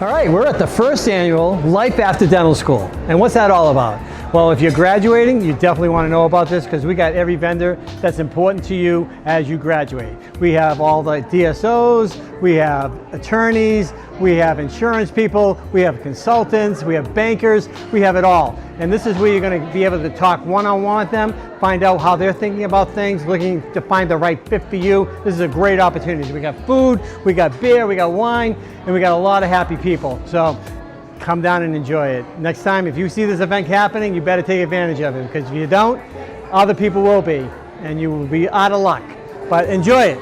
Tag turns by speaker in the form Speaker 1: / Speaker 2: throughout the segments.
Speaker 1: All right, we're at the first annual Life After Dental School. And what's that all about? Well, if you're graduating, you definitely want to know about this because we got every vendor that's important to you as you graduate. We have all the DSOs, we have attorneys, we have insurance people, we have consultants, we have bankers, we have it all. And this is where you're going to be able to talk one-on-one with them, find out how they're thinking about things, looking to find the right fit for you. This is a great opportunity. We got food, we got beer, we got wine, and we got a lot of happy people. So come down and enjoy it. Next time, if you see this event happening, you better take advantage of it, because if you don't, other people will be, and you will be out of luck. But enjoy it.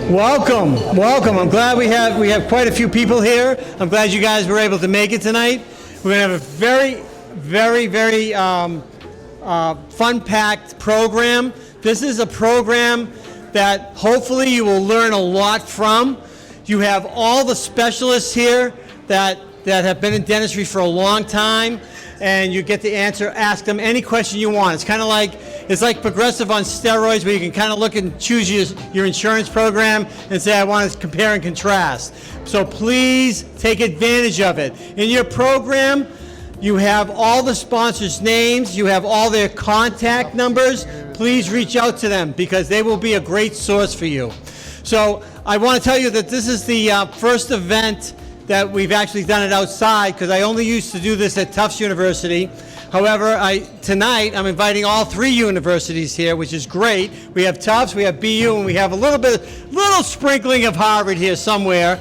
Speaker 1: Welcome, welcome. I'm glad we have quite a few people here. I'm glad you guys were able to make it tonight. We're going to have a very fun-packed program. This is a program that hopefully you will learn a lot from. You have all the specialists here that have been in dentistry for a long time, and you get to ask them any question you want. It's like Progressive on steroids, where you can kind of look and choose your insurance program and say, I want to compare and contrast. So please take advantage of it. In your program, you have all the sponsors' names, you have all their contact numbers. Please reach out to them because they will be a great source for you. So I want to tell you that this is the first event that we've actually done it outside, because I only used to do this at Tufts University. However, tonight I'm inviting all three universities here, which is great. We have Tufts, we have BU, and we have a little sprinkling of Harvard here somewhere.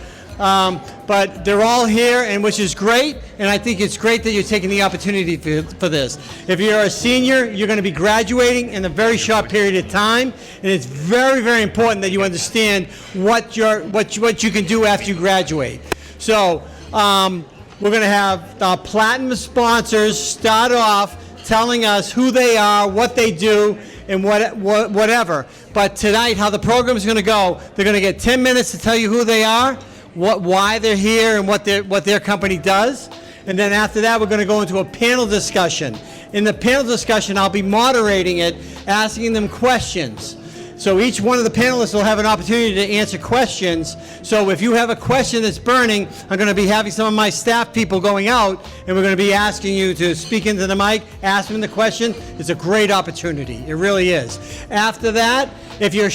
Speaker 1: But they're all here, and which is great, and I think it's great that you're taking the opportunity for this. If you're a senior, you're going to be graduating in a very short period of time, and it's very important that you understand what you can do after you graduate. So we're going to have platinum sponsors start off telling us who they are, what they do, and whatever. But tonight, how the program is going to go, they're going to get 10 minutes to tell you who they are, why they're here, and what their company does. And then after that, we're going to go into a panel discussion. In the panel discussion, I'll be moderating it, asking them questions. So each one of the panelists will have an opportunity to answer questions. So if you have a question that's burning, I'm going to be having some of my staff people going out, and we're going to be asking you to speak into the mic, ask them the question. It's a great opportunity. It really is. After that, if you're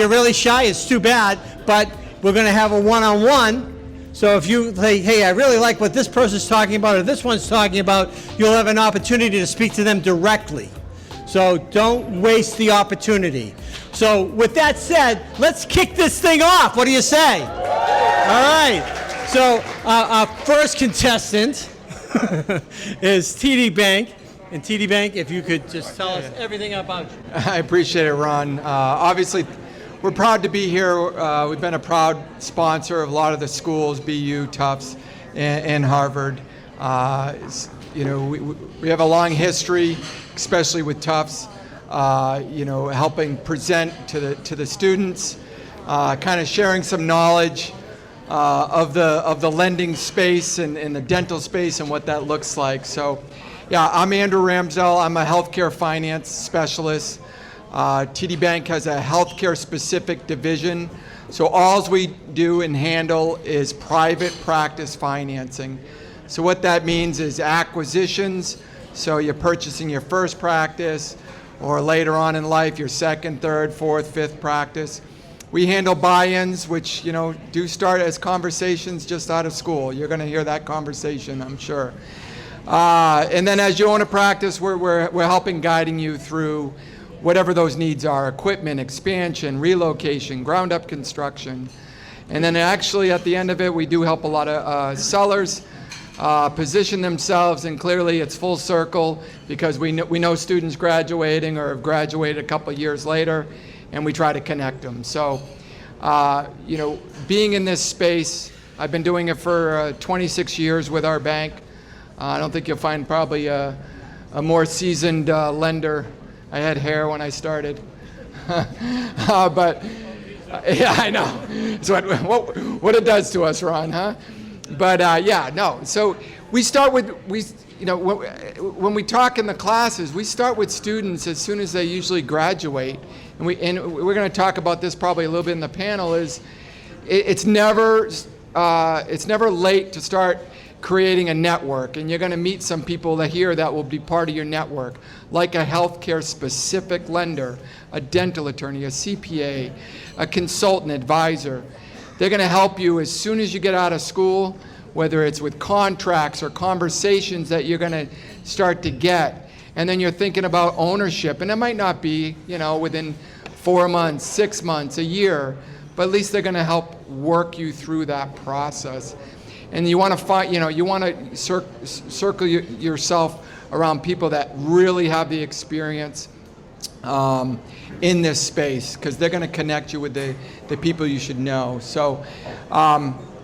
Speaker 1: really shy, it's too bad, but we're going to have a one-on-one. So if you say, hey, I really like what this person's talking about or this one's talking about, you'll have an opportunity to speak to them directly. So don't waste the opportunity. So with that said, let's kick this thing off. What do you say? All right. So our first contestant is TD Bank. And TD Bank, if you could just tell us everything about you.
Speaker 2: I appreciate it, Ron. Obviously, we're proud to be here. We've been a proud sponsor of a lot of the schools, BU, Tufts, and Harvard. We have a long history, especially with Tufts, helping present to the students, kind of sharing some knowledge of the lending space and the dental space and what that looks like. So, yeah, I'm Andrew Ramsdell. I'm a healthcare finance specialist. TD Bank has a healthcare specific division. So all we do and handle is private practice financing. So what that means is acquisitions. So you're purchasing your first practice, or later on in life, your second, third, fourth, fifth practice. We handle buy-ins, which do start as conversations just out of school. You're going to hear that conversation, I'm sure. And then as you own a practice, we're helping guiding you through whatever those needs are: equipment, expansion, relocation, ground-up construction. And then actually at the end of it, we do help a lot of sellers position themselves, and clearly it's full circle because we know students graduating or have graduated a couple of years later, and we try to connect them. So, being in this space, I've been doing it for 26 years with our bank. I don't think you'll find probably a more seasoned lender. I had hair when I started, but yeah, I know. So what it does to us, Ron, huh? But So we start with, when we talk in the classes, we start with students as soon as they usually graduate. And we're going to talk about this probably a little bit in the panel, is it's never late to start creating a network, and you're going to meet some people here that will be part of your network, like a healthcare specific lender, a dental attorney, a CPA, a consultant advisor. They're going to help you as soon as you get out of school, whether it's with contracts or conversations that you're going to start to get. And then you're thinking about ownership, and it might not be, within 4 months, 6 months, a year, but at least they're going to help work you through that process. And you want to find, you want to circle yourself around people that really have the experience in this space, because they're going to connect you with the people you should know. So,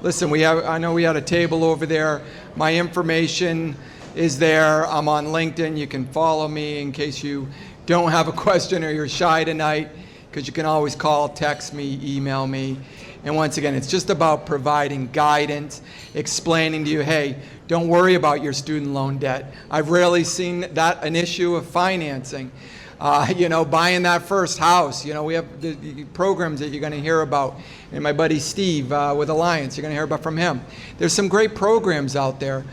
Speaker 2: listen, I know we had a table over there. My information is there. I'm on LinkedIn. You can follow me in case you don't have a question or you're shy tonight, because you can always call, text me, email me. And once again, it's just about providing guidance, explaining to you, hey, don't worry about your student loan debt. I've rarely seen that an issue of financing. Buying that first house. We have the programs that you're going to hear about. And my buddy Steve with Alliant, you're going to hear about from him. There's some great programs out there.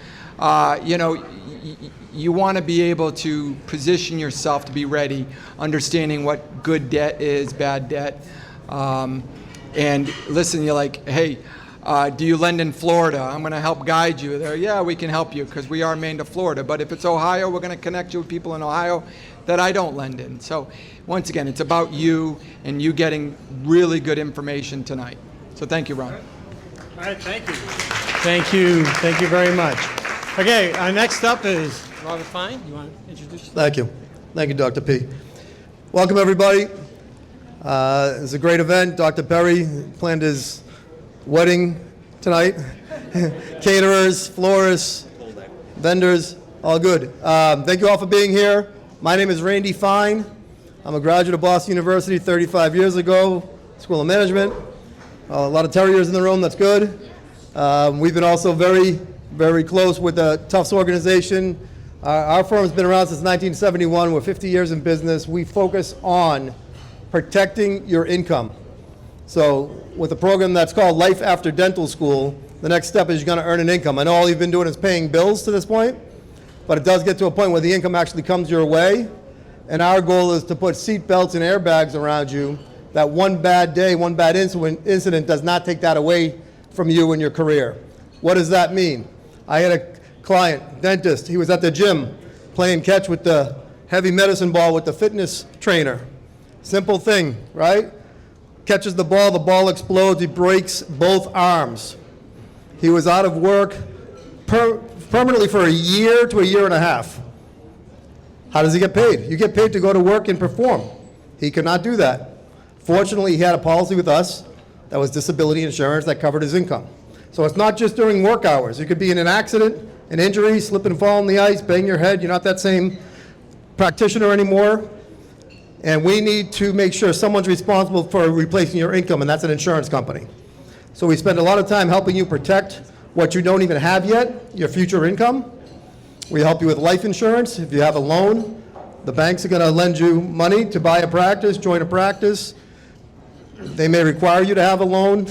Speaker 2: You want to be able to position yourself to be ready, understanding what good debt is, bad debt. And listen, you're like, hey, do you lend in Florida? I'm going to help guide you there. Yeah, we can help you because we are Maine to Florida. But if it's Ohio, we're going to connect you with people in Ohio that I don't lend in. So once again, it's about you and you getting really good information tonight. So thank you, Ron.
Speaker 1: All right, thank you. Thank you. Thank you very much. Okay, next up is Robert Fine. You want to introduce yourself?
Speaker 3: Thank you. Thank you, Dr. P. Welcome, everybody. It's a great event. Dr. Perry planned his wedding tonight. Caterers, florists, vendors, all good. Thank you all for being here. My name is Randy Fine. I'm a graduate of Boston University 35 years ago, School of Management. A lot of terriers in the room, that's good. We've been also very, very close with the Tufts organization. Our firm's been around since 1971. We're 50 years in business. We focus on protecting your income. So with a program that's called Life After Dental School, the next step is you're going to earn an income. I know all you've been doing is paying bills to this point, but it does get to a point where the income actually comes your way. And our goal is to put seat belts and airbags around you, that one bad day, one bad incident does not take that away from you and your career. What does that mean? I had a client, dentist, he was at the gym playing catch with the heavy medicine ball with the fitness trainer. Simple thing, right? Catches the ball explodes, he breaks both arms. He was out of work permanently for a year to a year and a half. How does he get paid? You get paid to go to work and perform. He could not do that. Fortunately, he had a policy with us that was disability insurance that covered his income. So it's not just during work hours. You could be in an accident, an injury, slip and fall on the ice, bang your head. You're not that same practitioner anymore. And we need to make sure someone's responsible for replacing your income, and that's an insurance company. So we spend a lot of time helping you protect what you don't even have yet, your future income. We help you with life insurance. If you have a loan, the banks are going to lend you money to buy a practice, join a practice. They may require you to have a loan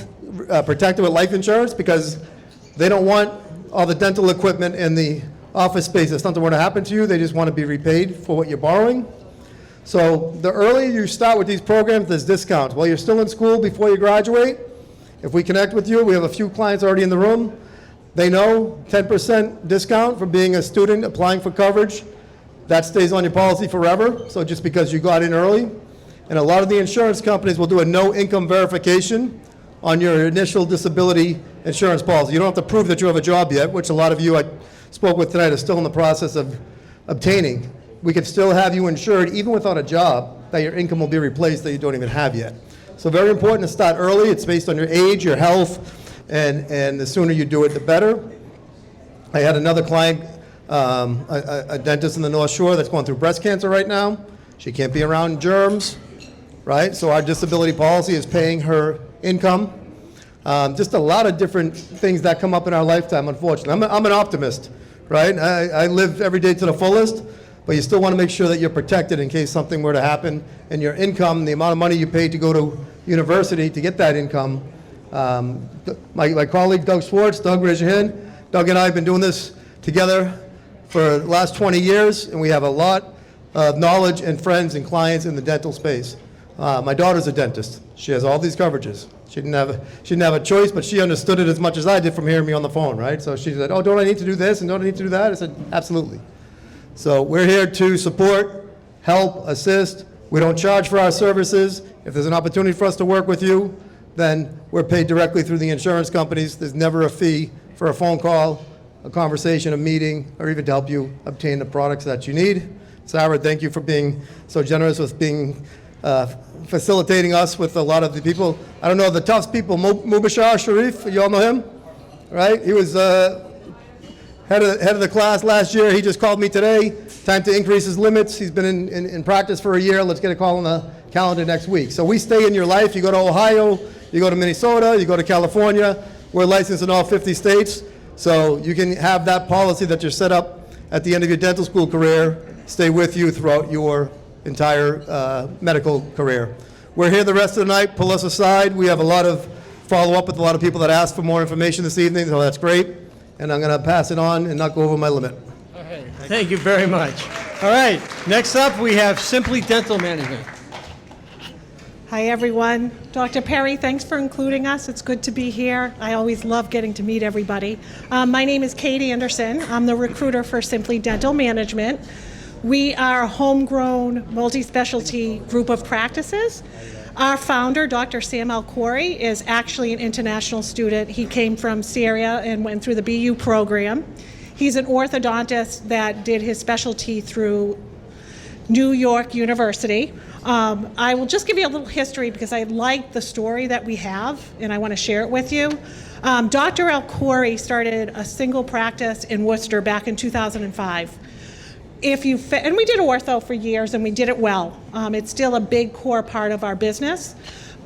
Speaker 3: protected with life insurance because they don't want all the dental equipment in the office space. If something were to happen to you, they just want to be repaid for what you're borrowing. So the earlier you start with these programs, there's discounts. While you're still in school before you graduate, if we connect with you, we have a few clients already in the room. They know 10% discount for being a student applying for coverage. That stays on your policy forever, so just because you got in early. And a lot of the insurance companies will do a no income verification on your initial disability insurance policy. You don't have to prove that you have a job yet, which a lot of you I spoke with tonight are still in the process of obtaining. We can still have you insured even without a job, that your income will be replaced that you don't even have yet. So very important to start early. It's based on your age, your health, and the sooner you do it, the better. I had another client, a dentist in the North Shore that's going through breast cancer right now. She can't be around germs, right? So our disability policy is paying her income. Just a lot of different things that come up in our lifetime, unfortunately. I'm an optimist, right? I live every day to the fullest, but you still want to make sure that you're protected in case something were to happen, and your income, the amount of money you pay to go to university to get that income. My colleague Doug Schwartz, Doug, raise your hand. Doug and I have been doing this together for the last 20 years, and we have a lot of knowledge and friends and clients in the dental space. My daughter's a dentist. She has all these coverages. She didn't have a choice, but she understood it as much as I did from hearing me on the phone, right? So she said, oh, don't I need to do this and don't I need to do that? I said, absolutely. So we're here to support, help, assist. We don't charge for our services. If there's an opportunity for us to work with you, then we're paid directly through the insurance companies. There's never a fee for a phone call, a conversation, a meeting, or even to help you obtain the products that you need. Sarah, thank you for being so generous with facilitating us with a lot of the people. I don't know the Tufts people, Mubashar Sharif, you all know him, right? He was head of the class last year. He just called me today. Time to increase his limits. He's been in practice for a year. Let's get a call on the calendar next week. So we stay in your life. You go to Ohio, you go to Minnesota, you go to California. We're licensed in all 50 states. So you can have that policy that you're set up at the end of your dental school career stay with you throughout your entire medical career. We're here the rest of the night. Pull us aside. We have a lot of follow-up with a lot of people that asked for more information this evening, so that's great. And I'm going to pass it on and not go over my limit.
Speaker 1: All right. Thank you very much. All right. Next up, we have Simply Dental Management.
Speaker 4: Hi, everyone. Dr. Perry, thanks for including us. It's good to be here. I always love getting to meet everybody. My name is Katie Anderson. I'm the recruiter for Simply Dental Management. We are a homegrown, multi-specialty group of practices. Our founder, Dr. Sam Alcori, is actually an international student. He came from Syria and went through the BU program. He's an orthodontist that did his specialty through New York University. I will just give you a little history because I like the story that we have and I want to share it with you. Dr. Alcori started a single practice in Worcester back in 2005. And we did ortho for years and we did it well. It's still a big core part of our business.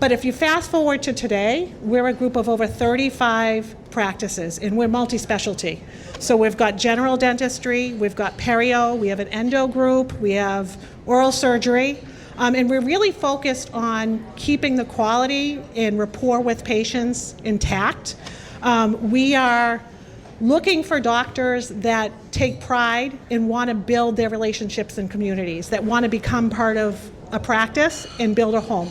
Speaker 4: But if you fast forward to today, we're a group of over 35 practices and we're multi-specialty. So we've got general dentistry, we've got perio, we have an endo group, we have oral surgery, and we're really focused on keeping the quality and rapport with patients intact. We are looking for doctors that take pride and want to build their relationships in communities, that want to become part of a practice and build a home.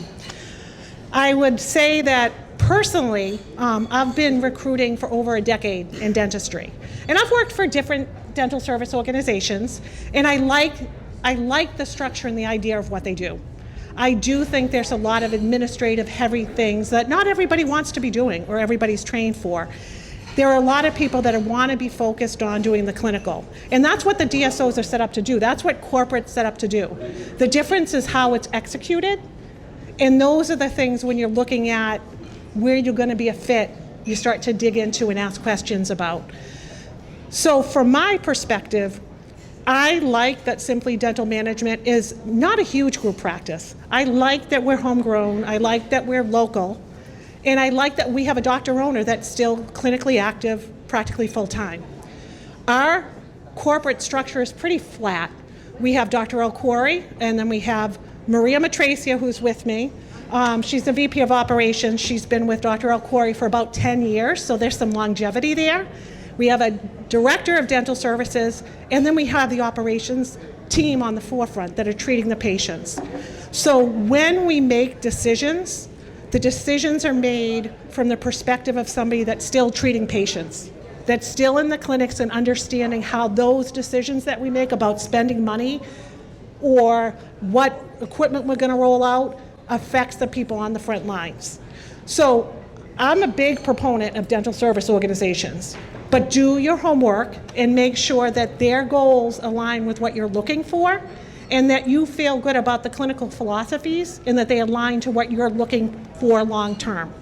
Speaker 4: I would say that personally, I've been recruiting for over a decade in dentistry. And I've worked for different dental service organizations, and I like the structure and the idea of what they do. I do think there's a lot of administrative heavy things that not everybody wants to be doing or everybody's trained for. There are a lot of people that want to be focused on doing the clinical. And that's what the DSOs are set up to do. That's what corporate's set up to do. The difference is how it's executed. And those are the things when you're looking at where you're going to be a fit, you start to dig into and ask questions about. So from my perspective, I like that Simply Dental Management is not a huge group practice. I like that we're homegrown. I like that we're local. And I like that we have a doctor owner that's still clinically active, practically full-time. Our corporate structure is pretty flat. We have Dr. Alcori, and then we have Maria Matracia, who's with me. She's the VP of Operations. She's been with Dr. Alcori for about 10 years, so there's some longevity there. We have a Director of Dental Services, and then we have the operations team on the forefront that are treating the patients. So when we make decisions, the decisions are made from the perspective of somebody that's still treating patients, that's still in the clinics and understanding how those decisions that we make about spending money or what equipment we're going to roll out affects the people on the front lines. So I'm a big proponent of dental service organizations, but do your homework and make sure that their goals align with what you're looking for and that you feel good about the clinical philosophies and that they align to what you're looking for long term.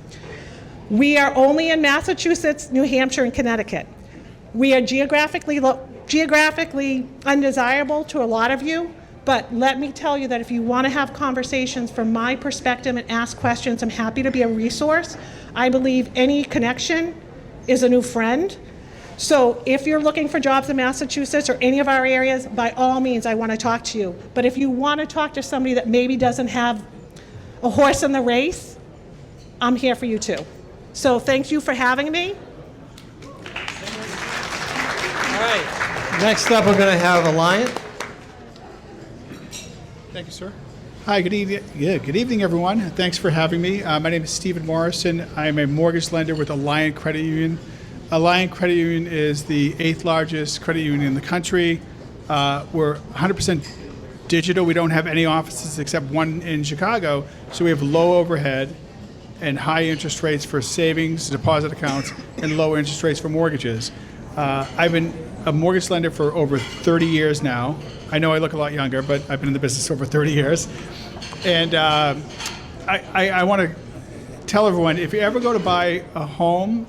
Speaker 4: We are only in Massachusetts, New Hampshire, and Connecticut. We are geographically undesirable to a lot of you, but let me tell you that if you want to have conversations from my perspective and ask questions, I'm happy to be a resource. I believe any connection is a new friend. So if you're looking for jobs in Massachusetts or any of our areas, by all means, I want to talk to you. But if you want to talk to somebody that maybe doesn't have a horse in the race, I'm here for you too. So thank you for having me.
Speaker 1: All right. Next up, we're going to have Alliant.
Speaker 5: Thank you, sir. Hi, good evening. Good evening, everyone. Thanks for having me. My name is Stephen Morrison. I'm a mortgage lender with Alliant Credit Union. Alliant Credit Union is the 8th largest credit union in the country. We're 100% digital. We don't have any offices except one in Chicago, so we have low overhead and high interest rates for savings, deposit accounts, and low interest rates for mortgages. I've been a mortgage lender for over 30 years now. I know I look a lot younger, but I've been in the business over 30 years. And I want to tell everyone, if you ever go to buy a home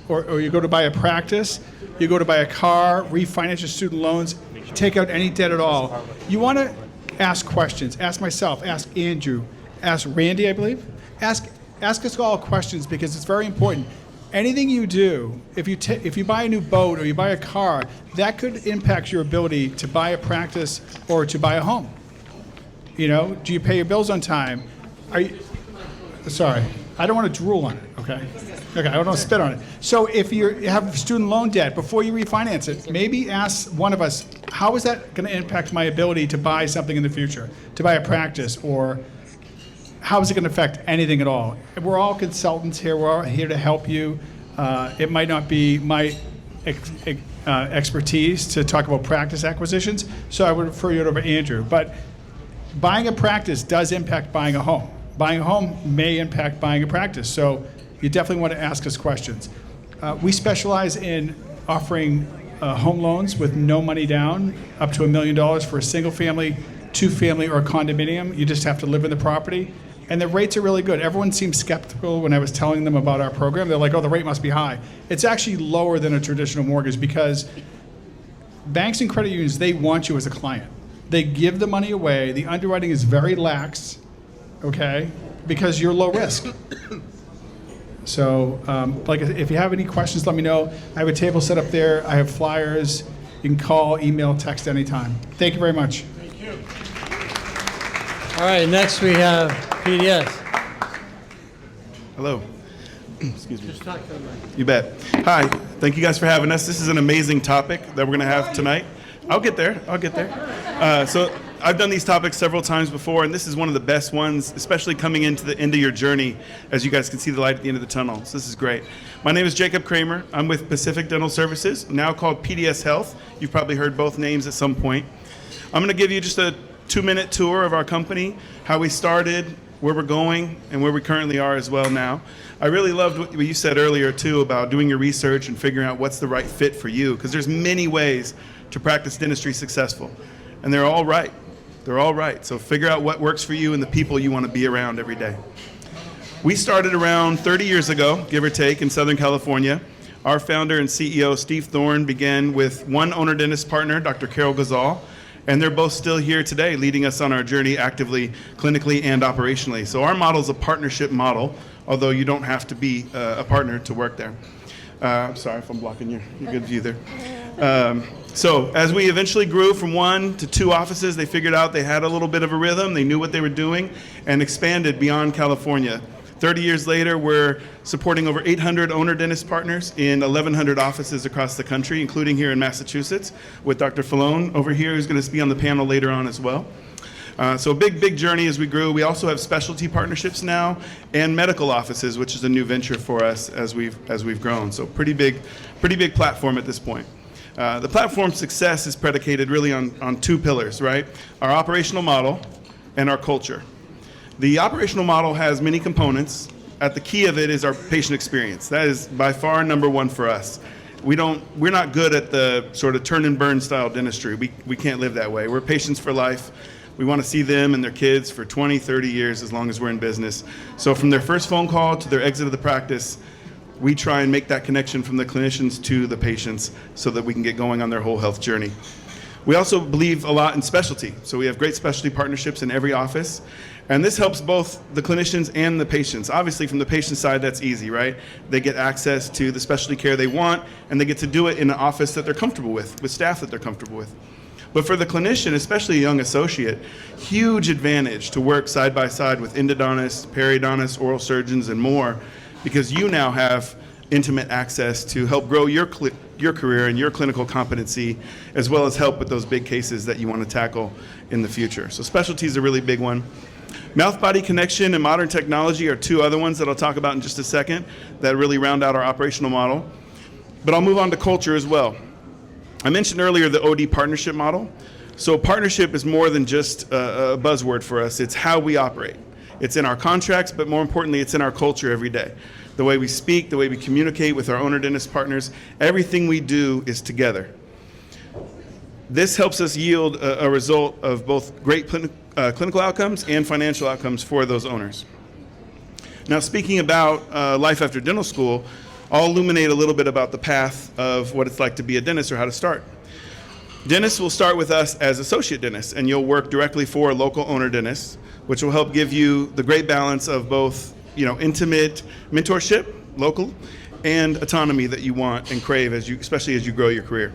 Speaker 5: or you go to buy a practice, you go to buy a car, refinance your student loans, take out any debt at all, you want to ask questions. Ask myself, ask Andrew, ask Randy, I believe. Ask us all questions because it's very important. Anything you do, if you buy a new boat or you buy a car, that could impact your ability to buy a practice or to buy a home. You know, do you pay your bills on time? Sorry, I don't want to drool on it, okay? Okay, I don't want to spit on it. So if you have student loan debt, before you refinance it, maybe ask one of us, how is that going to impact my ability to buy something in the future, to buy a practice, or how is it going to affect anything at all? We're all consultants here. We're all here to help you. It might not be my expertise to talk about practice acquisitions, so I would refer you over Andrew. But buying a practice does impact buying a home. Buying a home may impact buying a practice, so you definitely want to ask us questions. We specialize in offering home loans with no money down, up to $1 million for a single family, 2-family, or a condominium. You just have to live in the property. And the rates are really good. Everyone seemed skeptical when I was telling them about our program. They're like, oh, the rate must be high. It's actually lower than a traditional mortgage because banks and credit unions, they want you as a client. They give the money away. The underwriting is very lax, okay, because you're low risk. So, if you have any questions, let me know. I have a table set up there. I have flyers. You can call, email, text anytime. Thank you very much.
Speaker 1: Thank you. All right, next we have PDS.
Speaker 6: Hello. Excuse me.
Speaker 1: Just talk to the mic.
Speaker 6: You bet. Hi. Thank you guys for having us. This is an amazing topic that we're going to have tonight. I'll get there. So I've done these topics several times before, and this is one of the best ones, especially coming into the end of your journey, as you guys can see the light at the end of the tunnel. So this is great. My name is Jacob Kramer. I'm with Pacific Dental Services, now called PDS Health. You've probably heard both names at some point. I'm going to give you just a 2-minute tour of our company, how we started, where we're going, and where we currently are as well now. I really loved what you said earlier, too, about doing your research and figuring out what's the right fit for you, because there's many ways to practice dentistry successful, and they're all right. They're all right. So figure out what works for you and the people you want to be around every day. We started around 30 years ago, give or take, in Southern California. Our founder and CEO, Steve Thorne, began with one owner-dentist partner, Dr. Carol Gazal, and they're both still here today, leading us on our journey actively, clinically, and operationally. So our model is a partnership model, although you don't have to be a partner to work there. I'm sorry if I'm blocking your good view there. So as we eventually grew from 1 to 2 offices, they figured out they had a little bit of a rhythm, they knew what they were doing, and expanded beyond California. 30 years later, we're supporting over 800 owner-dentist partners in 1,100 offices across the country, including here in Massachusetts, with Dr. Falone over here, who's going to be on the panel later on as well. So a big journey as we grew. We also have specialty partnerships now and medical offices, which is a new venture for us as we've grown. So pretty big platform at this point. The platform's success is predicated really on 2 pillars, right? Our operational model and our culture. The operational model has many components. At the key of it is our patient experience. That is by far number 1 for us. We're not good at the sort of turn and burn style dentistry. We can't live that way. We're patients for life. We want to see them and their kids for 20, 30 years as long as we're in business. So from their first phone call to their exit of the practice, we try and make that connection from the clinicians to the patients so that we can get going on their whole health journey. We also believe a lot in specialty. So we have great specialty partnerships in every office. And this helps both the clinicians and the patients. Obviously, from the patient side, that's easy, right? They get access to the specialty care they want, and they get to do it in an office that they're comfortable with staff that they're comfortable with. But for the clinician, especially a young associate, huge advantage to work side by side with endodontists, periodontists, oral surgeons, and more, because you now have intimate access to help grow your career and your clinical competency, as well as help with those big cases that you want to tackle in the future. So specialty is a really big one. Mouth-body connection and modern technology are two other ones that I'll talk about in just a second that really round out our operational model. But I'll move on to culture as well. I mentioned earlier the OD partnership model. So partnership is more than just a buzzword for us. It's how we operate. It's in our contracts, but more importantly, it's in our culture every day. The way we speak, the way we communicate with our owner dentist partners, everything we do is together. This helps us yield a result of both great clinical outcomes and financial outcomes for those owners. Now, speaking about life after dental school, I'll illuminate a little bit about the path of what it's like to be a dentist or how to start. Dentists will start with us as associate dentists, and you'll work directly for a local owner dentist, which will help give you the great balance of both, intimate mentorship, local, and autonomy that you want and crave especially as you grow your career.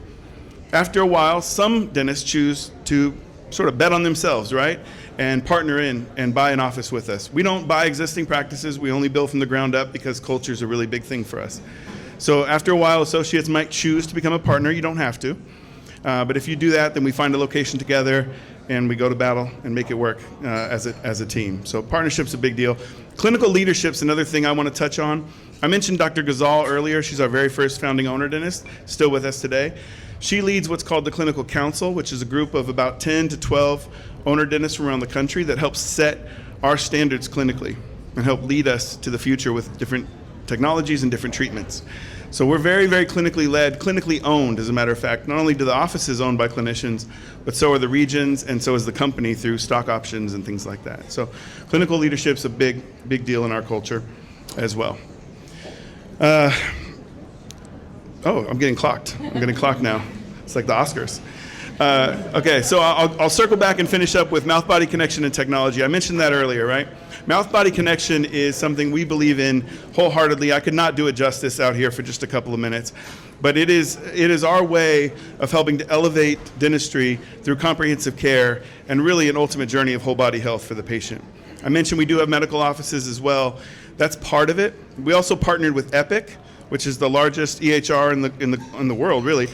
Speaker 6: After a while, some dentists choose to sort of bet on themselves, right? And partner in and buy an office with us. We don't buy existing practices. We only build from the ground up because culture is a really big thing for us. So after a while, associates might choose to become a partner. You don't have to. But if you do that, then we find a location together and we go to battle and make it work as a team. So partnership's a big deal. Clinical leadership's another thing I want to touch on. I mentioned Dr. Ghazal earlier. She's our very first founding owner dentist, still with us today. She leads what's called the Clinical Council, which is a group of about 10 to 12 owner dentists from around the country that helps set our standards clinically and help lead us to the future with different technologies and different treatments. So we're very, very clinically led, clinically owned, as a matter of fact. Not only do the offices owned by clinicians, but so are the regions, and so is the company through stock options and things like that. So clinical leadership's a big, big deal in our culture as well. I'm getting clocked. I'm getting clocked now. It's like the Oscars. Okay, so I'll circle back and finish up with mouth-body connection and technology. I mentioned that earlier, right? Mouth-body connection is something we believe in wholeheartedly. I could not do it justice out here for just a couple of minutes, but it is our way of helping to elevate dentistry through comprehensive care and really an ultimate journey of whole body health for the patient. I mentioned we do have medical offices as well. That's part of it. We also partnered with Epic, which is the largest EHR in the world, really.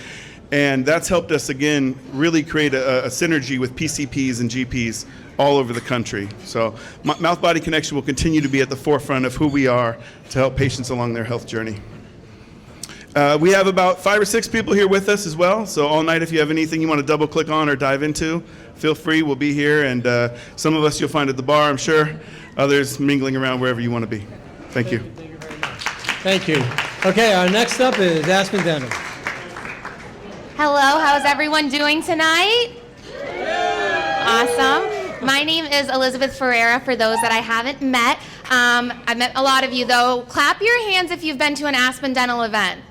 Speaker 6: And that's helped us, again, really create a synergy with PCPs and GPs all over the country. So mouth-body connection will continue to be at the forefront of who we are to help patients along their health journey. We have about 5 or 6 people here with us as well. So all night, if you have anything you want to double-click on or dive into, feel free. We'll be here. And some of us you'll find at the bar, I'm sure. Others mingling around wherever you want to be. Thank you.
Speaker 1: Thank you very much. Thank you. Okay, our next up is Aspen Dental.
Speaker 7: Hello, how's everyone doing tonight? Awesome. My name is Elizabeth Ferreira, for those that I haven't met. I've met a lot of you, though. Clap your hands if you've been to an Aspen Dental event.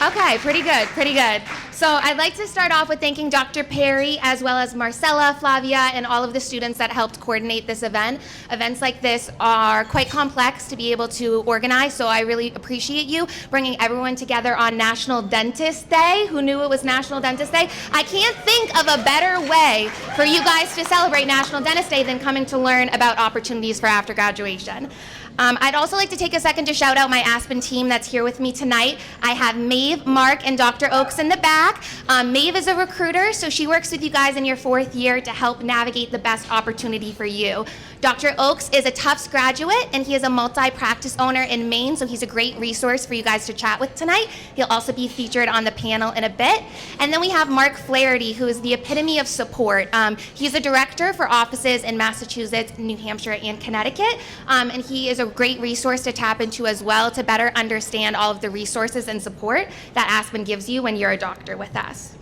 Speaker 7: Okay, pretty good, pretty good. So I'd like to start off with thanking Dr. Perry, as well as Marcella, Flavia, and all of the students that helped coordinate this event. Events like this are quite complex to be able to organize, so I really appreciate you bringing everyone together on National Dentist Day. Who knew it was National Dentist Day? I can't think of a better way for you guys to celebrate National Dentist Day than coming to learn about opportunities for after graduation. I'd also like to take a second to shout out my Aspen team that's here with me tonight. I have Maeve, Mark, and Dr. Oakes in the back. Maeve is a recruiter, so she works with you guys in your 4th year to help navigate the best opportunity for you. Dr. Oakes is a Tufts graduate, and he is a multi-practice owner in Maine, so he's a great resource for you guys to chat with tonight. He'll also be featured on the panel in a bit. And then we have Mark Flaherty, who is the epitome of support. He's a director for offices in Massachusetts, New Hampshire, and Connecticut, and he is a great resource to tap into as well to better understand all of the resources and support that Aspen gives you when you're a doctor with us.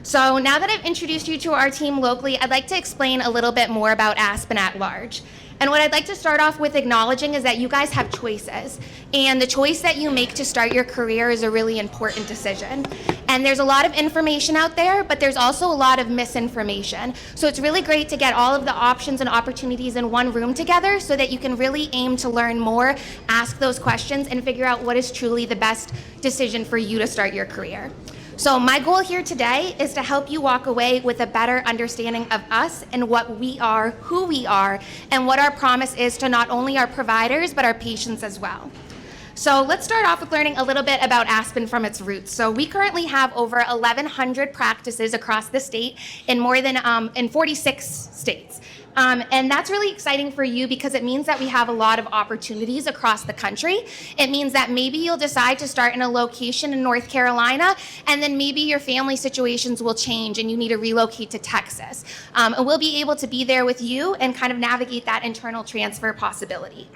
Speaker 7: So now that I've introduced you to our team locally, I'd like to explain a little bit more about Aspen at large. And what I'd like to start off with acknowledging is that you guys have choices. And the choice that you make to start your career is a really important decision. And there's a lot of information out there, but there's also a lot of misinformation. So it's really great to get all of the options and opportunities in one room together so that you can really aim to learn more, ask those questions, and figure out what is truly the best decision for you to start your career. So my goal here today is to help you walk away with a better understanding of us and what we are, who we are, and what our promise is to not only our providers, but our patients as well. So let's start off with learning a little bit about Aspen from its roots. So we currently have over 1,100 practices across the state in more than in 46 states. And that's really exciting for you because it means that we have a lot of opportunities across the country. It means that maybe you'll decide to start in a location in North Carolina, and then maybe your family situations will change and you need to relocate to Texas. And we'll be able to be there with you and kind of navigate that internal transfer possibility.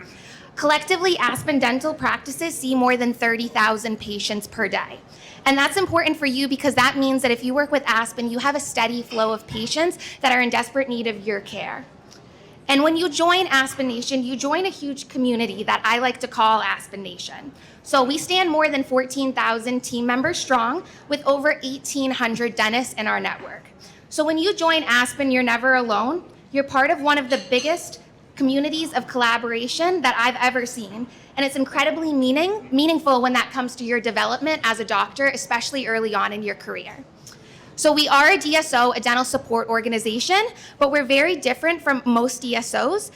Speaker 7: Collectively, Aspen Dental practices see more than 30,000 patients per day. And that's important for you because that means that if you work with Aspen, you have a steady flow of patients that are in desperate need of your care. And when you join Aspen Nation, you join a huge community that I like to call Aspen Nation. So we stand more than 14,000 team members strong with over 1,800 dentists in our network. So when you join Aspen, you're never alone. You're part of one of the biggest communities of collaboration that I've ever seen. And it's incredibly meaningful when that comes to your development as a doctor, especially early on in your career. So we are a DSO, a dental support organization, but we're very different from most DSOs.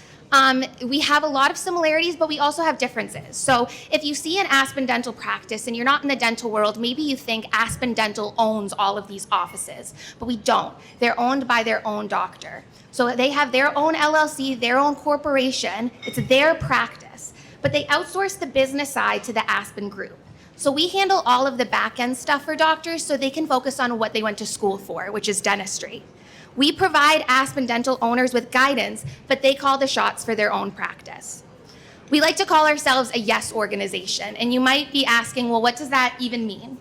Speaker 7: We have a lot of similarities, but we also have differences. So if you see an Aspen Dental practice and you're not in the dental world, maybe you think Aspen Dental owns all of these offices, but we don't. They're owned by their own doctor. So they have their own LLC, their own corporation. It's their practice, but they outsource the business side to the Aspen Group. So we handle all of the back-end stuff for doctors so they can focus on what they went to school for, which is dentistry. We provide Aspen Dental owners with guidance, but they call the shots for their own practice. We like to call ourselves a yes organization, and you might be asking, well, what does that even mean?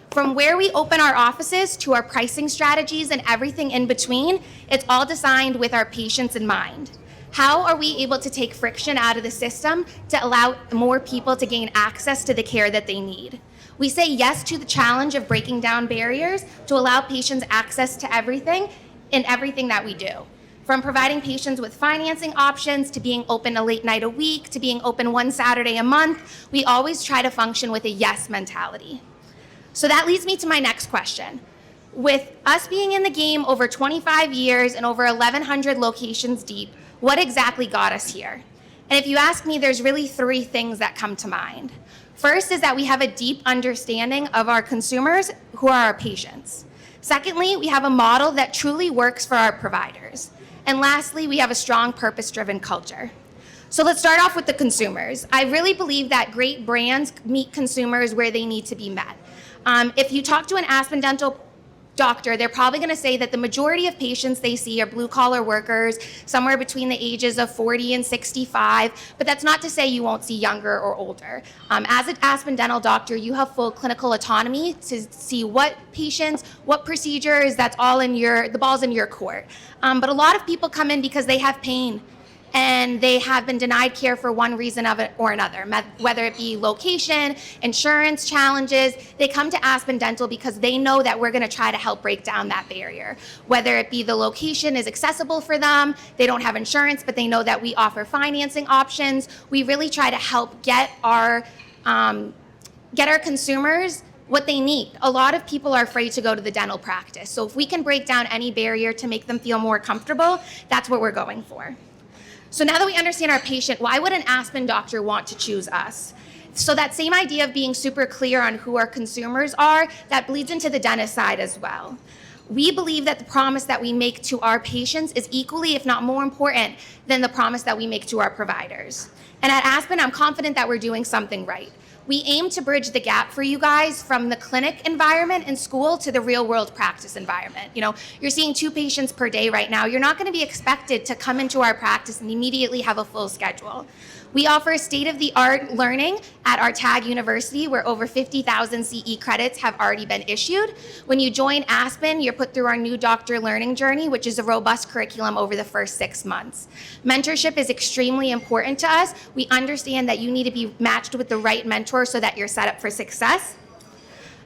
Speaker 7: From where we open our offices to our pricing strategies and everything in between, it's all designed with our patients in mind. How are we able to take friction out of the system to allow more people to gain access to the care that they need? We say yes to the challenge of breaking down barriers to allow patients access to everything in everything that we do. From providing patients with financing options, to being open a late night a week, to being open one Saturday a month, we always try to function with a yes mentality. So that leads me to my next question. With us being in the game over 25 years and over 1,100 locations deep, what exactly got us here? And if you ask me, there's really three things that come to mind. First is that we have a deep understanding of our consumers, who are our patients. Secondly, we have a model that truly works for our providers. And lastly, we have a strong purpose-driven culture. So let's start off with the consumers. I really believe that great brands meet consumers where they need to be met. If you talk to an Aspen Dental doctor, they're probably going to say that the majority of patients they see are blue-collar workers, somewhere between the ages of 40 and 65, but that's not to say you won't see younger or older. As an Aspen Dental doctor, you have full clinical autonomy to see what patients, what procedures, that's all in the ball's in your court. But a lot of people come in because they have pain, and they have been denied care for one reason of it or another, whether it be location, insurance challenges. They come to Aspen Dental because they know that we're going to try to help break down that barrier. Whether it be the location is accessible for them, they don't have insurance, but they know that we offer financing options. We really try to help get our consumers what they need. A lot of people are afraid to go to the dental practice. So if we can break down any barrier to make them feel more comfortable, that's what we're going for. So now that we understand our patient, why would an Aspen doctor want to choose us? So that same idea of being super clear on who our consumers are, that bleeds into the dentist side as well. We believe that the promise that we make to our patients is equally, if not more important, than the promise that we make to our providers. And at Aspen, I'm confident that we're doing something right. We aim to bridge the gap for you guys from the clinic environment in school to the real world practice environment. You know, you're seeing 2 patients per day right now. You're not going to be expected to come into our practice and immediately have a full schedule. We offer state-of-the-art learning at our TAG University, where over 50,000 CE credits have already been issued. When you join Aspen, you're put through our new doctor learning journey, which is a robust curriculum over the first 6 months. Mentorship is extremely important to us. We understand that you need to be matched with the right mentor so that you're set up for success.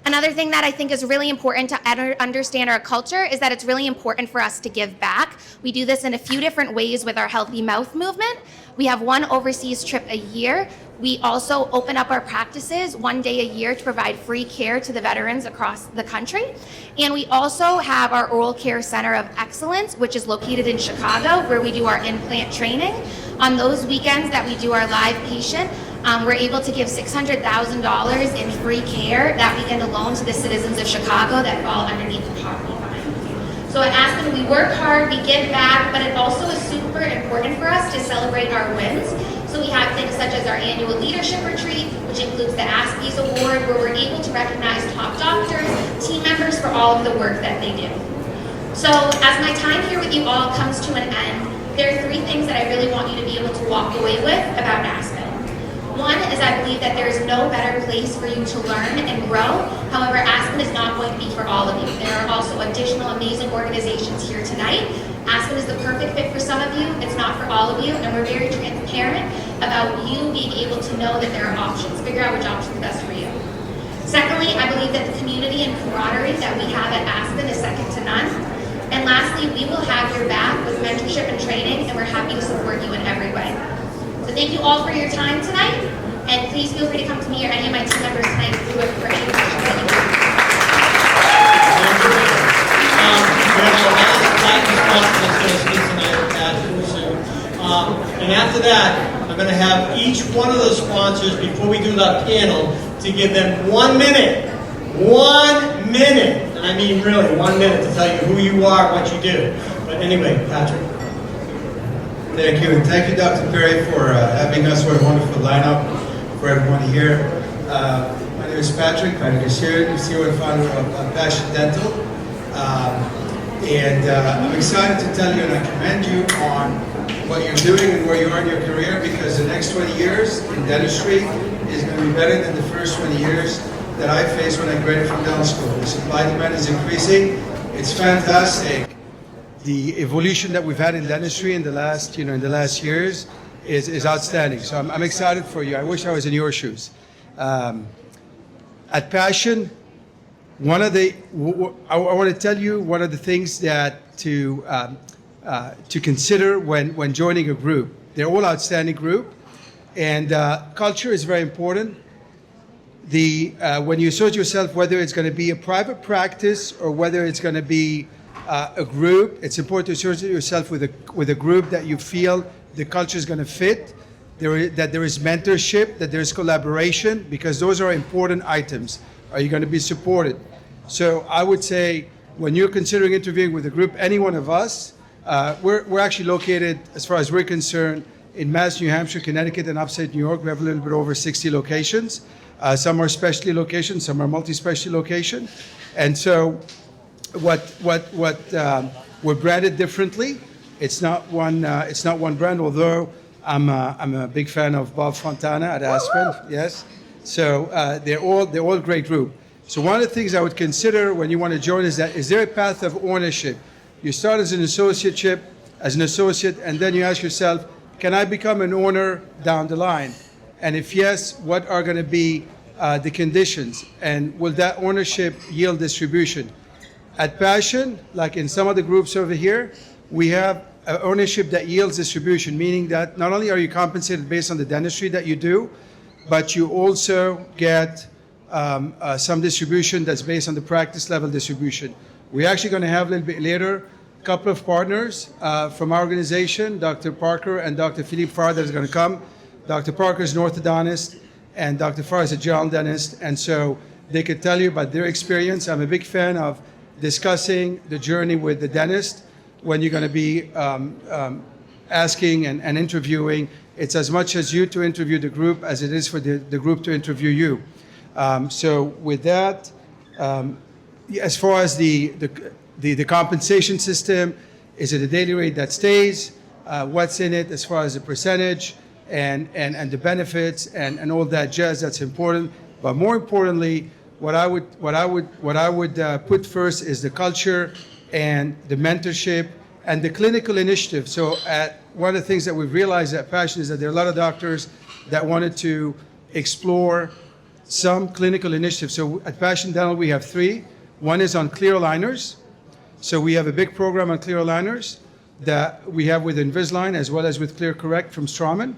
Speaker 7: Another thing that I think is really important to understand our culture is that it's really important for us to give back. We do this in a few different ways with our Healthy Mouth movement. We have 1 overseas trip a year. We also open up our practices 1 day a year to provide free care to the veterans across the country. And we also have our Oral Care Center of Excellence, which is located in Chicago, where we do our implant training. On those weekends that we do our live patient, we're able to give $600,000 in free care that weekend alone to the citizens of Chicago that fall underneath the poverty line. So at Aspen, we work hard, we give back, but it also is super important for us to celebrate our wins. So we have things such as our annual leadership retreat, which includes the ASPES Award, where we're able to recognize top doctors, team members for all of the work that they do. So as my time here with you all comes to an end, there are 3 things that I really want you to be able to walk away with about Aspen. One is I believe that there is no better place for you to learn and grow. However, Aspen is not going to be for all of you. There are also additional amazing organizations here tonight. Aspen is the perfect fit for some of you. It's not for all of you, and we're very transparent about you being able to know that there are options. Figure out which option is best for you. Secondly, I believe that the community and camaraderie that we have at Aspen is second to none. And lastly, we will have your back with mentorship and training, and we're happy to support you in every way. So thank you all for your time tonight, and please feel free to come to me or any of my team members tonight for any questions that you have.
Speaker 1: And after that, I'm going to have each one of the sponsors, before we do the panel, to give them 1 minute. 1 minute. And I mean really 1 minute to tell you who you are, what you do. But anyway, Patrick.
Speaker 8: Thank you, and thank you, Dr. Perry, for having us. What a wonderful lineup for everyone here. My name is Patrick here, CEO and founder of Aspen Dental. I'm excited to tell you, and I commend you on what you're doing and where you are in your career, because the next 20 years in dentistry is going to be better than the first 20 years that I faced when I graduated from dental school. The supply demand is increasing. It's fantastic. The evolution that we've had in dentistry in the last, in the last years is outstanding. So I'm excited for you. I wish I was in your shoes. At Passion, I want to tell you one of the things that to consider when joining a group. They're all outstanding group, and culture is very important. When you associate yourself, whether it's going to be a private practice or whether it's going to be a group, it's important to associate yourself with a group that you feel the culture is going to fit, that there is mentorship, that there is collaboration, because those are important items. Are you going to be supported? So I would say when you're considering interviewing with a group, any one of us, we're actually located, as far as we're concerned, in Mass, New Hampshire, Connecticut, and upstate New York. We have a little bit over 60 locations. Some are specialty locations, some are multi-specialty location. And so we're branded differently. It's not one brand, although I'm a big fan of Bob Fontana at Aspen. Yes. So they're all great group. So one of the things I would consider when you want to join is there a path of ownership? You start as an associate, and then you ask yourself, can I become an owner down the line? And if yes, what are going to be the conditions? And will that ownership yield distribution? At Passion, like in some of the groups over here, we have ownership that yields distribution, meaning that not only are you compensated based on the dentistry that you do, but you also get some distribution that's based on the practice level distribution. We're actually going to have a little bit later a couple of partners from our organization, Dr. Parker and Dr. Philippe Farr, that is going to come. Dr. Parker is an orthodontist, and Dr. Farr is a general dentist, and so they could tell you about their experience. I'm a big fan of discussing the journey with the dentist when you're going to be asking and interviewing. It's as much as you to interview the group as it is for the group to interview you. So with that, as far as the compensation system, is it a daily rate that stays? What's in it as far as the percentage and the benefits and all that jazz? That's important. But more importantly, what I would put first is the culture and the mentorship and the clinical initiative. So one of the things that we've realized at Passion is that there are a lot of doctors that wanted to explore some clinical initiatives. So at Passion Dental, we have 3. One is on clear aligners. So we have a big program on clear aligners that we have with Invisalign as well as with Clear Correct from Straumann.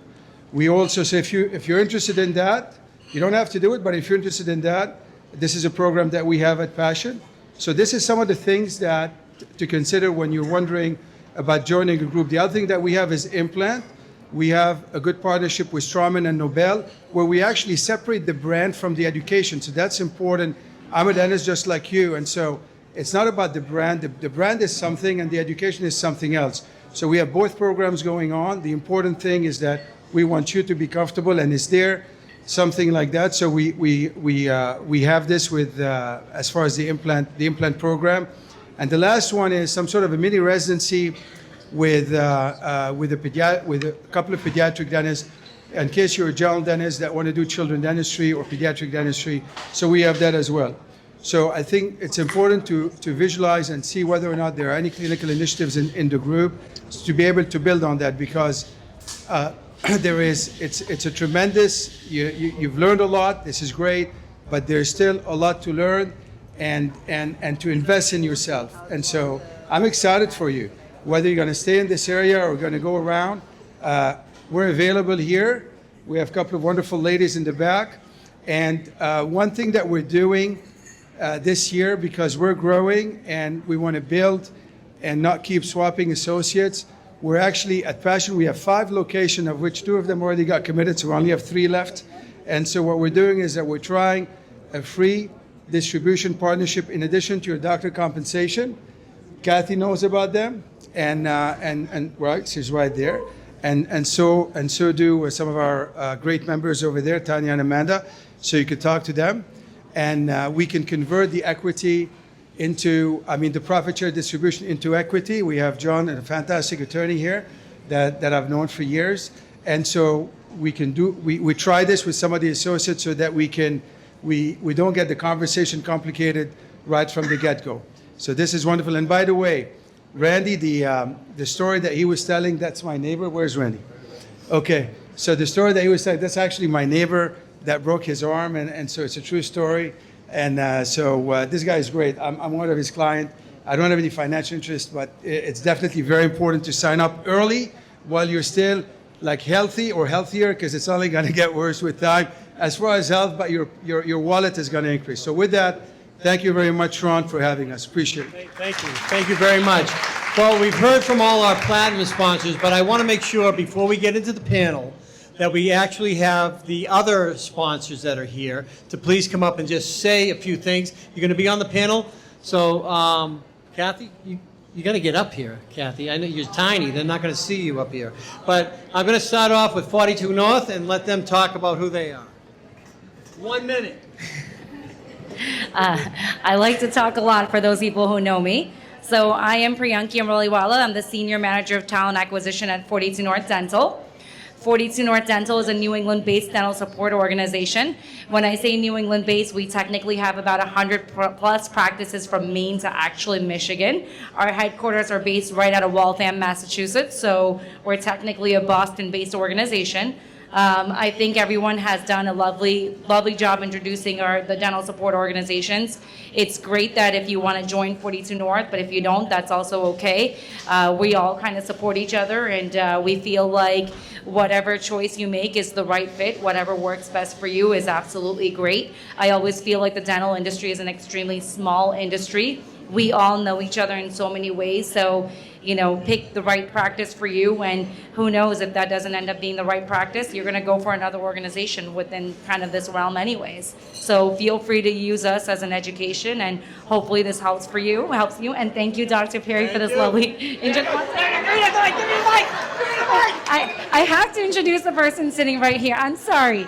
Speaker 8: We also say if you're interested in that, you don't have to do it, but if you're interested in that, this is a program that we have at Passion. So this is some of the things that to consider when you're wondering about joining a group. The other thing that we have is implant. We have a good partnership with Straumann and Nobel, where we actually separate the brand from the education. So that's important. I'm a dentist just like you, and so it's not about the brand. The brand is something, and the education is something else. So we have both programs going on. The important thing is that we want you to be comfortable, and is there something like that? So we have this with as far as the implant program. And the last one is some sort of a mini residency with a couple of pediatric dentists, in case you're a general dentist that want to do children dentistry or pediatric dentistry. So we have that as well. So I think it's important to visualize and see whether or not there are any clinical initiatives in the group to be able to build on that, because it's a tremendous, you've learned a lot, this is great, but there's still a lot to learn and to invest in yourself. And so I'm excited for you, whether you're going to stay in this area or going to go around. We're available here. We have a couple of wonderful ladies in the back. And one thing that we're doing this year, because we're growing and we want to build and not keep swapping associates, we're actually at Passion, we have 5 locations, of which 2 of them already got committed, so we only have 3 left. And so what we're doing is that we're trying a free distribution partnership in addition to your doctor compensation. Kathy knows about them, and right, she's right there. And so do some of our great members over there, Tanya and Amanda, so you could talk to them. And we can convert the equity the profit share distribution into equity. We have John, a fantastic attorney here that I've known for years. And so we try this with some of the associates so that we don't get the conversation complicated right from the get-go. So this is wonderful. And by the way, Randy, the story that he was telling, that's my neighbor. Where's Randy? Okay, so the story that he was telling, that's actually my neighbor that broke his arm, and so it's a true story. And so this guy is great. I'm one of his clients. I don't have any financial interest, but it's definitely very important to sign up early while you're still healthy or healthier, because it's only going to get worse with time as far as health, but your wallet is going to increase. So with that, thank you very much, Ron, for having us. Appreciate it.
Speaker 1: Thank you. Thank you very much. Well, we've heard from all our platinum sponsors, but I want to make sure before we get into the panel that we actually have the other sponsors that are here to please come up and just say a few things. You're going to be on the panel. So, Kathy, you got to get up here, Kathy. I know you're tiny. They're not going to see you up here. But I'm going to start off with 42 North and let them talk about who they are. 1 minute.
Speaker 9: I like to talk a lot for those people who know me. So I am Priyanki Amroliwala. I'm the Senior Manager of Talent Acquisition at 42 North Dental. 42 North Dental is a New England-based dental support organization. When I say New England-based, we technically have about 100 plus practices from Maine to actually Michigan. Our headquarters are based right out of Waltham, Massachusetts, so we're technically a Boston-based organization. I think everyone has done a lovely job introducing the dental support organizations. It's great that if you want to join 42 North, but if you don't, that's also okay. We all kind of support each other, and we feel like whatever choice you make is the right fit. Whatever works best for you is absolutely great. I always feel like the dental industry is an extremely small industry. We all know each other in so many ways, so pick the right practice for you. And who knows, if that doesn't end up being the right practice, you're going to go for another organization within kind of this realm anyways. So feel free to use us as an education, and hopefully this helps you. And thank you, Dr. Perry, for this lovely introduction. I have to introduce the person sitting right here. I'm sorry.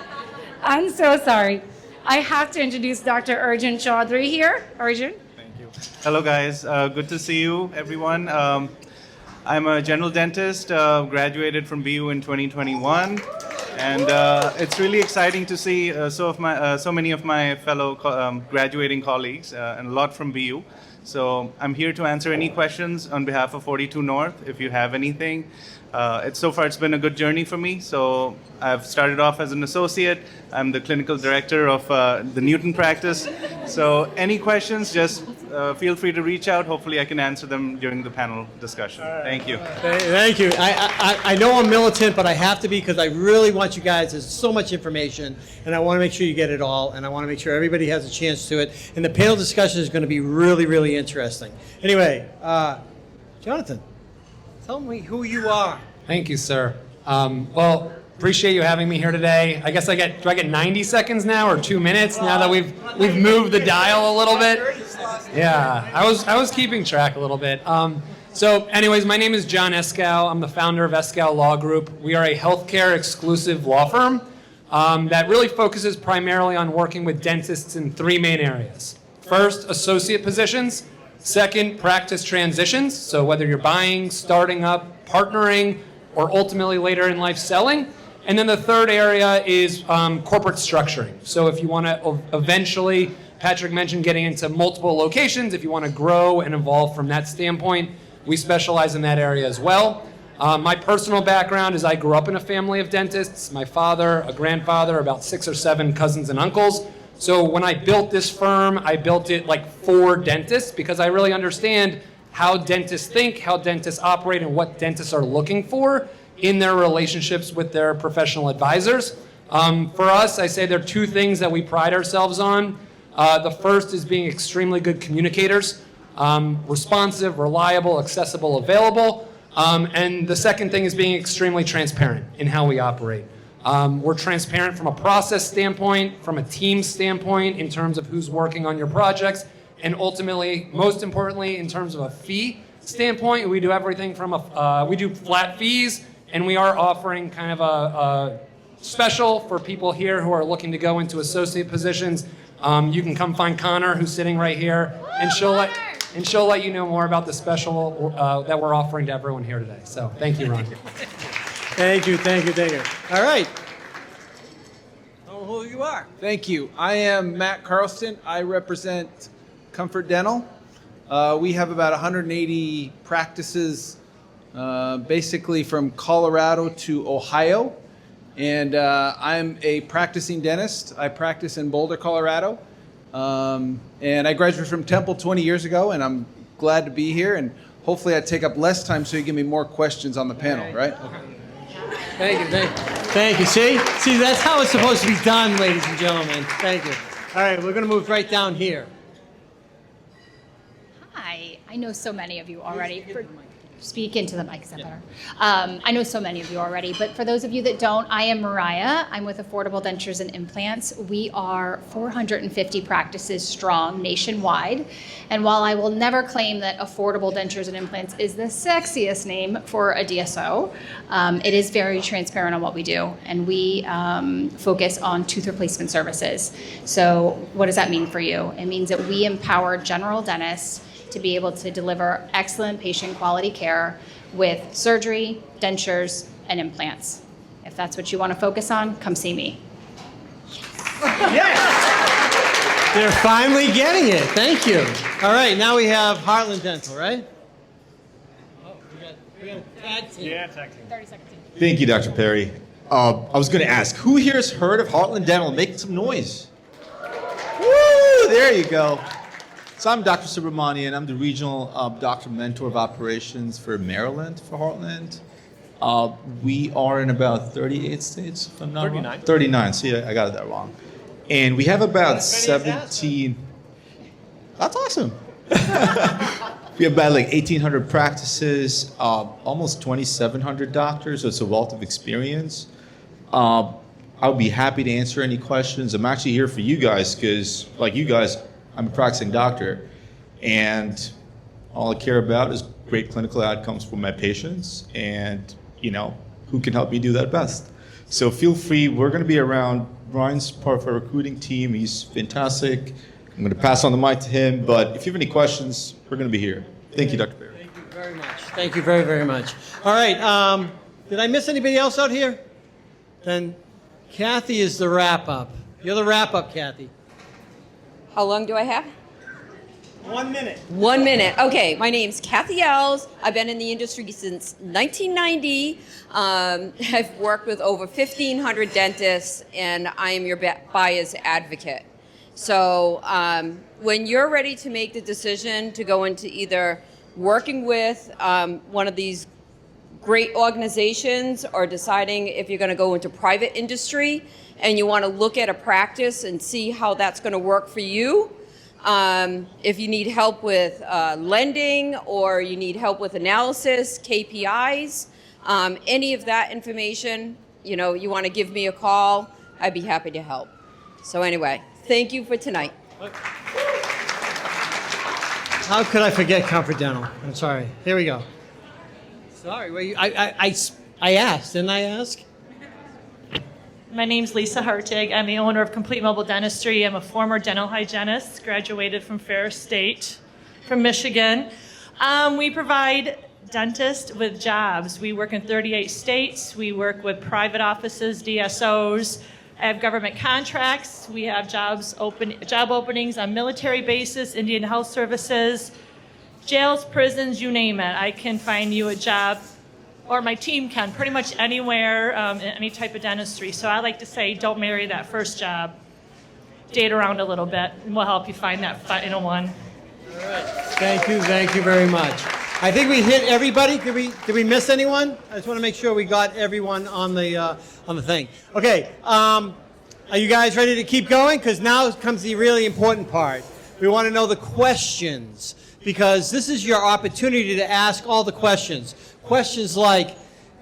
Speaker 9: I'm so sorry. I have to introduce Dr. Arjun Chaudhary here. Arjun.
Speaker 10: Thank you. Hello, guys. Good to see you, everyone. I'm a general dentist, graduated from BU in 2021, and it's really exciting to see so many of my fellow graduating colleagues, and a lot from BU. So I'm here to answer any questions on behalf of 42 North, if you have anything. So far, it's been a good journey for me. So I've started off as an associate. I'm the clinical director of the Newton practice. So any questions, just feel free to reach out. Hopefully, I can answer them during the panel discussion. Thank you.
Speaker 1: Thank you. I know I'm militant, but I have to be because I really want you guys. There's so much information, and I want to make sure you get it all, and I want to make sure everybody has a chance to it. And the panel discussion is going to be really, really interesting. Anyway, Jonathan, tell me who you are.
Speaker 11: Thank you, sir. Well, appreciate you having me here today. I guess do I get 90 seconds now or 2 minutes now that we've moved the dial a little bit? Yeah, I was keeping track a little bit. So anyways, my name is John Eskow. I'm the founder of Eskow Law Group. We are a healthcare exclusive law firm that really focuses primarily on working with dentists in 3 main areas. First, associate positions. Second, practice transitions. So whether you're buying, starting up, partnering, or ultimately later in life selling. And then the third area is corporate structuring. So if you want to eventually, Patrick mentioned getting into multiple locations, if you want to grow and evolve from that standpoint, we specialize in that area as well. My personal background is I grew up in a family of dentists. My father, a grandfather, about 6 or 7 cousins and uncles. So when I built this firm, I built it for dentists because I really understand how dentists think, how dentists operate, and what dentists are looking for in their relationships with their professional advisors. For us, I say there are 2 things that we pride ourselves on. The first is being extremely good communicators, responsive, reliable, accessible, available. And the second thing is being extremely transparent in how we operate. We're transparent from a process standpoint, from a team standpoint, in terms of who's working on your projects, and ultimately, most importantly, in terms of a fee standpoint, we do everything from we do flat fees, and we are offering kind of a special for people here who are looking to go into associate positions. You can come find Connor, who's sitting right here, and she'll let you know more about the special that we're offering to everyone here today. So thank you, Ron.
Speaker 1: Thank you. All right. Tell them who you are.
Speaker 12: Thank you. I am Matt Carlston. I represent Comfort Dental. We have about 180 practices, basically from Colorado to Ohio. And I'm a practicing dentist. I practice in Boulder, Colorado. And I graduated from Temple 20 years ago, and I'm glad to be here. And hopefully I take up less time so you give me more questions on the panel, right? Okay.
Speaker 1: Thank you. See, that's how it's supposed to be done, ladies and gentlemen. Thank you. All right, we're going to move right down here.
Speaker 13: Hi, I know so many of you already. Speak into the mic, is that better? I know so many of you already, but for those of you that don't, I am Mariah. I'm with Affordable Dentures and Implants. We are 450 practices strong nationwide. And while I will never claim that Affordable Dentures and Implants is the sexiest name for a DSO, it is very transparent on what we do. And we focus on tooth replacement services. So what does that mean for you? It means that we empower general dentists to be able to deliver excellent patient quality care with surgery, dentures, and implants. If that's what you want to focus on, come see me.
Speaker 1: Yes! They're finally getting it. Thank you. All right, now we have Heartland Dental, right? Oh, we got a tag team.
Speaker 10: Yeah, tag team.
Speaker 13: 30 seconds.
Speaker 14: Thank you, Dr. Perry. I was going to ask, who here has heard of Heartland Dental? Make some noise. Woo! There you go. So I'm Dr. Subramanian. I'm the regional doctor mentor of operations for Maryland for Heartland. We are in about 38 states, if I'm not
Speaker 1: 39.
Speaker 14: wrong. 39. See, I got that wrong. And we have about 17. That's awesome. We have about like 1,800 practices, almost 2,700 doctors, so it's a wealth of experience. I'll be happy to answer any questions. I'm actually here for you guys because, like you guys, I'm a practicing doctor, and all I care about is great clinical outcomes for my patients and, who can help me do that best. So feel free. We're going to be around. Ryan's part of our recruiting team. He's fantastic. I'm going to pass on the mic to him, but if you have any questions, we're going to be here. Thank you, Dr. Perry.
Speaker 1: Thank you very much. Thank you very, very much. All right. Did I miss anybody else out here? Then Kathy is the wrap-up. You're the wrap-up, Kathy.
Speaker 15: How long do I have?
Speaker 1: 1 minute.
Speaker 15: 1 minute. Okay, my name's Kathy Els. I've been in the industry since 1990. I've worked with over 1,500 dentists, and I am your buyer's advocate. So when you're ready to make the decision to go into either working with one of these great organizations or deciding if you're going to go into private industry and you want to look at a practice and see how that's going to work for you, if you need help with lending or you need help with analysis, KPIs, any of that information, you want to give me a call, I'd be happy to help. So anyway, thank you for tonight.
Speaker 1: How could I forget Comfort Dental? I'm sorry. Here we go. Sorry. I asked. Didn't I ask?
Speaker 16: My name's Lisa Hartig. I'm the owner of Complete Mobile Dentistry. I'm a former dental hygienist, graduated from Ferris State, from Michigan. We provide dentists with jobs. We work in 38 states. We work with private offices, DSOs. I have government contracts. We have job openings on military bases, Indian Health Services, jails, prisons, you name it. I can find you a job, or my team can, pretty much anywhere in any type of dentistry. So I like to say, don't marry that first job. Date around a little bit, and we'll help you find that final one.
Speaker 1: All right. Thank you very much. I think we hit everybody. Did we miss anyone? I just want to make sure we got everyone on the thing. Okay. Are you guys ready to keep going? Because now comes the really important part. We want to know the questions, because this is your opportunity to ask all the questions. Questions like,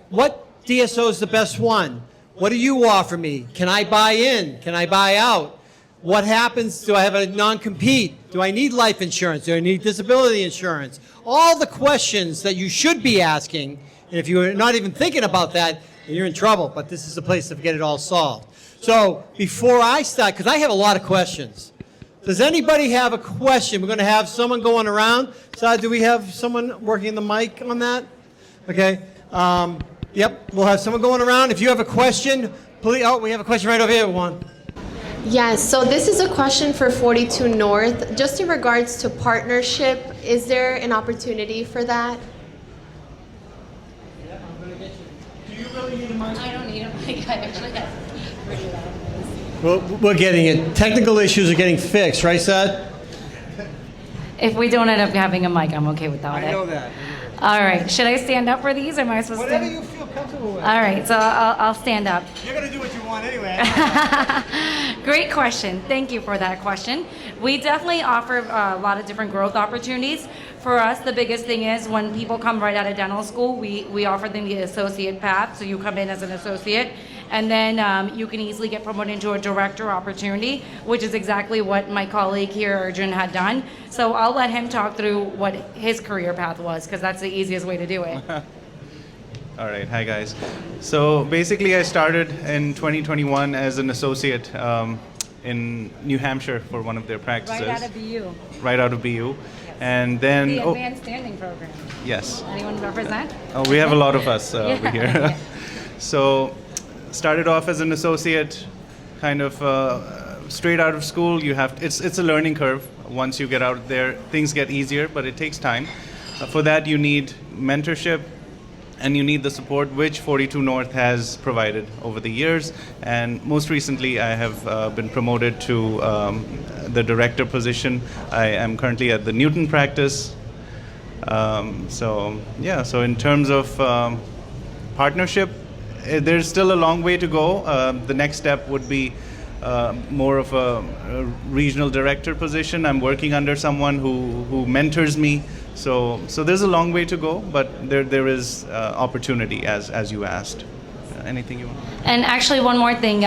Speaker 1: what DSO is the best one? What do you offer me? Can I buy in? Can I buy out? What happens? Do I have a non-compete? Do I need life insurance? Do I need disability insurance? All the questions that you should be asking, and if you're not even thinking about that, you're in trouble, but this is the place to get it all solved. So before I start, because I have a lot of questions, does anybody have a question? We're going to have someone going around. So do we have someone working the mic on that? Okay. Yep, we'll have someone going around. If you have a question, please. Oh, we have a question right over here, one.
Speaker 17: Yes, so this is a question for 42 North. Just in regards to partnership, is there an opportunity for that?
Speaker 1: Yeah, I'm going to get you. Do you really need a mic?
Speaker 9: I don't need a mic. I actually have pretty loud.
Speaker 1: Well, we're getting it. Technical issues are getting fixed, right, Sad?
Speaker 9: If we don't end up having a mic, I'm okay with that.
Speaker 1: I know that.
Speaker 9: All right. Should I stand up for these, or am I supposed
Speaker 1: Whatever
Speaker 9: to?
Speaker 1: you feel comfortable with.
Speaker 9: All right. So I'll stand up.
Speaker 1: You're going to do what you want anyway.
Speaker 9: Great question. Thank you for that question. We definitely offer a lot of different growth opportunities. For us, the biggest thing is when people come right out of dental school, we offer them the associate path. So you come in as an associate, and then you can easily get promoted into a director opportunity, which is exactly what my colleague here, Arjun, had done. So I'll let him talk through what his career path was, because that's the easiest way to do it.
Speaker 10: All right, hi guys. So basically I started in 2021 as an associate in New Hampshire for one of their practices.
Speaker 9: Right out of BU.
Speaker 10: Right out of BU. And then...
Speaker 9: The Advanced Standing Program.
Speaker 10: Yes.
Speaker 9: Anyone represent?
Speaker 10: Oh, we have a lot of us over
Speaker 9: Yeah.
Speaker 10: here.
Speaker 9: Yeah.
Speaker 10: So started off as an associate, kind of straight out of school. It's a learning curve. Once you get out there, things get easier, but it takes time. For that, you need mentorship, and you need the support which 42 North has provided over the years. And most recently, I have been promoted to the director position. I am currently at the Newton practice. So in terms of partnership, there's still a long way to go. The next step would be more of a regional director position. I'm working under someone who mentors me So there's a long way to go, but there is opportunity as you asked. Anything you want?
Speaker 9: And actually, one more thing.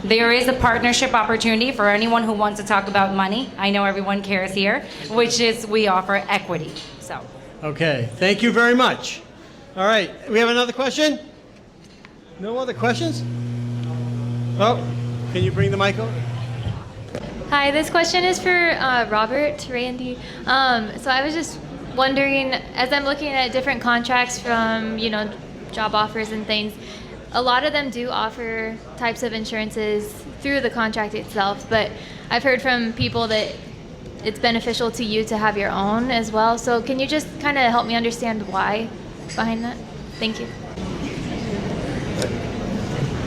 Speaker 9: There is a partnership opportunity for anyone who wants to talk about money. I know everyone cares here, which is we offer equity. So.
Speaker 1: Okay, thank you very much. All right, we have another question? No other questions? Oh, can you bring the mic over?
Speaker 18: Hi, this question is for Robert, Randy. So I was just wondering, as I'm looking at different contracts from, job offers and things, a lot of them do offer types of insurances through the contract itself, but I've heard from people that it's beneficial to you to have your own as well. So can you just kind of help me understand why behind that? Thank you.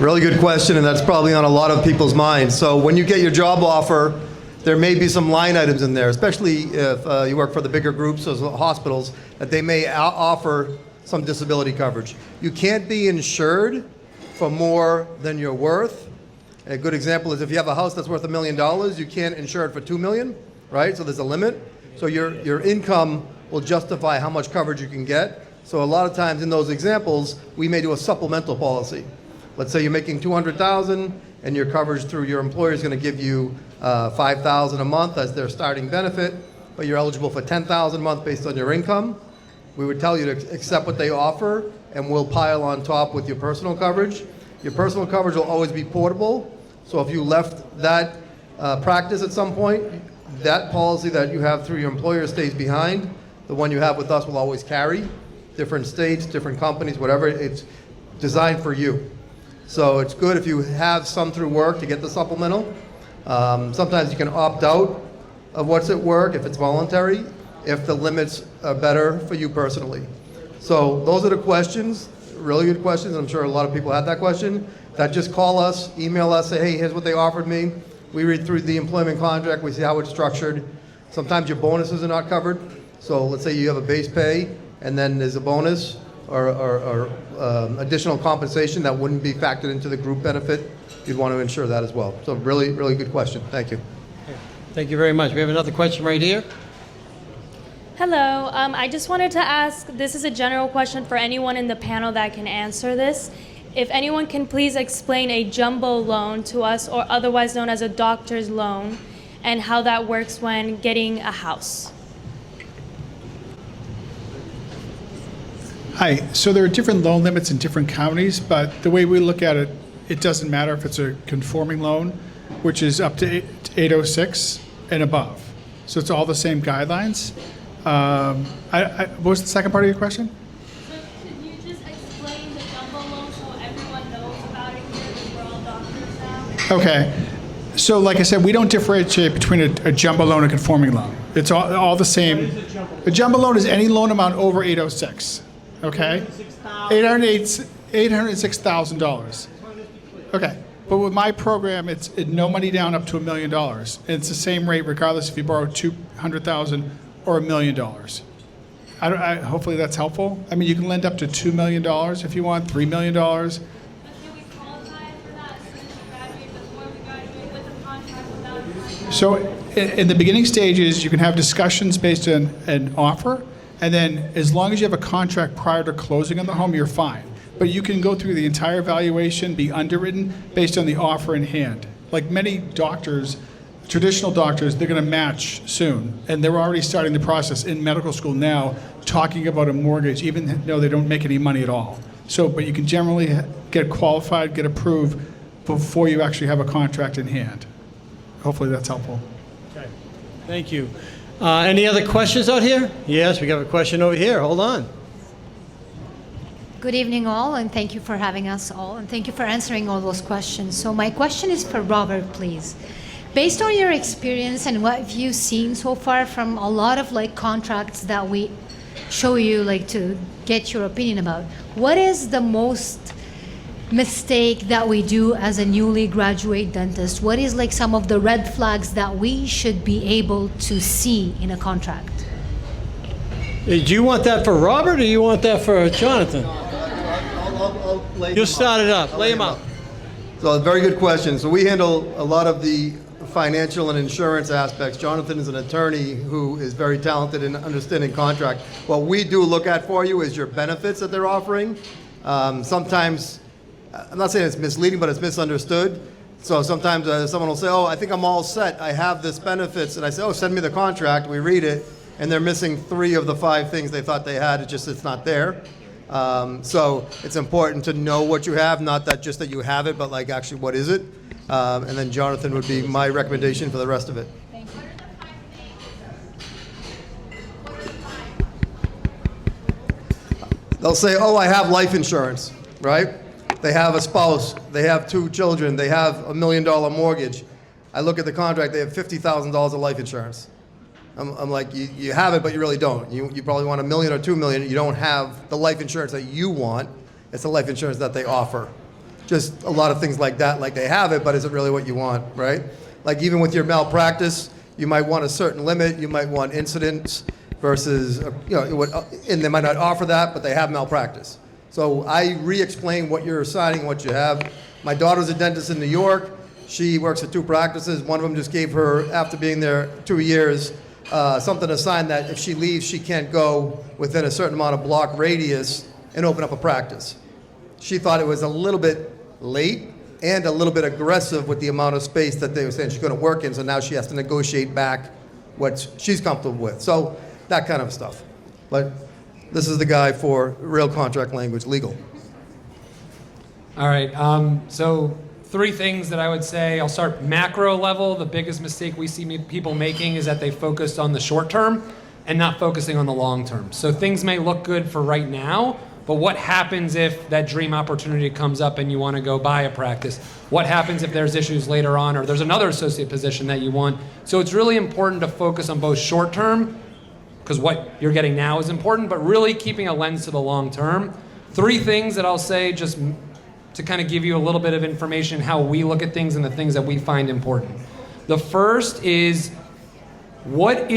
Speaker 3: Really good question, and that's probably on a lot of people's minds. So when you get your job offer, there may be some line items in there, especially if you work for the bigger groups or hospitals, that they may offer some disability coverage. You can't be insured for more than you're worth. A good example is if you have a house that's worth $1 million, you can't insure it for $2 million, right? So there's a limit. So your income will justify how much coverage you can get. So a lot of times in those examples, we may do a supplemental policy. Let's say you're making $200,000 and your coverage through your employer is going to give you $5,000 a month as their starting benefit, but you're eligible for $10,000 a month based on your income. We would tell you to accept what they offer, and we'll pile on top with your personal coverage. Your personal coverage will always be portable, so if you left that practice at some point, that policy that you have through your employer stays behind. The one you have with us will always carry. Different states, different companies, whatever, it's designed for you. So it's good if you have some through work to get the supplemental. Sometimes you can opt out of what's at work if it's voluntary, if the limits are better for you personally. So those are the questions, really good questions. I'm sure a lot of people had that question. That just call us, email us, say, hey, here's what they offered me. We read through the employment contract, we see how it's structured. Sometimes your bonuses are not covered. So let's say you have a base pay and then there's a bonus or additional compensation that wouldn't be factored into the group benefit. You'd want to ensure that as well. So really, really good question. Thank you.
Speaker 1: Thank you very much. We have another question right here.
Speaker 19: Hello, I just wanted to ask, this is a general question for anyone in the panel that can answer this. If anyone can please explain a jumbo loan to us, or otherwise known as a doctor's loan, and how that works when getting a house.
Speaker 5: Hi, so there are different loan limits in different counties, but the way we look at it, it doesn't matter if it's a conforming loan, which is up to 806 and above. So it's all the same guidelines. What was the second part of your question?
Speaker 19: So could you just explain the jumbo loan so everyone knows about it here, because we're all doctors now?
Speaker 5: Okay. So like I said, we don't differentiate between a jumbo loan and a conforming loan. It's all the same. A jumbo loan is any loan amount over 806. Okay? $806,000. Okay. But with my program, it's no money down up to $1 million. And it's the same rate regardless if you borrow $200,000 or $1 million. Hopefully that's helpful. I mean, you can lend up to $2 million if you want, $3 million.
Speaker 19: But can we qualify for that as soon as we graduate, before we graduate with a contract without?
Speaker 5: So in the beginning stages, you can have discussions based on an offer. And then as long as you have a contract prior to closing on the home, you're fine. But you can go through the entire evaluation, be underwritten based on the offer in hand. Like many doctors, traditional doctors, they're going to match soon. And they're already starting the process in medical school now, talking about a mortgage, even though they don't make any money at all. So, but you can generally get qualified, get approved before you actually have a contract in hand. Hopefully that's helpful.
Speaker 1: Okay. Thank you. Any other questions out here? Yes, we got a question over here. Hold on.
Speaker 20: Good evening, all, and thank you for having us all, and thank you for answering all those questions. So my question is for Robert, please. Based on your experience and what you've seen so far from a lot of contracts that we show you to get your opinion about, what is the most mistake that we do as a newly graduate dentist? What is some of the red flags that we should be able to see in a contract?
Speaker 1: Do you want that for Robert or you want that for Jonathan?
Speaker 3: I'll lay
Speaker 1: You start it up. Lay him out.
Speaker 3: So a very good question. So we handle a lot of the financial and insurance aspects. Jonathan is an attorney who is very talented in understanding contract. What we do look at for you is your benefits that they're offering. Sometimes, I'm not saying it's misleading, but it's misunderstood. So sometimes someone will say, oh, I think I'm all set. I have this benefits. And I say, oh, send me the contract. We read it. And they're missing 3 of the 5 things they thought they had. It's not there. So it's important to know what you have, not that just that you have it, but like actually what is it? And then Jonathan would be my recommendation for the rest of it.
Speaker 13: Thank you.
Speaker 3: They'll say, oh, I have life insurance, right? They have a spouse, they have 2 children, they have $1 million mortgage. I look at the contract, they have $50,000 of life insurance. I'm like, you have it, but you really don't. You probably want $1 million or $2 million. You don't have the life insurance that you want. It's the life insurance that they offer. Just a lot of things like that, like they have it, but is it really what you want, right? Like even with your malpractice, you might want a certain limit. You might want incidents versus, and they might not offer that, but they have malpractice. So I re-explain what you're signing, what you have. My daughter's a dentist in New York. She works at 2 practices. One of them just gave her, after being there 2 years, something to sign that if she leaves, she can't go within a certain amount of block radius and open up a practice. She thought it was a little bit late and a little bit aggressive with the amount of space that they were saying she couldn't work in, so now she has to negotiate back what she's comfortable with. So that kind of stuff. But this is the guy for real contract language, legal.
Speaker 11: All right, so 3 things that I would say. I'll start macro level. The biggest mistake we see people making is that they focused on the short term and not focusing on the long term. So things may look good for right now, but what happens if that dream opportunity comes up and you want to go buy a practice? What happens if there's issues later on or there's another associate position that you want? So it's really important to focus on both short term, because what you're getting now is important, but really keeping a lens to the long term. 3 things that I'll say just to kind of give you a little bit of information how we look at things and the things that we find important. The first is what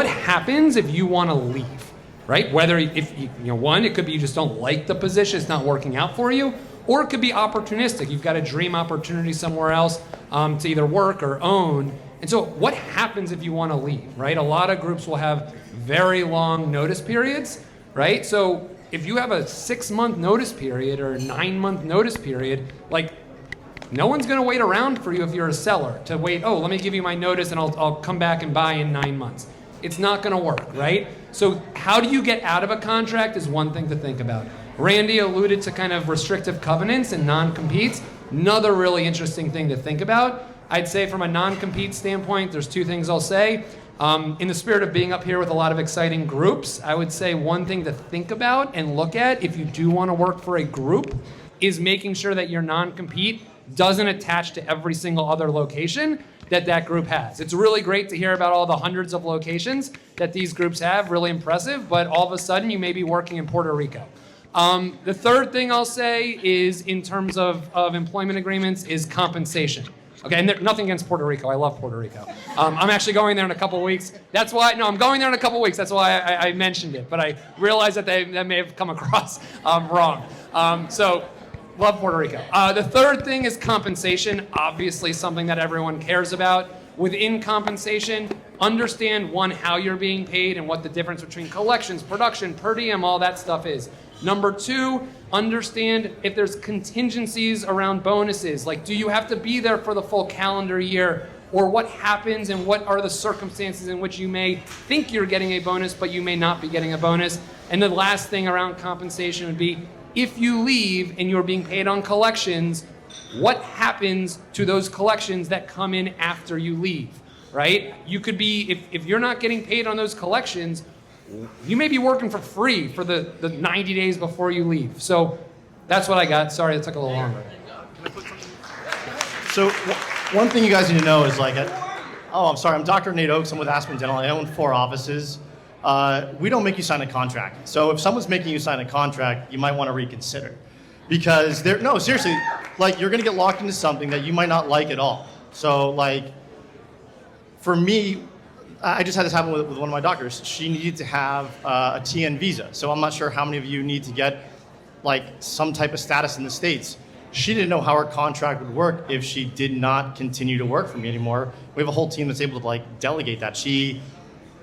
Speaker 11: happens if you want to leave, right? Whether if one, it could be you just don't like the position, it's not working out for you, or it could be opportunistic. You've got a dream opportunity somewhere else to either work or own. And so what happens if you want to leave, right? A lot of groups will have very long notice periods, right? So if you have a 6-month notice period or a 9-month notice period, like no one's going to wait around for you if you're a seller to wait, oh, let me give you my notice and I'll come back and buy in 9 months. It's not going to work, right? So how do you get out of a contract is one thing to think about. Randy alluded to kind of restrictive covenants and non-competes. Another really interesting thing to think about. I'd say from a non-compete standpoint, there's 2 things I'll say. In the spirit of being up here with a lot of exciting groups, I would say one thing to think about and look at if you do want to work for a group is making sure that your non-compete doesn't attach to every single other location that group has. It's really great to hear about all the hundreds of locations that these groups have, really impressive, but all of a sudden you may be working in Puerto Rico. The third thing I'll say is in terms of employment agreements is compensation. Okay, and nothing against Puerto Rico. I love Puerto Rico. I'm actually going there in a couple of weeks. I'm going there in a couple of weeks. That's why I mentioned it. But I realized that that may have come across wrong. So, love Puerto Rico. The third thing is compensation. Obviously, something that everyone cares about. Within compensation, understand, 1, how you're being paid and what the difference between collections, production, per diem, all that stuff is. Number 2, understand if there's contingencies around bonuses. Like, do you have to be there for the full calendar year? Or what happens and what are the circumstances in which you may think you're getting a bonus, but you may not be getting a bonus? And the last thing around compensation would be, if you leave and you're being paid on collections, what happens to those collections that come in after you leave, right? You could be, if you're not getting paid on those collections, you may be working for free for the 90 days before you leave. So that's what I got. Sorry, it took a little longer.
Speaker 21: So one thing you guys need to know is I'm sorry, I'm Dr. Nate Oakes. I'm with Aspen Dental. I own 4 offices. We don't make you sign a contract. So if someone's making you sign a contract, you might want to reconsider. Because seriously, you're going to get locked into something that you might not like at all. So for me, I just had this happen with one of my doctors. She needed to have a TN visa. So I'm not sure how many of you need to get some type of status in the States. she didn't know how her contract would work if she did not continue to work for me anymore. We have a whole team that's able to like delegate that. She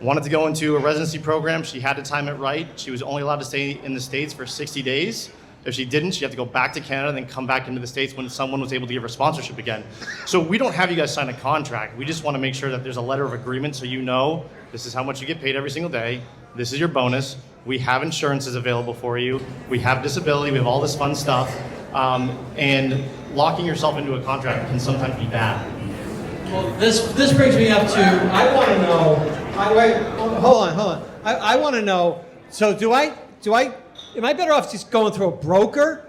Speaker 21: wanted to go into a residency program. She had to time it right. She was only allowed to stay in the States for 60 days. If she didn't, she had to go back to Canada and then come back into the States when someone was able to give her sponsorship again. So we don't have you guys sign a contract. We just want to make sure that there's a letter of agreement so you know this is how much you get paid every single day. This is your bonus. We have insurances available for you. We have disability. We have all this fun stuff. And locking yourself into a contract can sometimes be bad.
Speaker 1: Well, this brings me up to, I want to know, hold on. I want to know, so am I better off just going through a broker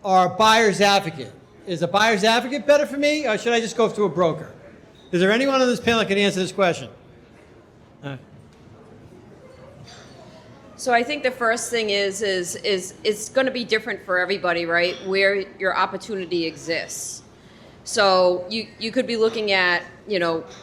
Speaker 1: or a buyer's advocate? Is a buyer's advocate better for me, or should I just go through a broker? Is there anyone on this panel that can answer this question?
Speaker 15: So I think the first thing is it's going to be different for everybody, right? Where your opportunity exists. So you could be looking at,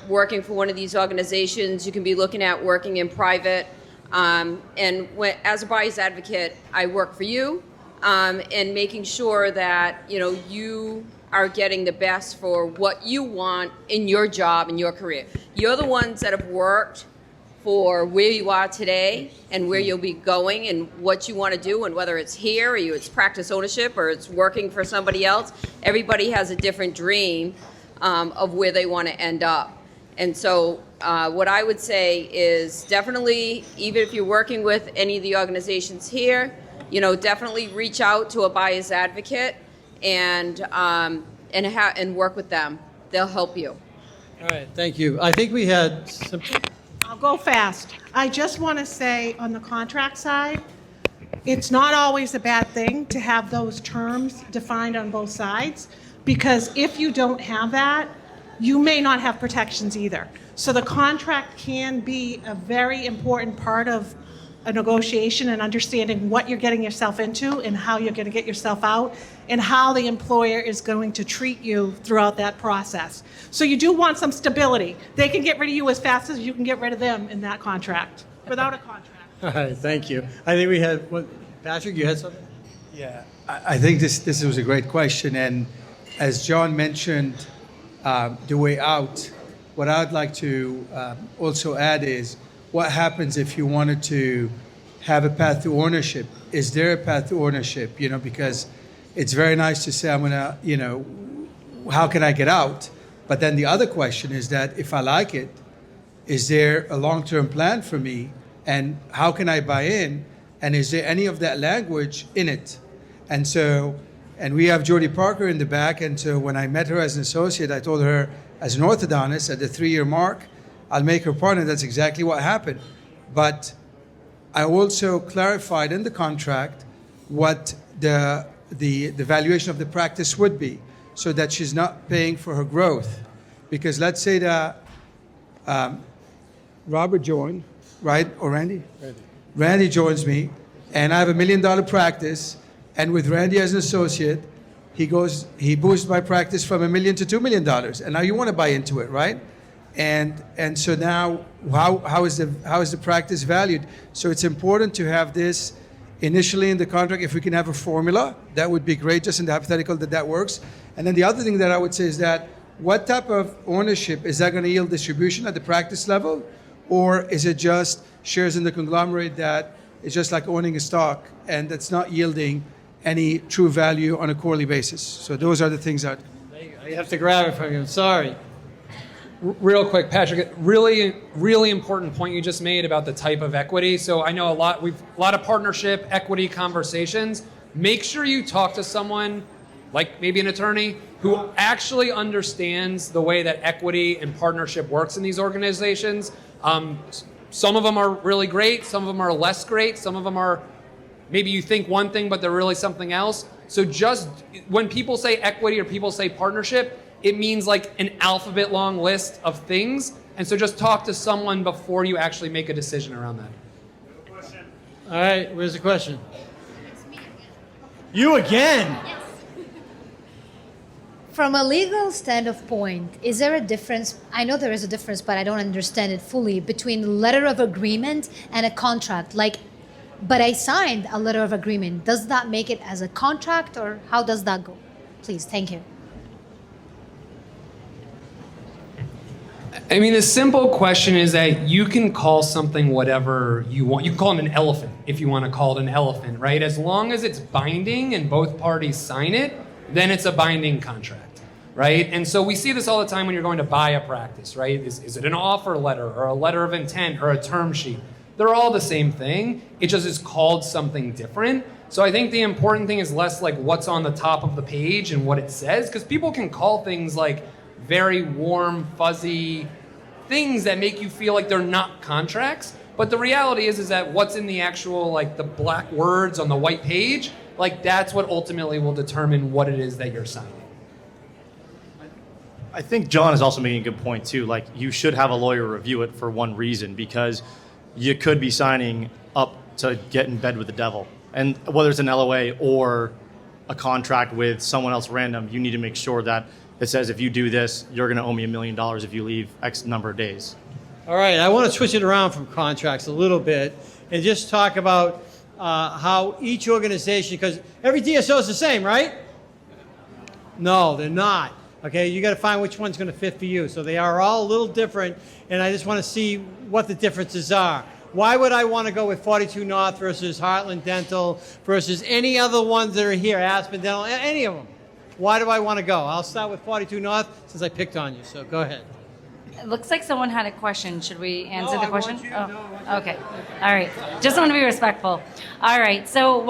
Speaker 15: working for one of these organizations. You can be looking at working in private. As a buyer's advocate, I work for you, and making sure that, you are getting the best for what you want in your job and your career. You're the ones that have worked for where you are today and where you'll be going and what you want to do, and whether it's here or it's practice ownership or it's working for somebody else. Everybody has a different dream of where they want to end up. And so what I would say is definitely, even if you're working with any of the organizations here, definitely reach out to a buyer's advocate and work with them. They'll help you.
Speaker 1: All right, thank you. I think we had some...
Speaker 4: I'll go fast. I just want to say on the contract side, it's not always a bad thing to have those terms defined on both sides, because if you don't have that, you may not have protections either. So the contract can be a very important part of a negotiation and understanding what you're getting yourself into and how you're going to get yourself out and how the employer is going to treat you throughout that process. So you do want some stability. They can get rid of you as fast as you can get rid of them in that contract, without a contract.
Speaker 1: All right, thank you. I think we had, Patrick, you had something?
Speaker 8: Yeah, I think this was a great question. And as John mentioned, the way out, what I'd like to also add is, what happens if you wanted to have a path to ownership? Is there a path to ownership? Because it's very nice to say, I'm gonna, how can I get out? But then the other question is that if I like it, is there a long-term plan for me? And how can I buy in? And is there any of that language in it? And we have Jody Parker in the back. And so when I met her as an associate, I told her as an orthodontist at the 3-year mark, I'll make her partner. That's exactly what happened. But I also clarified in the contract what the valuation of the practice would be, so that she's not paying for her growth. Because let's say that Robert joined, right? Or Randy? Randy joins me, and I have $1 million practice, and with Randy as an associate, he boosts my practice from $1 million to $2 million. And now you want to buy into it, right? And so now, how is the practice valued? So it's important to have this initially in the contract. If we can have a formula, that would be great, just in the hypothetical that works. And then the other thing that I would say is that, what type of ownership is that going to yield distribution at the practice level? Or is it just shares in the conglomerate that is just like owning a stock and that's not yielding any true value on a quarterly basis? So those are the things that...
Speaker 1: You have to grab it from you. Sorry.
Speaker 11: Real quick, Patrick, really, really important point you just made about the type of equity. So I know a lot of partnership equity conversations. Make sure you talk to someone, like maybe an attorney, who actually understands the way that equity and partnership works in these organizations. Some of them are really great. Some of them are less great. Some of them are, maybe you think one thing, but they're really something else. So just when people say equity or people say partnership, it means like an alphabet long list of things. And so just talk to someone before you actually make a decision around that.
Speaker 1: All right, where's the question? You again?
Speaker 20: Yes. From a legal standpoint, is there a difference? I know there is a difference, but I don't understand it fully, between letter of agreement and a contract. But I signed a letter of agreement. Does that make it as a contract, or how does that go? please. Thank you.
Speaker 11: I mean, the simple question is that you can call something whatever you want. You can call it an elephant if you want to call it an elephant, right? As long as it's binding and both parties sign it, then it's a binding contract, right? And so we see this all the time when you're going to buy a practice, right? Is it an offer letter or a letter of intent or a term sheet? They're all the same thing. It just is called something different. So I think the important thing is less like what's on the top of the page and what it says, because people can call things like very warm, fuzzy things that make you feel like they're not contracts. But the reality is that what's in the actual, like the black words on the white page, like that's what ultimately will determine what it is that you're signing.
Speaker 21: I think John is also making a good point too. Like, you should have a lawyer review it for one reason, because you could be signing up to get in bed with the devil. And whether it's an LOA or a contract with someone else random, you need to make sure that it says, if you do this, you're going to owe me $1 million if you leave X number of days.
Speaker 1: All right, I want to switch it around from contracts a little bit and just talk about how each organization, because every DSO is the same, right? No, they're not. Okay, you got to find which one's going to fit for you. So they are all a little different, and I just want to see what the differences are. Why would I want to go with 42 North versus Heartland Dental versus any other ones that are here, Aspen Dental, any of them? Why do I want to go? I'll start with 42 North since I picked on you, so go ahead.
Speaker 9: It looks like someone had a question. Should we answer the question?
Speaker 1: I want you.
Speaker 9: Okay. All right. Just want to be respectful. All right. So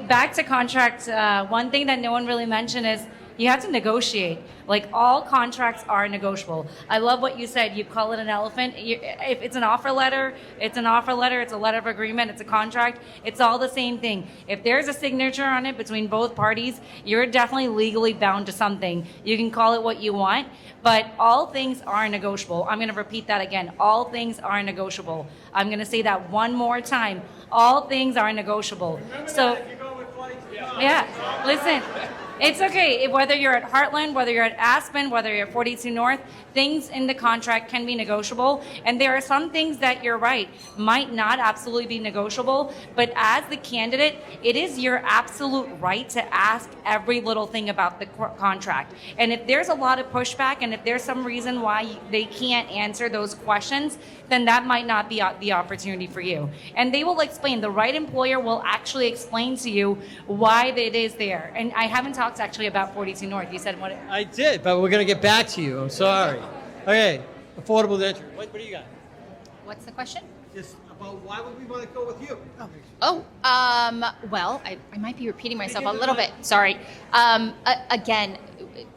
Speaker 9: back to contracts. One thing that no one really mentioned is you have to negotiate. Like, all contracts are negotiable. I love what you said. You call it an elephant. If it's an offer letter, it's an offer letter. It's a letter of agreement. It's a contract. It's all the same thing. If there's a signature on it between both parties, you're definitely legally bound to something. You can call it what you want, but all things are negotiable. I'm going to repeat that again. All things are negotiable. I'm going to say that one more time. All things are negotiable. So, yeah, listen. It's okay. Whether you're at Heartland, whether you're at Aspen, whether you're at 42 North, things in the contract can be negotiable. And there are some things that, you're right, might not absolutely be negotiable. But as the candidate, it is your absolute right to ask every little thing about the contract. And if there's a lot of pushback, and if there's some reason why they can't answer those questions, then that might not be the opportunity for you. And they will explain. The right employer will actually explain to you why it is there. And I haven't talked actually about 42 North. You said what?
Speaker 1: I did, but we're going to get back to you. I'm sorry. Okay, affordable dental. What do you got?
Speaker 13: What's the question?
Speaker 1: Just about why would we want to go with you?
Speaker 13: Well, I might be repeating myself a little bit. Sorry. Again,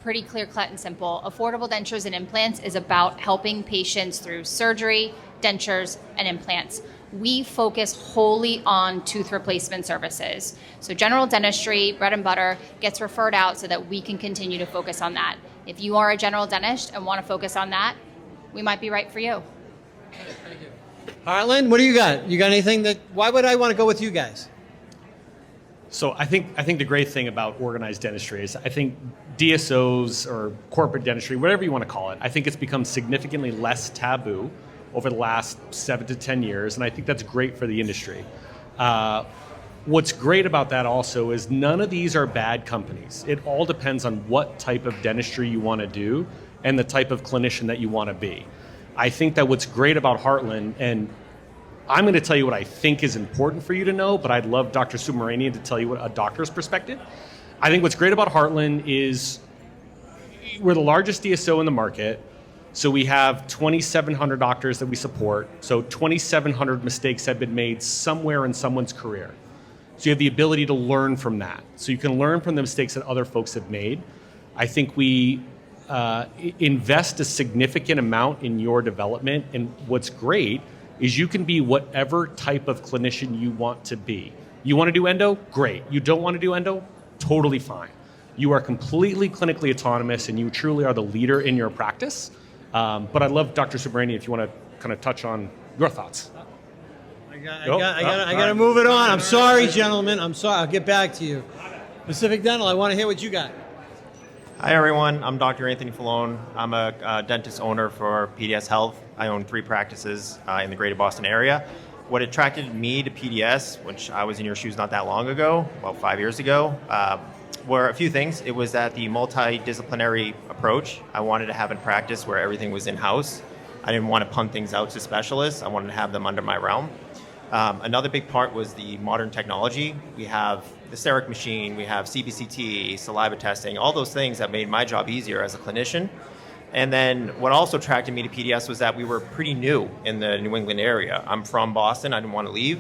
Speaker 13: pretty clear, cut, and simple. Affordable Dentures and Implants is about helping patients through surgery, dentures, and implants. We focus wholly on tooth replacement services. So general dentistry, bread and butter, gets referred out so that we can continue to focus on that. If you are a general dentist and want to focus on that, we might be right for you.
Speaker 1: Heartland, what do you got? You got anything why would I want to go with you guys?
Speaker 2: So I think the great thing about organized dentistry is I think DSOs or corporate dentistry, whatever you want to call it, I think it's become significantly less taboo over the last 7 to 10 years, and I think that's great for the industry. What's great about that also is none of these are bad companies. It all depends on what type of dentistry you want to do and the type of clinician that you want to be. I think that what's great about Heartland, and I'm going to tell you what I think is important for you to know, but I'd love Dr. Subramanian to tell you what a doctor's perspective. I think what's great about Heartland is we're the largest DSO in the market. So we have 2,700 doctors that we support. So 2,700 mistakes have been made somewhere in someone's career. So you have the ability to learn from that. So you can learn from the mistakes that other folks have made. I think we invest a significant amount in your development. And what's great is you can be whatever type of clinician you want to be. You want to do endo? Great. You don't want to do endo? Totally fine. You are completely clinically autonomous and you truly are the leader in your practice. But I'd love Dr. Subramanian if you want to kind of touch on your thoughts.
Speaker 1: I got to move it on. I'm sorry, gentlemen. I'm sorry. I'll get back to you. Pacific Dental, I want to hear what you got.
Speaker 22: Hi, everyone. I'm Dr. Anthony Falone. I'm a dentist owner for PDS Health. I own 3 practices in the greater Boston area. What attracted me to PDS, which I was in your shoes not that long ago, about 5 years ago, were a few things. It was that the multidisciplinary approach. I wanted to have a practice where everything was in-house. I didn't want to punt things out to specialists. I wanted to have them under my realm. Another big part was the modern technology. We have the CEREC machine, we have CBCT, saliva testing, all those things that made my job easier as a clinician. And then what also attracted me to PDS was that we were pretty new in the New England area. I'm from Boston, I didn't want to leave.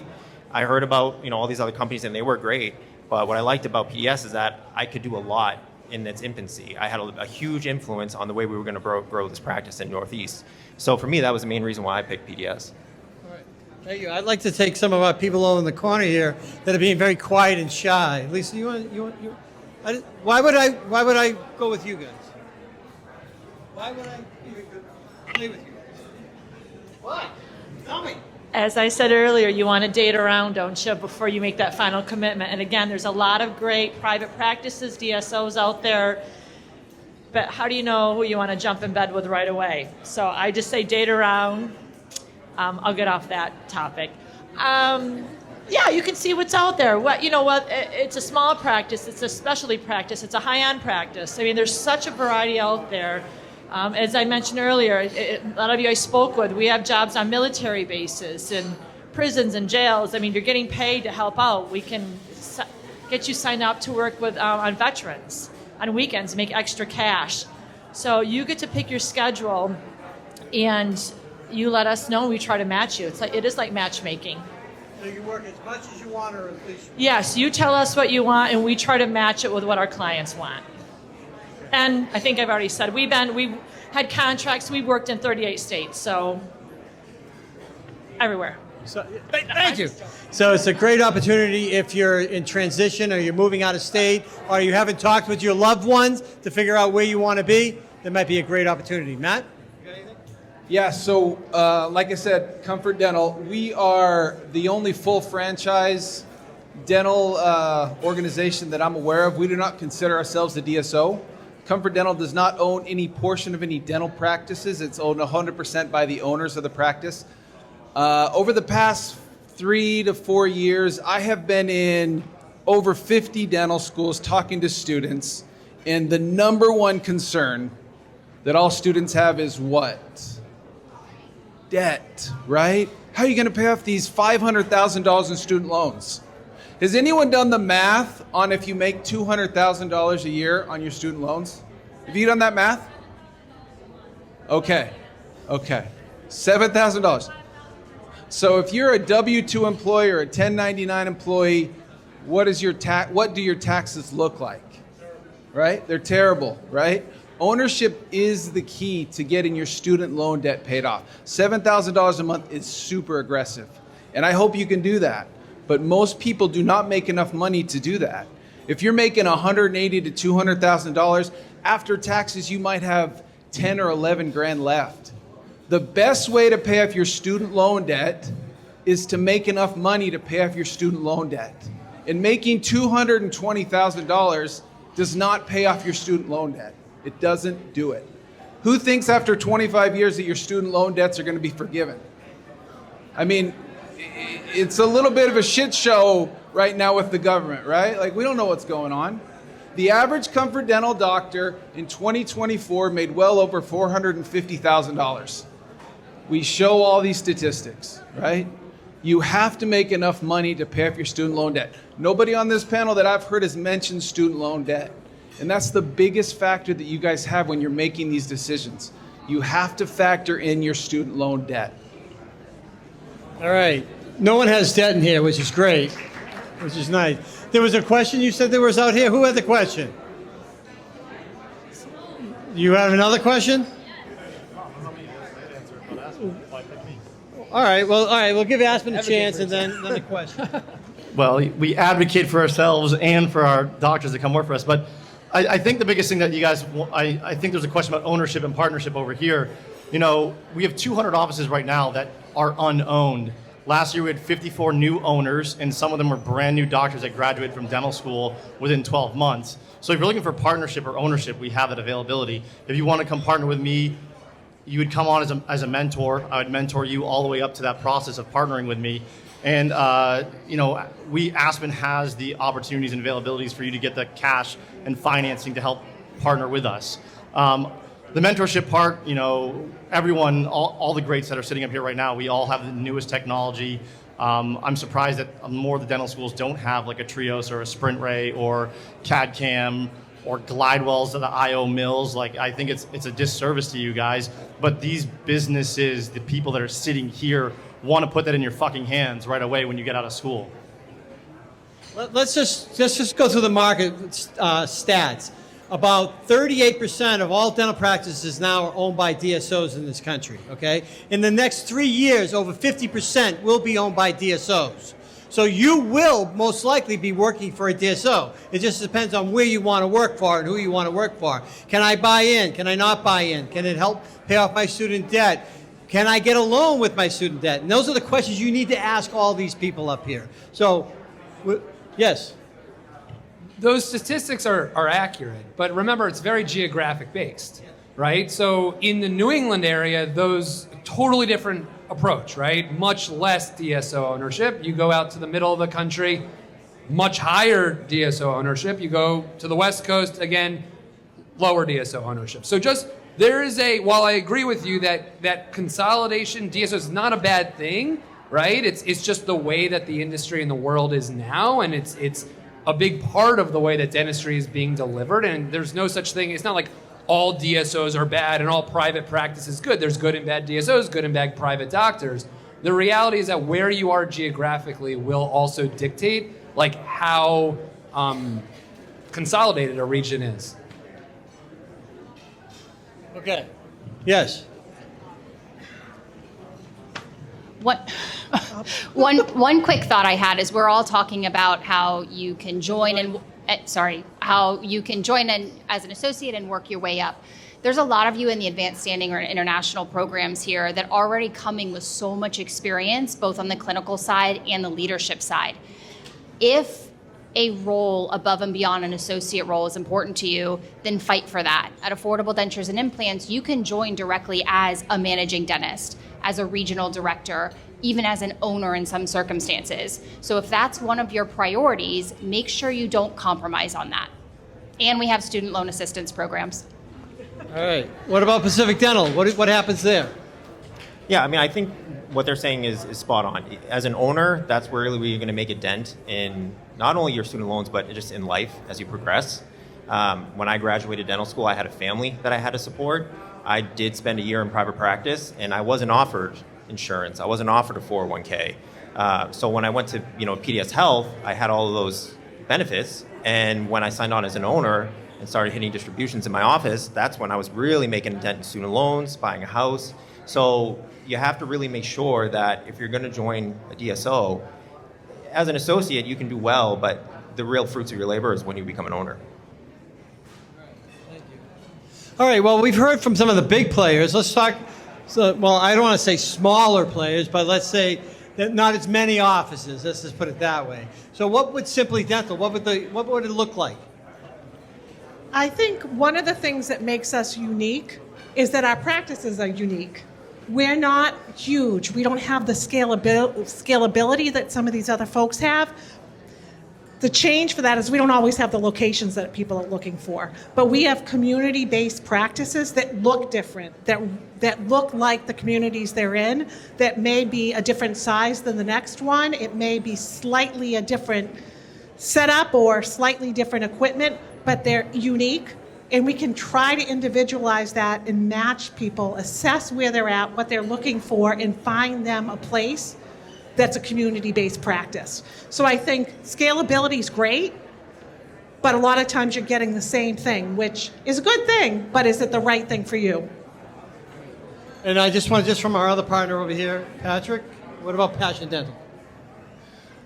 Speaker 22: I heard about all these other companies and they were great, but what I liked about PDS is that I could do a lot in its infancy. I had a huge influence on the way we were going to grow this practice in Northeast. So for me, that was the main reason why I picked PDS.
Speaker 1: Thank you. I'd like to take some of our people over in the corner here that are being very quiet and shy. Lisa, why would I go with you guys? Why would I play with you? Why? Tell me.
Speaker 16: As I said earlier, you want to date around, don't you, before you make that final commitment. And again, there's a lot of great private practices, DSOs out there, but how do you know who you want to jump in bed with right away? So I just say date around. I'll get off that topic. Yeah, you can see what's out there. It's a small practice, it's a specialty practice, it's a high-end practice. I mean, there's such a variety out there. As I mentioned earlier, a lot of you I spoke with, we have jobs on military bases and prisons and jails. I mean, you're getting paid to help out. We can get you signed up to work with on veterans on weekends, make extra cash. So you get to pick your schedule, and you let us know. We try to match you. It is like matchmaking.
Speaker 1: So you work as much as you want, or at least.
Speaker 16: Yes, you tell us what you want, and we try to match it with what our clients want. And I think I've already said we've had contracts. We've worked in 38 states, so everywhere.
Speaker 1: So, thank you. So it's a great opportunity if you're in transition or you're moving out of state or you haven't talked with your loved ones to figure out where you want to be. That might be a great opportunity. Matt?
Speaker 12: Yeah, so like I said, Comfort Dental, we are the only full franchise dental organization that I'm aware of. We do not consider ourselves a DSO. Comfort Dental does not own any portion of any dental practices. It's owned 100% by the owners of the practice. Over the past 3 to 4 years, I have been in over 50 dental schools talking to students, and the number one concern that all students have is what? Debt, right? How are you going to pay off these $500,000 in student loans? Has anyone done the math on if you make $200,000 a year on your student loans? Have you done that math? Okay. $7,000. So if you're a W-2 employee or a 1099 employee, what do your taxes look like? Right? They're terrible, right? Ownership is the key to getting your student loan debt paid off. $7,000 a month is super aggressive, and I hope you can do that. But most people do not make enough money to do that. If you're making $180,000 to $200,000 after taxes, you might have 10 or 11 grand left. The best way to pay off your student loan debt is to make enough money to pay off your student loan debt. And making $220,000 does not pay off your student loan debt. It doesn't do it. Who thinks after 25 years that your student loan debts are going to be forgiven? I mean, it's a little bit of a shit show right now with the government, right? Like, we don't know what's going on. The average Comfort Dental doctor in 2024 made well over $450,000. We show all these statistics, right? You have to make enough money to pay off your student loan debt. Nobody on this panel that I've heard has mentioned student loan debt. And that's the biggest factor that you guys have when you're making these decisions. You have to factor in your student loan debt.
Speaker 1: All right. No one has debt in here, which is great, which is nice. There was a question you said there was out here. Who had the question? You have another question? All right. We'll give Aspen a chance and then the question.
Speaker 21: Well, we advocate for ourselves and for our doctors to come work for us. But I think the biggest thing that you guys, I think there's a question about ownership and partnership over here. You know, we have 200 offices right now that are unowned. Last year we had 54 new owners, and some of them were brand new doctors that graduated from dental school within 12 months. So if you're looking for partnership or ownership, we have that availability. If you want to come partner with me, you would come on as a mentor. I would mentor you all the way up to that process of partnering with me. And Aspen has the opportunities and availabilities for you to get the cash and financing to help partner with us. The mentorship part, everyone, all the greats that are sitting up here right now, we all have the newest technology. I'm surprised that more of the dental schools don't have like a Trios or a Sprint Ray or CAD CAM or Glidewells at the IO mills. Like, I think it's a disservice to you guys. But these businesses, the people that are sitting here, want to put that in your fucking hands right away when you get out of school.
Speaker 1: Let's just go through the market stats. About 38% of all dental practices now are owned by DSOs in this country, okay? In the next 3 years, over 50% will be owned by DSOs. So you will most likely be working for a DSO. It just depends on where you want to work for and who you want to work for. Can I buy in? Can I not buy in? Can it help pay off my student debt? Can I get a loan with my student debt? And those are the questions you need to ask all these people up here. So, yes.
Speaker 11: Those statistics are accurate, but remember, it's very geographic based, right? So in the New England area, those totally different approach, right? Much less DSO ownership. You go out to the middle of the country, much higher DSO ownership. You go to the West Coast, again, lower DSO ownership. So while I agree with you that consolidation, DSO is not a bad thing, right? It's just the way that the industry and the world is now, and it's a big part of the way that dentistry is being delivered, and there's no such thing. It's not like all DSOs are bad and all private practice is good. There's good and bad DSOs, good and bad private doctors. The reality is that where you are geographically will also dictate like how consolidated a region is.
Speaker 1: Okay. Yes.
Speaker 13: One quick thought I had is we're all talking about how you can join as an associate and work your way up. There's a lot of you in the advanced standing or international programs here that are already coming with so much experience, both on the clinical side and the leadership side. If a role above and beyond an associate role is important to you, then fight for that. At Affordable Dentures and Implants, you can join directly as a managing dentist, as a regional director, even as an owner in some circumstances. So if that's one of your priorities, make sure you don't compromise on that. And we have student loan assistance programs.
Speaker 1: All right. What about Pacific Dental? What happens there?
Speaker 22: Yeah, I mean, I think what they're saying is spot on. As an owner, that's really where you're going to make a dent in not only your student loans, but just in life as you progress. When I graduated dental school, I had a family that I had to support. I did spend a year in private practice, and I wasn't offered insurance. I wasn't offered a 401k. So when I went to PDS Health, I had all of those benefits. And when I signed on as an owner and started hitting distributions in my office, that's when I was really making a dent in student loans, buying a house. So you have to really make sure that if you're going to join a DSO, as an associate, you can do well, but the real fruits of your labor is when you become an owner.
Speaker 1: All right, well, we've heard from some of the big players. Let's talk, I don't want to say smaller players, but let's say that not as many offices. Let's just put it that way. So what would Simply Dental, what would it look like?
Speaker 4: I think one of the things that makes us unique is that our practices are unique. We're not huge. We don't have the scalability that some of these other folks have. The change for that is we don't always have the locations that people are looking for, but we have community-based practices that look different, that look like the communities they're in, that may be a different size than the next one. It may be slightly a different setup or slightly different equipment, but they're unique. And we can try to individualize that and match people, assess where they're at, what they're looking for, and find them a place that's a community-based practice. So I think scalability is great, but a lot of times you're getting the same thing, which is a good thing, but is it the right thing for you?
Speaker 1: And I just want from our other partner over here, Patrick, what about Passion Dental?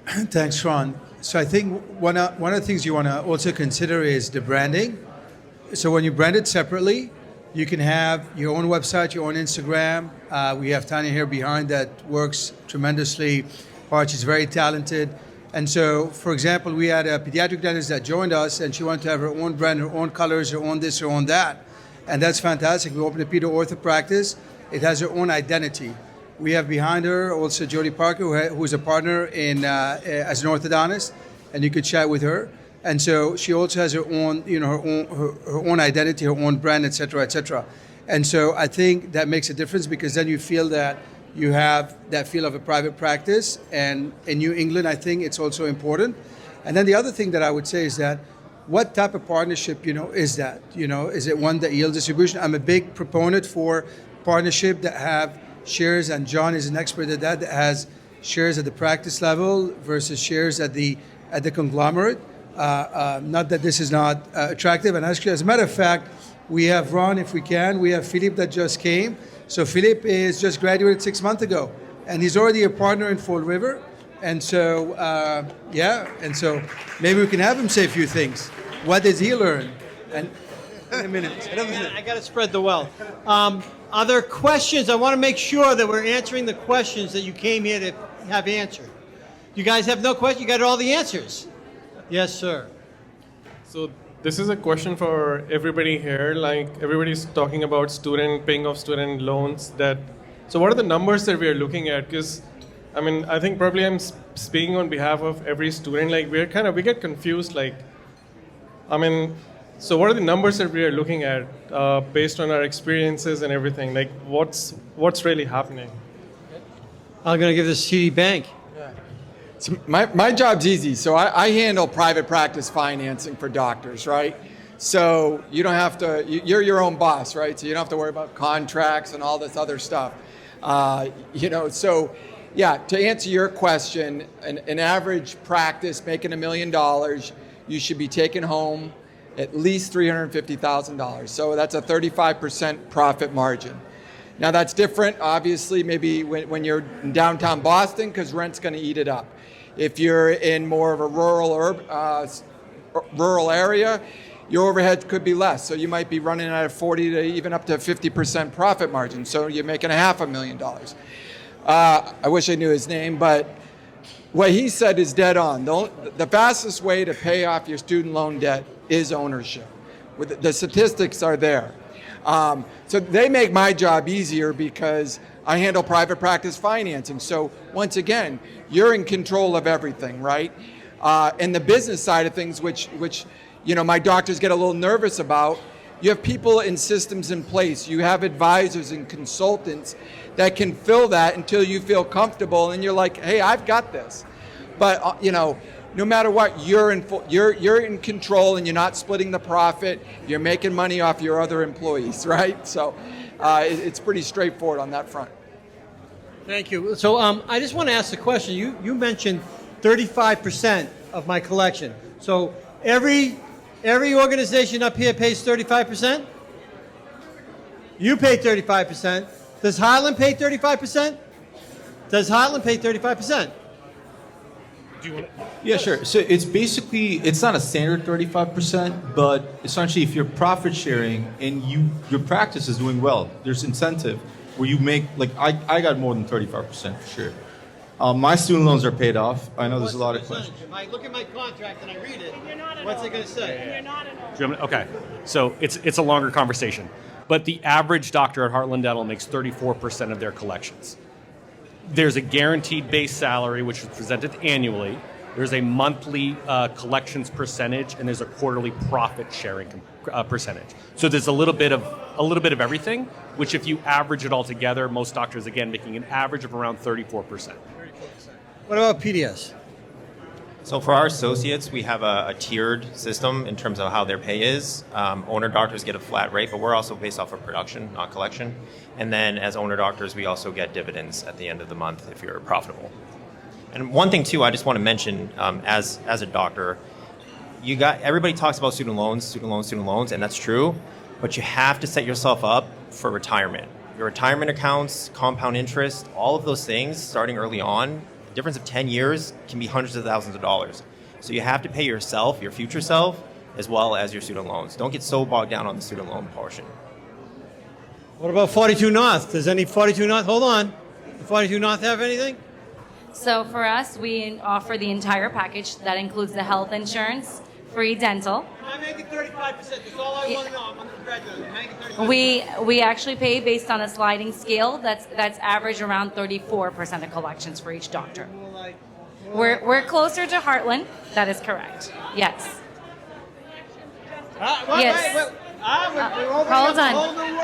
Speaker 8: Thanks, Ron. So I think one of the things you want to also consider is the branding. So when you brand it separately, you can have your own website, your own Instagram. We have Tanya here behind that works tremendously hard. She's very talented. And so, for example, we had a pediatric dentist that joined us, and she wanted to have her own brand, her own colors, her own this, her own that. And that's fantastic. We opened a pedo ortho practice. It has her own identity. We have behind her also Jody Parker, who is a partner in as an orthodontist, and you could chat with her. And so she also has her own, her own identity, her own brand, et cetera, et cetera. And so I think that makes a difference because then you feel that you have that feel of a private practice. And in New England, I think it's also important. And then the other thing that I would say is that what type of partnership, is that? Is it one that yields distribution? I'm a big proponent for partnership that have shares, and John is an expert at that has shares at the practice level versus shares at the conglomerate. Not that this is not attractive. And actually, as a matter of fact, we have Ron, if we can. We have Philippe that just came. So Philippe is just graduated 6 months ago, and he's already a partner in Fall River. And so, and so maybe we can have him say a few things. What does he learn? And in a minute.
Speaker 1: I got to spread the wealth. Are there questions? I want to make sure that we're answering the questions that you came here to have answered. You guys have no question? You got all the answers? Yes, sir.
Speaker 6: So this is a question for everybody here. Like everybody's talking about paying off student loans. So what are the numbers that we are looking at? Because I think probably I'm speaking on behalf of every student. Like we get confused. So what are the numbers that we are looking at based on our experiences and everything? Like what's really happening?
Speaker 1: I'm going to give this to TD Bank.
Speaker 7: So my job's easy. So I handle private practice financing for doctors, right? So you don't have to, you're your own boss, right? So you don't have to worry about contracts and all this other stuff. So yeah, to answer your question, an average practice making $1 million, you should be taking home at least $350,000. So that's a 35% profit margin. Now that's different, obviously, maybe when you're in downtown Boston, because rent's going to eat it up. If you're in more of a rural area, your overhead could be less. So you might be running at a 40 to even up to 50% profit margin. So you're making $500,000. I wish I knew his name, but what he said is dead on. The fastest way to pay off your student loan debt is ownership. The statistics are there. So they make my job easier because I handle private practice financing. So once again, you're in control of everything, right? And the business side of things, which my doctors get a little nervous about, you have people and systems in place. You have advisors and consultants that can fill that until you feel comfortable and you're like, hey, I've got this. But no matter what, you're in control and you're not splitting the profit. You're making money off your other employees, right? So it's pretty straightforward on that front.
Speaker 1: Thank you. So I just want to ask a question. You mentioned 35% of my collection. So every organization up here pays 35%? You pay 35%. Does Heartland pay 35%? Does Heartland pay 35%?
Speaker 14: Yeah, sure. So it's not a standard 35%, but essentially if you're profit sharing and your practice is doing well, there's incentive where you make, I got more than 35% for sure. My student loans are paid off. I know there's a lot of questions.
Speaker 1: If I look at my contract and I read it, what's it going to say?
Speaker 2: Okay, so it's a longer conversation. But the average doctor at Heartland Dental makes 34% of their collections. There's a guaranteed base salary, which is presented annually. There's a monthly collections percentage, and there's a quarterly profit sharing percentage. So there's a little bit of everything, which if you average it all together, most doctors, again, making an average of around 34%.
Speaker 1: What about PDS?
Speaker 22: So for our associates, we have a tiered system in terms of how their pay is. Owner doctors get a flat rate, but we're also based off of production, not collection. And then as owner doctors, we also get dividends at the end of the month if you're profitable. And one thing too, I just want to mention, as a doctor, everybody talks about student loans, and that's true, but you have to set yourself up for retirement. Your retirement accounts, compound interest, all of those things starting early on, the difference of 10 years can be hundreds of thousands of dollars. So you have to pay yourself, your future self, as well as your student loans. Don't get so bogged down on the student loan portion.
Speaker 1: What about 42 North? Does any 42 North, hold on, 42 North have anything?
Speaker 9: So for us, we offer the entire package. That includes the health insurance, free dental.
Speaker 1: I'm making 35%. That's all I want to know. I'm undergraduate. I'm making 35%.
Speaker 9: We actually pay based on a sliding scale. That's average around 34% of collections for each doctor. We're closer to Heartland. That is correct. Yes. Yes. Hold on.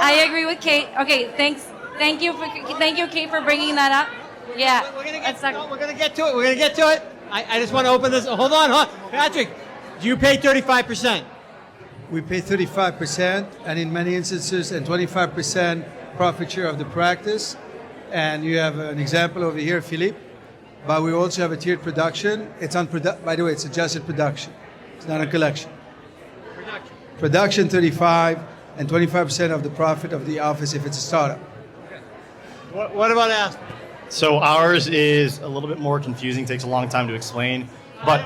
Speaker 9: I agree with Kate. Okay, thanks. Thank you, Kate, for bringing that up. Yeah.
Speaker 1: We're gonna get to it. We're gonna get to it. I just want to open this. Hold on. Patrick, do you pay 35%?
Speaker 8: We pay 35%, and in many instances, and 25% profit share of the practice. And you have an example over here, Philippe. But we also have a tiered production. It's on by the way, it's adjusted production. It's not a collection. Production 35, and 25% of the profit of the office if it's a startup.
Speaker 1: What about Aspen?
Speaker 21: So ours is a little bit more confusing, takes a long time to explain. But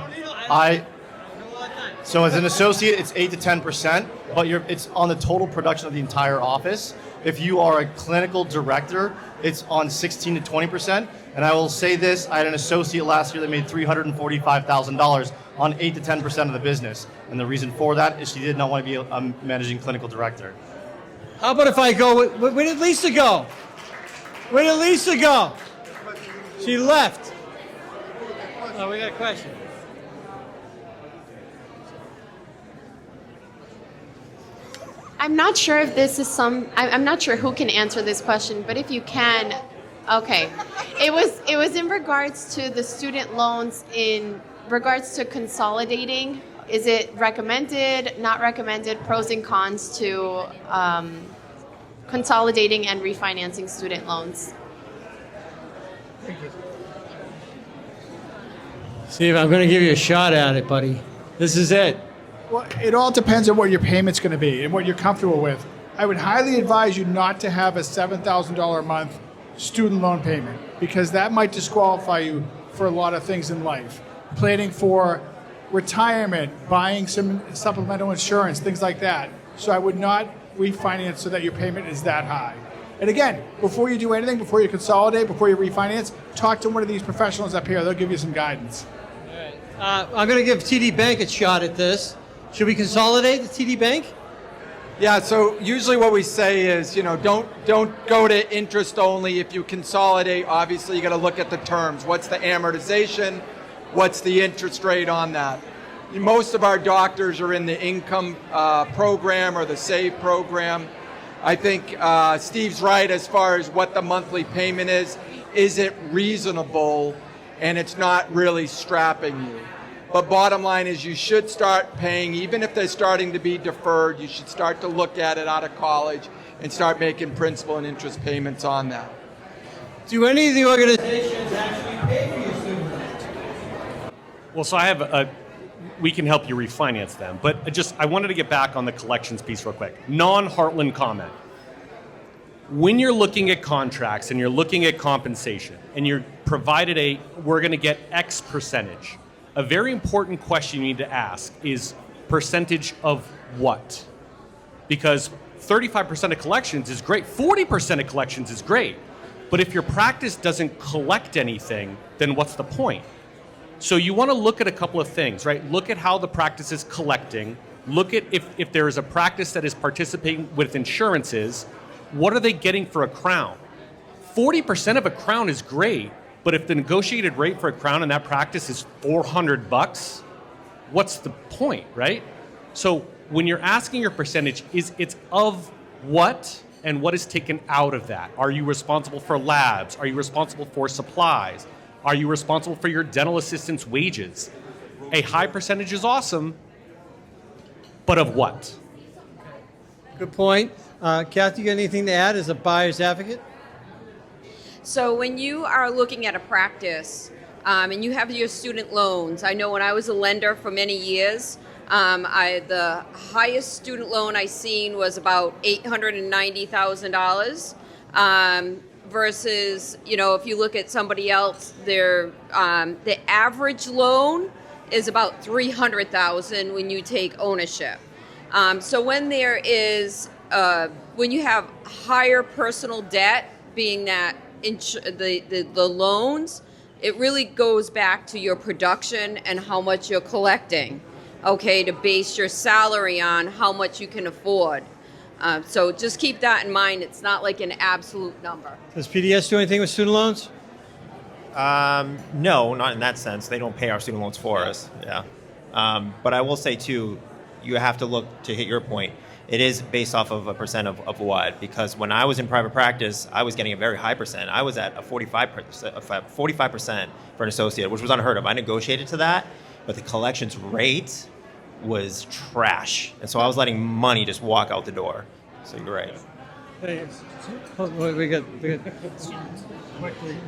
Speaker 21: so as an associate, it's 8 to 10%, but it's on the total production of the entire office. If you are a clinical director, it's on 16 to 20%. And I will say this, I had an associate last year that made $345,000 on 8 to 10% of the business. And the reason for that is she did not want to be a managing clinical director.
Speaker 1: How about if I go, where did Lisa go? Where did Lisa go? She left. Oh, we got a question.
Speaker 10: I'm not sure if this is I'm not sure who can answer this question, but if you can, okay. It was in regards to the student loans in regards to consolidating. Is it recommended, not recommended, pros and cons to consolidating and refinancing student loans?
Speaker 1: Steve, I'm going to give you a shot at it, buddy. This is it.
Speaker 5: Well, it all depends on what your payment's going to be and what you're comfortable with. I would highly advise you not to have a $7,000 a month student loan payment because that might disqualify you for a lot of things in life. Planning for retirement, buying some supplemental insurance, things like that. So I would not refinance so that your payment is that high. And again, before you do anything, before you consolidate, before you refinance, talk to one of these professionals up here. They'll give you some guidance.
Speaker 1: I'm going to give TD Bank a shot at this. Should we consolidate the TD Bank?
Speaker 7: Yeah, so usually what we say is, don't go to interest only. If you consolidate, obviously you got to look at the terms. What's the amortization? What's the interest rate on that? Most of our doctors are in the income program or the SAVE program. I think Steve's right as far as what the monthly payment is. Is it reasonable and it's not really strapping you? But bottom line is you should start paying, even if they're starting to be deferred, you should start to look at it out of college and start making principal and interest payments on that.
Speaker 1: Do any of the organizations actually pay for your student loans?
Speaker 2: Well, so we can help you refinance them, but I wanted to get back on the collections piece real quick. Non-Heartland comment. When you're looking at contracts and you're looking at compensation and you're provided we're going to get X percentage, a very important question you need to ask is percentage of what? Because 35% of collections is great, 40% of collections is great, but if your practice doesn't collect anything, then what's the point? So you want to look at a couple of things, right? Look at how the practice is collecting. Look at if there is a practice that is participating with insurances, what are they getting for a crown? 40% of a crown is great, but if the negotiated rate for a crown in that practice is $400, what's the point, right? So when you're asking your percentage, it's of what and what is taken out of that? Are you responsible for labs? Are you responsible for supplies? Are you responsible for your dental assistant's wages? A high percentage is awesome, but of what?
Speaker 1: Good point. Kathy, you got anything to add as a buyer's advocate?
Speaker 15: So when you are looking at a practice and you have your student loans, I know when I was a lender for many years, the highest student loan I seen was about $890,000 versus, if you look at somebody else, the average loan is about $300,000 when you take ownership. So when there is, when you have higher personal debt, being that the loans, it really goes back to your production and how much you're collecting. okay, to base your salary on how much you can afford. So just keep that in mind. It's not like an absolute number.
Speaker 1: Does PDS do anything with student loans?
Speaker 22: No, not in that sense. They don't pay our student loans for us. Yeah. But I will say, too, you have to look, to hit your point, it is based off of a percent of what? Because when I was in private practice, I was getting a very high percent. I was at a 45% for an associate, which was unheard of. I negotiated to that, but the collections rate was trash. And so I was letting money just walk out the door. So you're right.
Speaker 1: We got.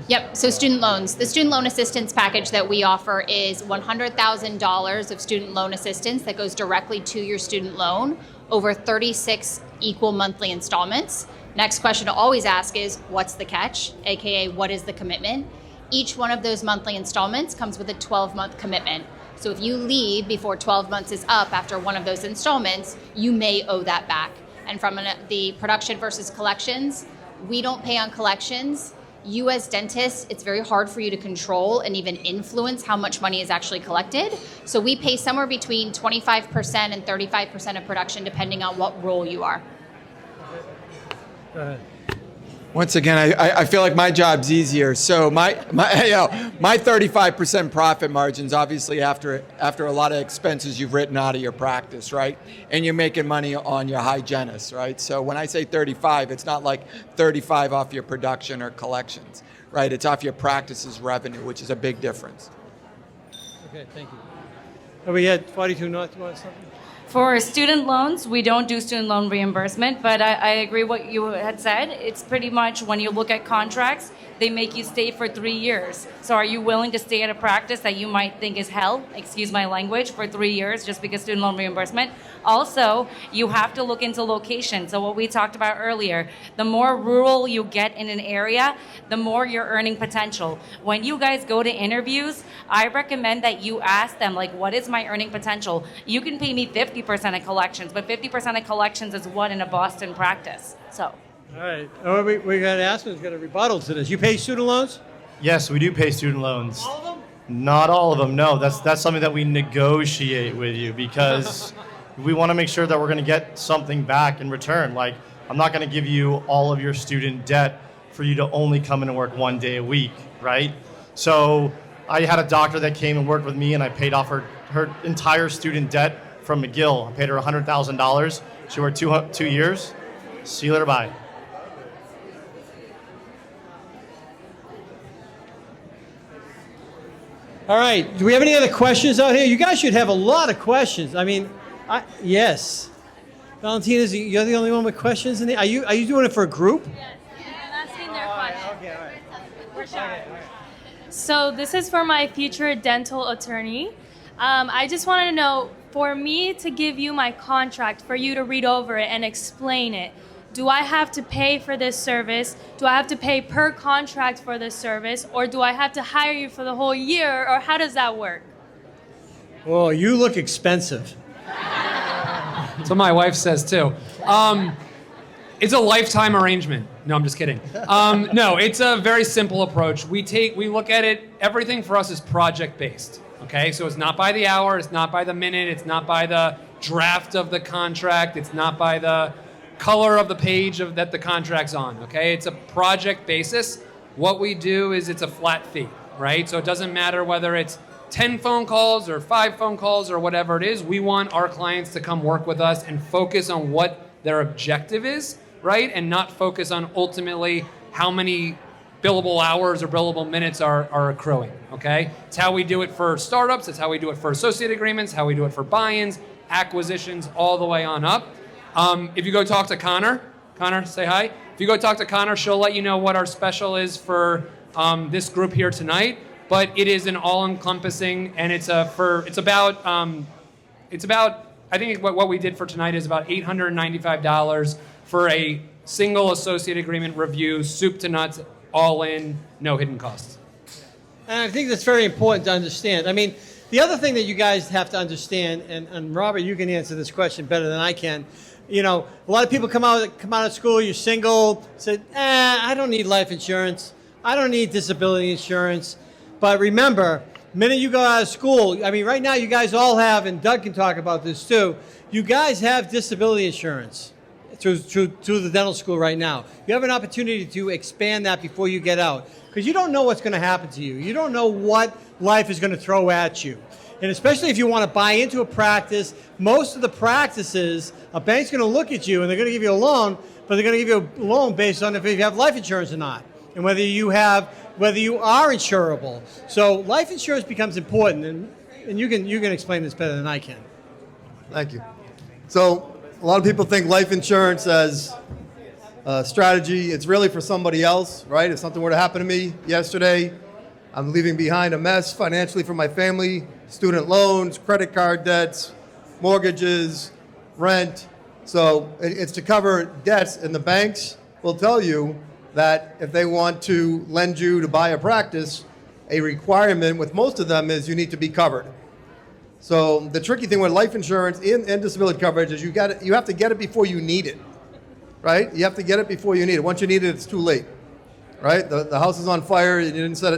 Speaker 13: Yep, so student loans. The student loan assistance package that we offer is $100,000 of student loan assistance that goes directly to your student loan over 36 equal monthly installments. Next question to always ask is, what's the catch? AKA, what is the commitment? Each one of those monthly installments comes with a 12-month commitment. So if you leave before 12 months is up after one of those installments, you may owe that back. And from the production versus collections, we don't pay on collections. You as dentists, it's very hard for you to control and even influence how much money is actually collected. So we pay somewhere between 25% and 35% of production, depending on what role you are.
Speaker 1: Go ahead.
Speaker 7: Once again, I feel like my job's easier. So my 35% profit margins, obviously after a lot of expenses you've written out of your practice, right? And you're making money on your hygienist, right? So when I say 35, it's not like 35 off your production or collections, right? It's off your practice's revenue, which is a big difference.
Speaker 1: Okay, thank you. Oh, we had 42 North. You want something?
Speaker 9: For student loans, we don't do student loan reimbursement, but I agree what you had said. It's pretty much when you look at contracts, they make you stay for 3 years. So are you willing to stay at a practice that you might think is hell, excuse my language, for 3 years just because student loan reimbursement? Also, you have to look into location. So what we talked about earlier, the more rural you get in an area, the more your earning potential. When you guys go to interviews, I recommend that you ask them, like, what is my earning potential? You can pay me 50% of collections, but 50% of collections is what in a Boston practice? So.
Speaker 1: All right. Oh, we got Aspen's got a rebuttal to this. You pay student loans?
Speaker 21: Yes, we do pay student loans. All of them? Not all of them, no. That's something that we negotiate with you because we want to make sure that we're going to get something back in return. Like, I'm not going to give you all of your student debt for you to only come in and work 1 day a week, right? So I had a doctor that came and worked with me, and I paid off her entire student debt from McGill. I paid her $100,000. She worked 2 years. See you later, bye.
Speaker 1: All right. Do we have any other questions out here? You guys should have a lot of questions. I mean, yes. Valentina, you're the only one with questions in there. Are you doing it for a group?
Speaker 19: Yes. I'm asking their questions.
Speaker 1: Okay, all right.
Speaker 19: For sure. So this is for my future dental attorney. I just wanted to know, for me to give you my contract, for you to read over it and explain it, do I have to pay for this service? Do I have to pay per contract for this service? Or do I have to hire you for the whole year? Or how does that work?
Speaker 1: Well, you look expensive.
Speaker 17: That's what my wife says too. It's a lifetime arrangement. No, I'm just kidding. No, it's a very simple approach. We look at it, everything for us is project-based. Okay, so it's not by the hour, it's not by the minute, it's not by the draft of the contract, it's not by the color of the page that the contract's on, okay? It's a project basis. What we do is it's a flat fee, right? So it doesn't matter whether it's 10 phone calls or 5 phone calls or whatever it is. We want our clients to come work with us and focus on what their objective is, right? And not focus on ultimately how many billable hours or billable minutes are accruing, okay? It's how we do it for startups. It's how we do it for associate agreements, how we do it for buy-ins, acquisitions, all the way on up. If you go talk to Connor, say hi. If you go talk to Connor, she'll let you know what our special is for this group here tonight. But it is an all-encompassing, and it's about I think what we did for tonight is about $895 for a single associate agreement review, soup to nuts, all in, no hidden costs.
Speaker 1: And I think that's very important to understand. I mean, the other thing that you guys have to understand, and Robert, you can answer this question better than I can. You know, a lot of people come out of school, you're single, say, I don't need life insurance. I don't need disability insurance. But remember, minute you go out of school, I mean, right now you guys all have, and Doug can talk about this too, you guys have disability insurance through the dental school right now. You have an opportunity to expand that before you get out, because you don't know what's going to happen to you. You don't know what life is going to throw at you. And especially if you want to buy into a practice, most of the practices, a bank's going to look at you and they're going to give you a loan, but they're going to give you a loan based on if you have life insurance or not, and whether you are insurable. So life insurance becomes important, and you can explain this better than I can.
Speaker 3: Thank you. So a lot of people think life insurance as a strategy. It's really for somebody else, right? If something were to happen to me yesterday, I'm leaving behind a mess financially for my family, student loans, credit card debts, mortgages, rent. So it's to cover debts, and the banks will tell you that if they want to lend you to buy a practice, a requirement with most of them is you need to be covered. So the tricky thing with life insurance and disability coverage is you have to get it before you need it, right? You have to get it before you need it. Once you need it, it's too late, right? The house is on fire, and you didn't set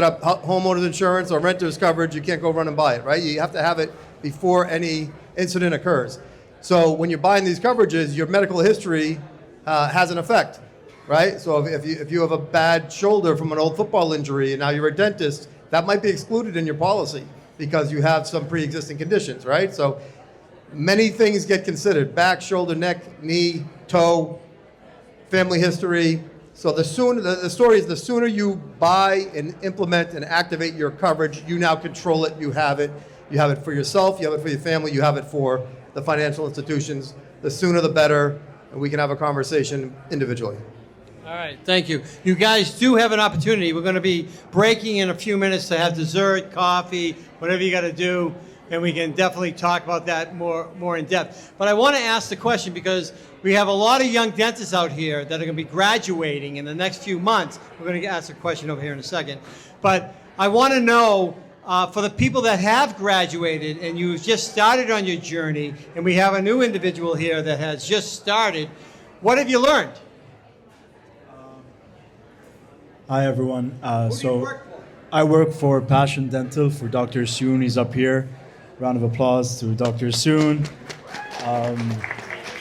Speaker 3: up homeowners insurance or renter's coverage, you can't go run and buy it, right? You have to have it before any incident occurs. So when you're buying these coverages, your medical history has an effect, right? So if you have a bad shoulder from an old football injury and now you're a dentist, that might be excluded in your policy because you have some pre-existing conditions, right? So many things get considered: back, shoulder, neck, knee, toe, family history. So the story is the sooner you buy and implement and activate your coverage, you now control it, you have it. You have it for yourself, you have it for your family, you have it for the financial institutions. The sooner the better, and we can have a conversation individually.
Speaker 1: All right, thank you. You guys do have an opportunity. We're going to be breaking in a few minutes to have dessert, coffee, whatever you got to do, and we can definitely talk about that more in depth. But I want to ask the question because we have a lot of young dentists out here that are going to be graduating in the next few months. We're going to ask a question over here in a second. But I want to know, for the people that have graduated and you've just started on your journey, and we have a new individual here that has just started, what have you learned?
Speaker 18: Hi, everyone. I work for Aspen Dental for Dr. Soon. He's up here. Round of applause to Dr. Soon.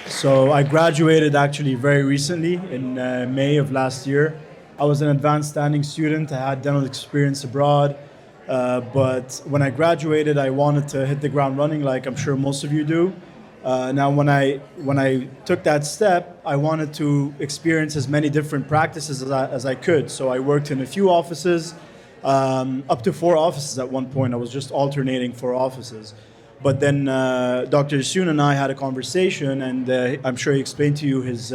Speaker 18: So I graduated actually very recently in May of last year. I was an advanced standing student. I had dental experience abroad. But when I graduated, I wanted to hit the ground running like I'm sure most of you do. Now, when I took that step, I wanted to experience as many different practices as I could. So I worked in a few offices, up to 4 offices at one point. I was just alternating 4 offices. But then Dr. Soon and I had a conversation, and I'm sure he explained to you his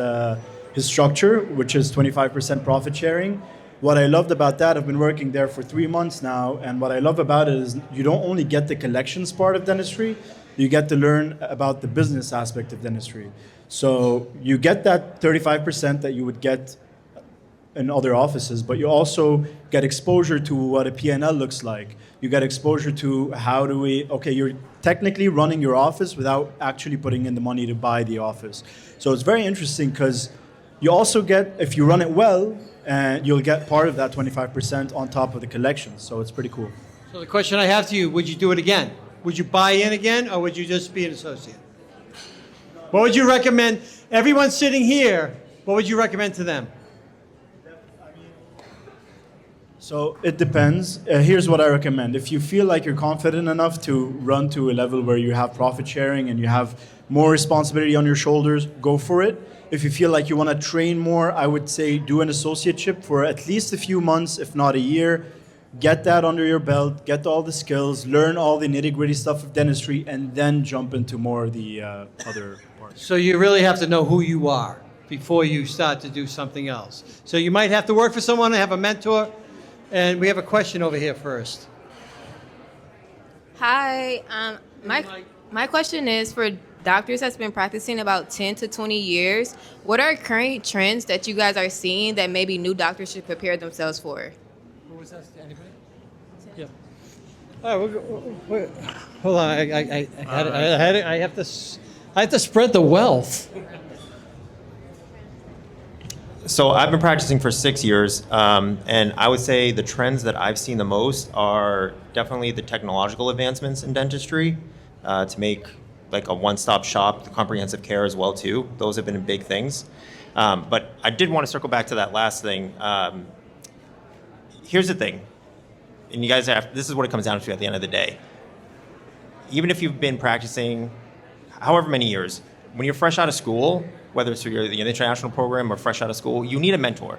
Speaker 18: structure, which is 25% profit sharing. What I loved about that, I've been working there for 3 months now, and what I love about it is you don't only get the collections part of dentistry, you get to learn about the business aspect of dentistry. So you get that 35% that you would get in other offices, but you also get exposure to what a P&L looks like. You get exposure to you're technically running your office without actually putting in the money to buy the office. So it's very interesting because you also get, if you run it well, you'll get part of that 25% on top of the collections. So it's pretty cool.
Speaker 1: So the question I have to you, would you do it again? Would you buy in again, or would you just be an associate? What would you recommend? Everyone sitting here, what would you recommend to them?
Speaker 18: So it depends. Here's what I recommend. If you feel like you're confident enough to run to a level where you have profit sharing and you have more responsibility on your shoulders, go for it. If you feel like you want to train more, I would say do an associateship for at least a few months, if not a year. Get that under your belt, get all the skills, learn all the nitty-gritty stuff of dentistry, and then jump into more of the other parts.
Speaker 1: So you really have to know who you are before you start to do something else. So you might have to work for someone, have a mentor, and we have a question over here first.
Speaker 23: Hi, my question is for doctors that's been practicing about 10 to 20 years. What are current trends that you guys are seeing that maybe new doctors should prepare themselves for?
Speaker 1: Who was that? Anybody? Yeah. All right, hold on. I have to spread the wealth.
Speaker 22: So I've been practicing for 6 years, and I would say the trends that I've seen the most are definitely the technological advancements in dentistry to make like a one-stop shop, the comprehensive care as well too. Those have been big things. But I did want to circle back to that last thing. Here's the thing, and you guys have, this is what it comes down to at the end of the day. Even if you've been practicing however many years, when you're fresh out of school, whether it's through the international program or fresh out of school, you need a mentor.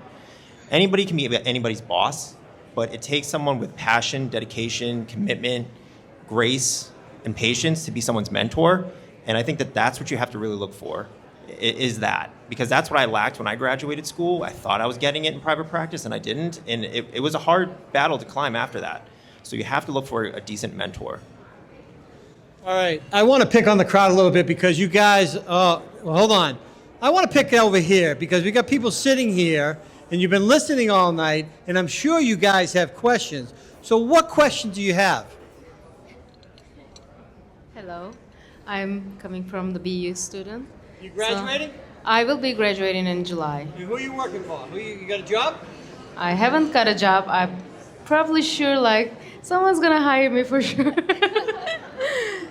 Speaker 22: Anybody can be anybody's boss, but it takes someone with passion, dedication, commitment, grace, and patience to be someone's mentor. And I think that that's what you have to really look for, is that. Because that's what I lacked when I graduated school. I thought I was getting it in private practice, and I didn't. And it was a hard battle to climb after that. So you have to look for a decent mentor.
Speaker 1: All right, I want to pick on the crowd a little bit because you guys, well, hold on. I want to pick over here because we got people sitting here and you've been listening all night, and I'm sure you guys have questions. So what questions do you have?
Speaker 12: Hello, I'm coming from the BU student.
Speaker 1: You graduating?
Speaker 12: I will be graduating in July.
Speaker 1: Who are you working for? You got a job?
Speaker 12: I haven't got a job. I'm probably sure like someone's gonna hire me for sure.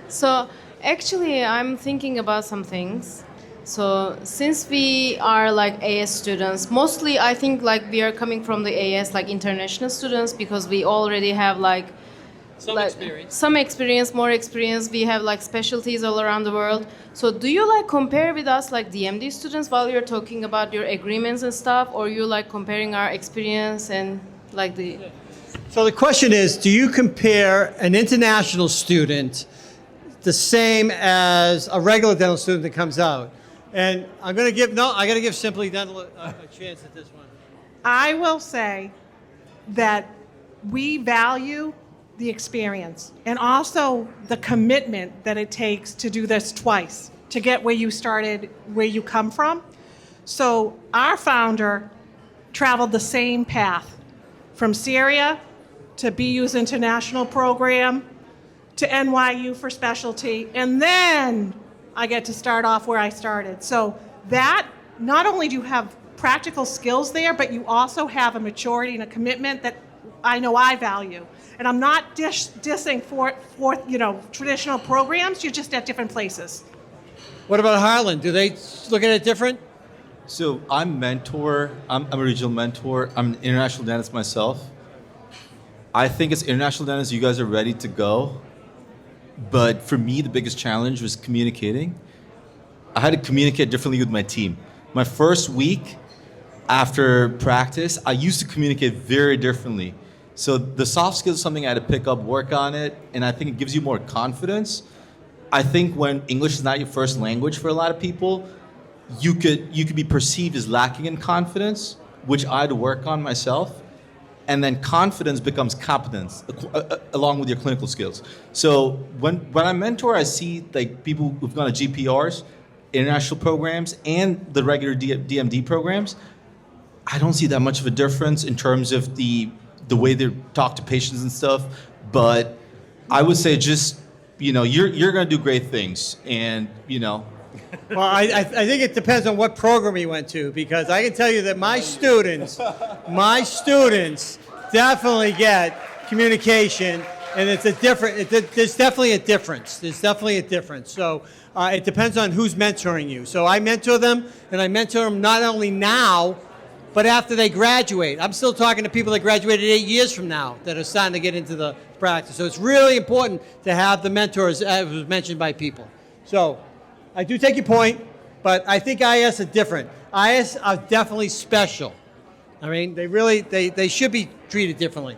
Speaker 12: So actually I'm thinking about some things. So since we are like AS students, mostly I think like we are coming from the AS like international students because we already have like some experience, more experience. We have like specialties all around the world. So do you like compare with us like DMD students while you're talking about your agreements and stuff, or you like comparing our experience and like the...
Speaker 1: So the question is, do you compare an international student the same as a regular dental student that comes out? And I'm going to give, I got to give Simply Dental a chance at this one.
Speaker 4: I will say that we value the experience and also the commitment that it takes to do this twice, to get where you started, where you come from. So our founder traveled the same path from Syria to BU's international program to NYU for specialty, and then I get to start off where I started. So that, not only do you have practical skills there, but you also have a maturity and a commitment that I know I value. And I'm not dissing traditional programs, you're just at different places.
Speaker 1: What about Heartland? Do they look at it different?
Speaker 14: So I'm a regional mentor. I'm an international dentist myself. I think as international dentists, you guys are ready to go. But for me, the biggest challenge was communicating. I had to communicate differently with my team. My first week after practice, I used to communicate very differently. So the soft skills is something I had to pick up, work on it, and I think it gives you more confidence. I think when English is not your first language for a lot of people, you could be perceived as lacking in confidence, which I had to work on myself. And then confidence becomes competence along with your clinical skills. So when I mentor, I see like people who've gone to GPRs, international programs, and the regular DMD programs. I don't see that much of a difference in terms of the way they talk to patients and stuff. But I would say just, you're going to do great things. And,
Speaker 1: Well, I think it depends on what program you went to, because I can tell you that my students definitely get communication, and it's there's definitely a difference. There's definitely a difference. So it depends on who's mentoring you. So I mentor them, and I mentor them not only now, but after they graduate. I'm still talking to people that graduated 8 years from now that are starting to get into the practice. So it's really important to have the mentors, as was mentioned by people. So I do take your point, but I think IS are different. IS are definitely special. I mean, they should be treated differently.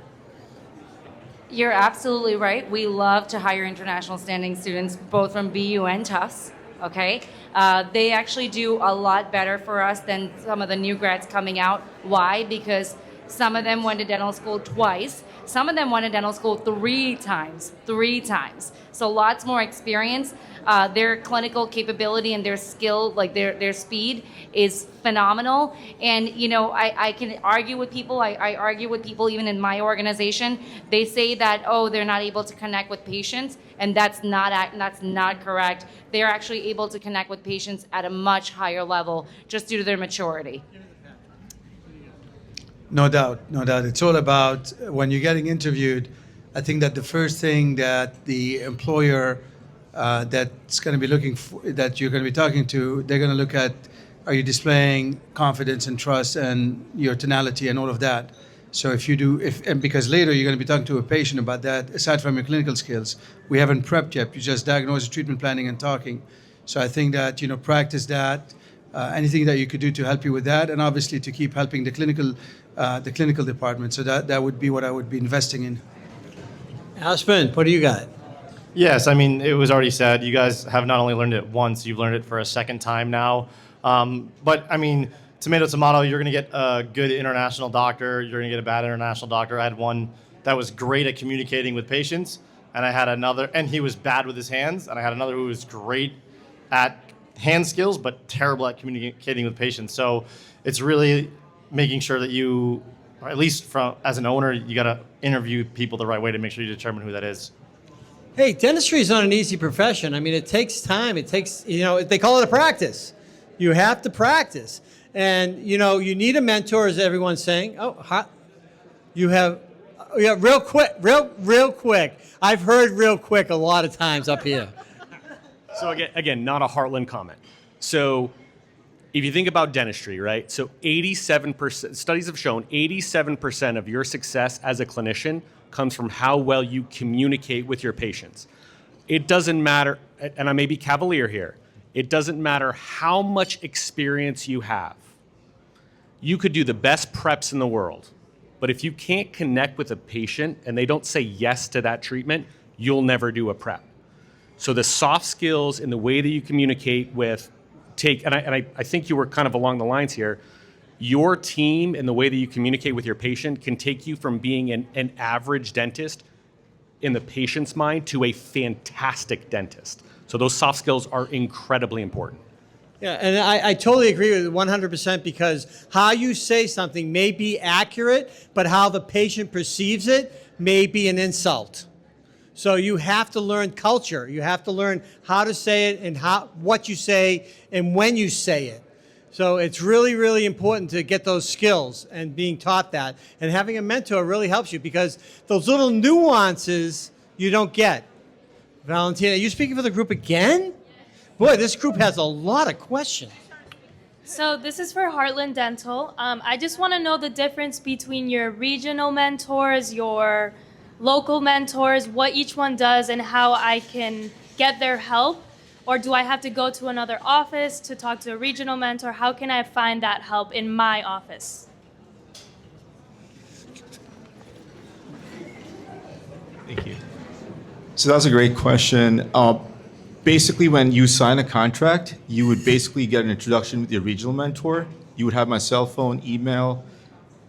Speaker 9: You're absolutely right. We love to hire international standing students, both from BU and Tufts. Okay, they actually do a lot better for us than some of the new grads coming out. Why? Because some of them went to dental school twice. Some of them went to dental school three times. So lots more experience. Their clinical capability and their skill, like their speed, is phenomenal. And I can argue with people. I argue with people even in my organization. They say that they're not able to connect with patients, and that's not correct. They're actually able to connect with patients at a much higher level just due to their maturity.
Speaker 8: No doubt, no doubt. It's all about when you're getting interviewed. I think that the first thing that the employer that's going to be looking for, that you're going to be talking to, they're going to look at, are you displaying confidence and trust and your tonality and all of that. So if you do, and because later you're going to be talking to a patient about that, aside from your clinical skills, we haven't prepped yet. You just diagnose, treatment planning, and talking. So I think that, practice that. Anything that you could do to help you with that, and obviously to keep helping the clinical department. So that would be what I would be investing in.
Speaker 1: Aspen, what do you got?
Speaker 21: Yes, I mean, it was already said, you guys have not only learned it once, you've learned it for a second time now. But I mean, tomato, tomato, you're going to get a good international doctor, you're going to get a bad international doctor. I had one that was great at communicating with patients, and I had another, and he was bad with his hands, and I had another who was great at hand skills, but terrible at communicating with patients. So it's really making sure that you, or at least as an owner, you got to interview people the right way to make sure you determine who that is.
Speaker 1: Hey, dentistry is not an easy profession. I mean, it takes time. It takes, they call it a practice. You have to practice. And, you need a mentor, as everyone's saying. Real quick. I've heard real quick a lot of times up here.
Speaker 2: So again, not a Heartland comment. So if you think about dentistry, right? So 87%, studies have shown 87% of your success as a clinician comes from how well you communicate with your patients. It doesn't matter, and I may be cavalier here, it doesn't matter how much experience you have. You could do the best preps in the world, but if you can't connect with a patient and they don't say yes to that treatment, you'll never do a prep. So the soft skills and the way that you communicate with I think you were kind of along the lines here, your team and the way that you communicate with your patient can take you from being an average dentist in the patient's mind to a fantastic dentist. So those soft skills are incredibly important.
Speaker 1: Yeah, and I totally agree with it 100% because how you say something may be accurate, but how the patient perceives it may be an insult. So you have to learn culture. You have to learn how to say it and what you say and when you say it. So it's really, really important to get those skills and being taught that. And having a mentor really helps you because those little nuances you don't get. Valentina, are you speaking for the group again? Boy, this group has a lot of questions.
Speaker 19: So this is for Heartland Dental. I just want to know the difference between your regional mentors, your local mentors, what each one does, and how I can get their help. Or do I have to go to another office to talk to a regional mentor? How can I find that help in my office?
Speaker 14: Thank you. So that's a great question. Basically, when you sign a contract, you would basically get an introduction with your regional mentor. You would have my cell phone, email.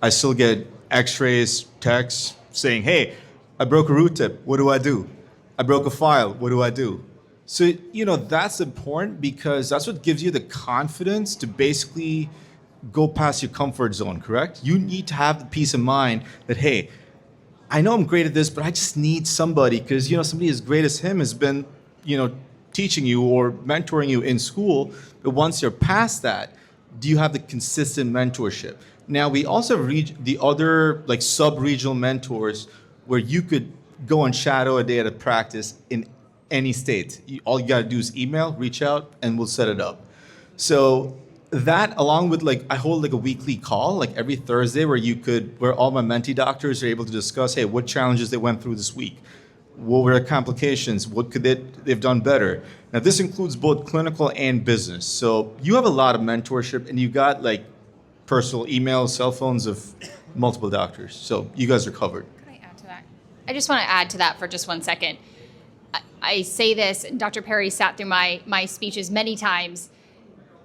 Speaker 14: I still get x-rays, texts saying, hey, I broke a root tip. What do I do? I broke a file. What do I do? So, that's important because that's what gives you the confidence to basically go past your comfort zone, correct? You need to have the peace of mind that, hey, I know I'm great at this, but I just need somebody because, somebody as great as him has been, teaching you or mentoring you in school. But once you're past that, do you have the consistent mentorship? Now, we also have the other sub-regional mentors where you could go and shadow a day at a practice in any state. All you got to do is email, reach out, and we'll set it up. So that, along with I hold a weekly call every Thursday where all my mentee doctors are able to discuss, hey, what challenges they went through this week, what were their complications, what could they've done better. Now this includes both clinical and business. So you have a lot of mentorship, and you got personal emails, cell phones of multiple doctors. So you guys are covered.
Speaker 13: I just want to add to that for just 1 second. I say this, and Dr. Perry sat through my speeches many times.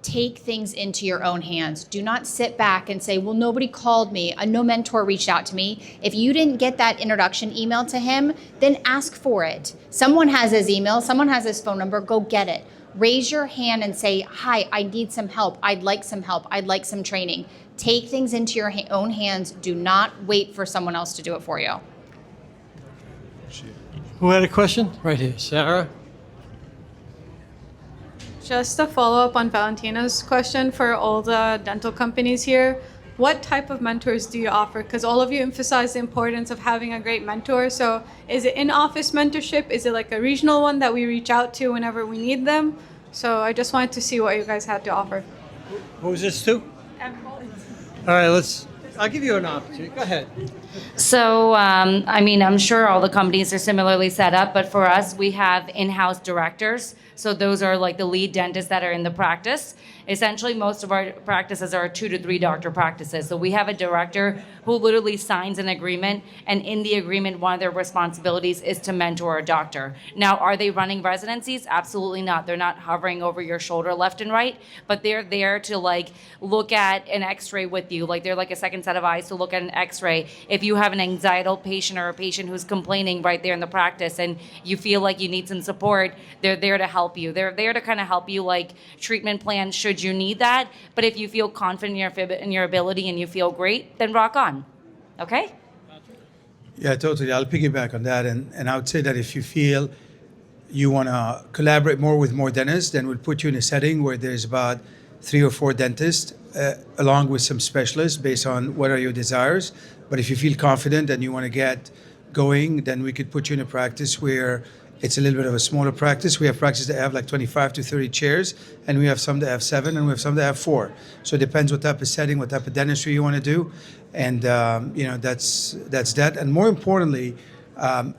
Speaker 13: Take things into your own hands. Do not sit back and say, well, nobody called me. No mentor reached out to me. If you didn't get that introduction email to him, then ask for it. Someone has his email. Someone has his phone number. Go get it. Raise your hand and say, hi, I need some help. I'd like some help. I'd like some training. Take things into your own hands. Do not wait for someone else to do it for you.
Speaker 1: Who had a question? Right here, Sarah.
Speaker 11: Just a follow-up on Valentina's question for all the dental companies here. what type of mentors do you offer? Because all of you emphasize the importance of having a great mentor. So is it in-office mentorship? Is it like a regional one that we reach out to whenever we need them? So I just wanted to see what you guys had to offer.
Speaker 1: What was this to? All right, I'll give you an opportunity. Go ahead.
Speaker 9: So, I'm sure all the companies are similarly set up, but for us, we have in-house directors. So those are like the lead dentists that are in the practice. Essentially, most of our practices are 2 to 3 doctor practices. So we have a director who literally signs an agreement, and in the agreement, one of their responsibilities is to mentor a doctor. Now, are they running residencies? Absolutely not. They're not hovering over your shoulder left and right, but they're there to look at an x-ray with you. They're like a second set of eyes to look at an x-ray. If you have an anxiety patient or a patient who's complaining right there in the practice and you feel like you need some support, they're there to help you. They're there to kind of help you treatment plans should you need that. But if you feel confident in your ability and you feel great, then rock on. Okay?
Speaker 8: Yeah, totally. I'll piggyback on that. And I would say that if you feel you want to collaborate more with more dentists, then we'll put you in a setting where there's about 3 or 4 dentists along with some specialists based on what are your desires. But if you feel confident and you want to get going, then we could put you in a practice where it's a little bit of a smaller practice. We have practices that have 25 to 30 chairs, and we have some that have 7, and we have some that have 4. So it depends what type of setting, what type of dentistry you want to do, and that's that. And more importantly,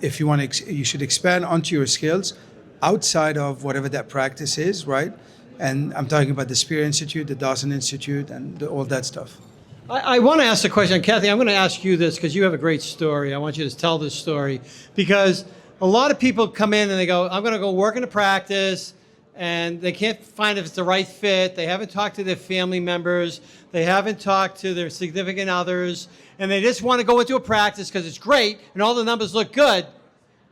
Speaker 8: if you want to, you should expand onto your skills outside of whatever that practice is, right? And I'm talking about the Spear Institute, the Dawson Institute, and all that stuff.
Speaker 1: I want to ask a question. Kathy, I'm going to ask you this because you have a great story. I want you to tell this story because a lot of people come in and they go, I'm going to go work in a practice, and they can't find if it's the right fit. They haven't talked to their family members. They haven't talked to their significant others, and they just want to go into a practice because it's great and all the numbers look good.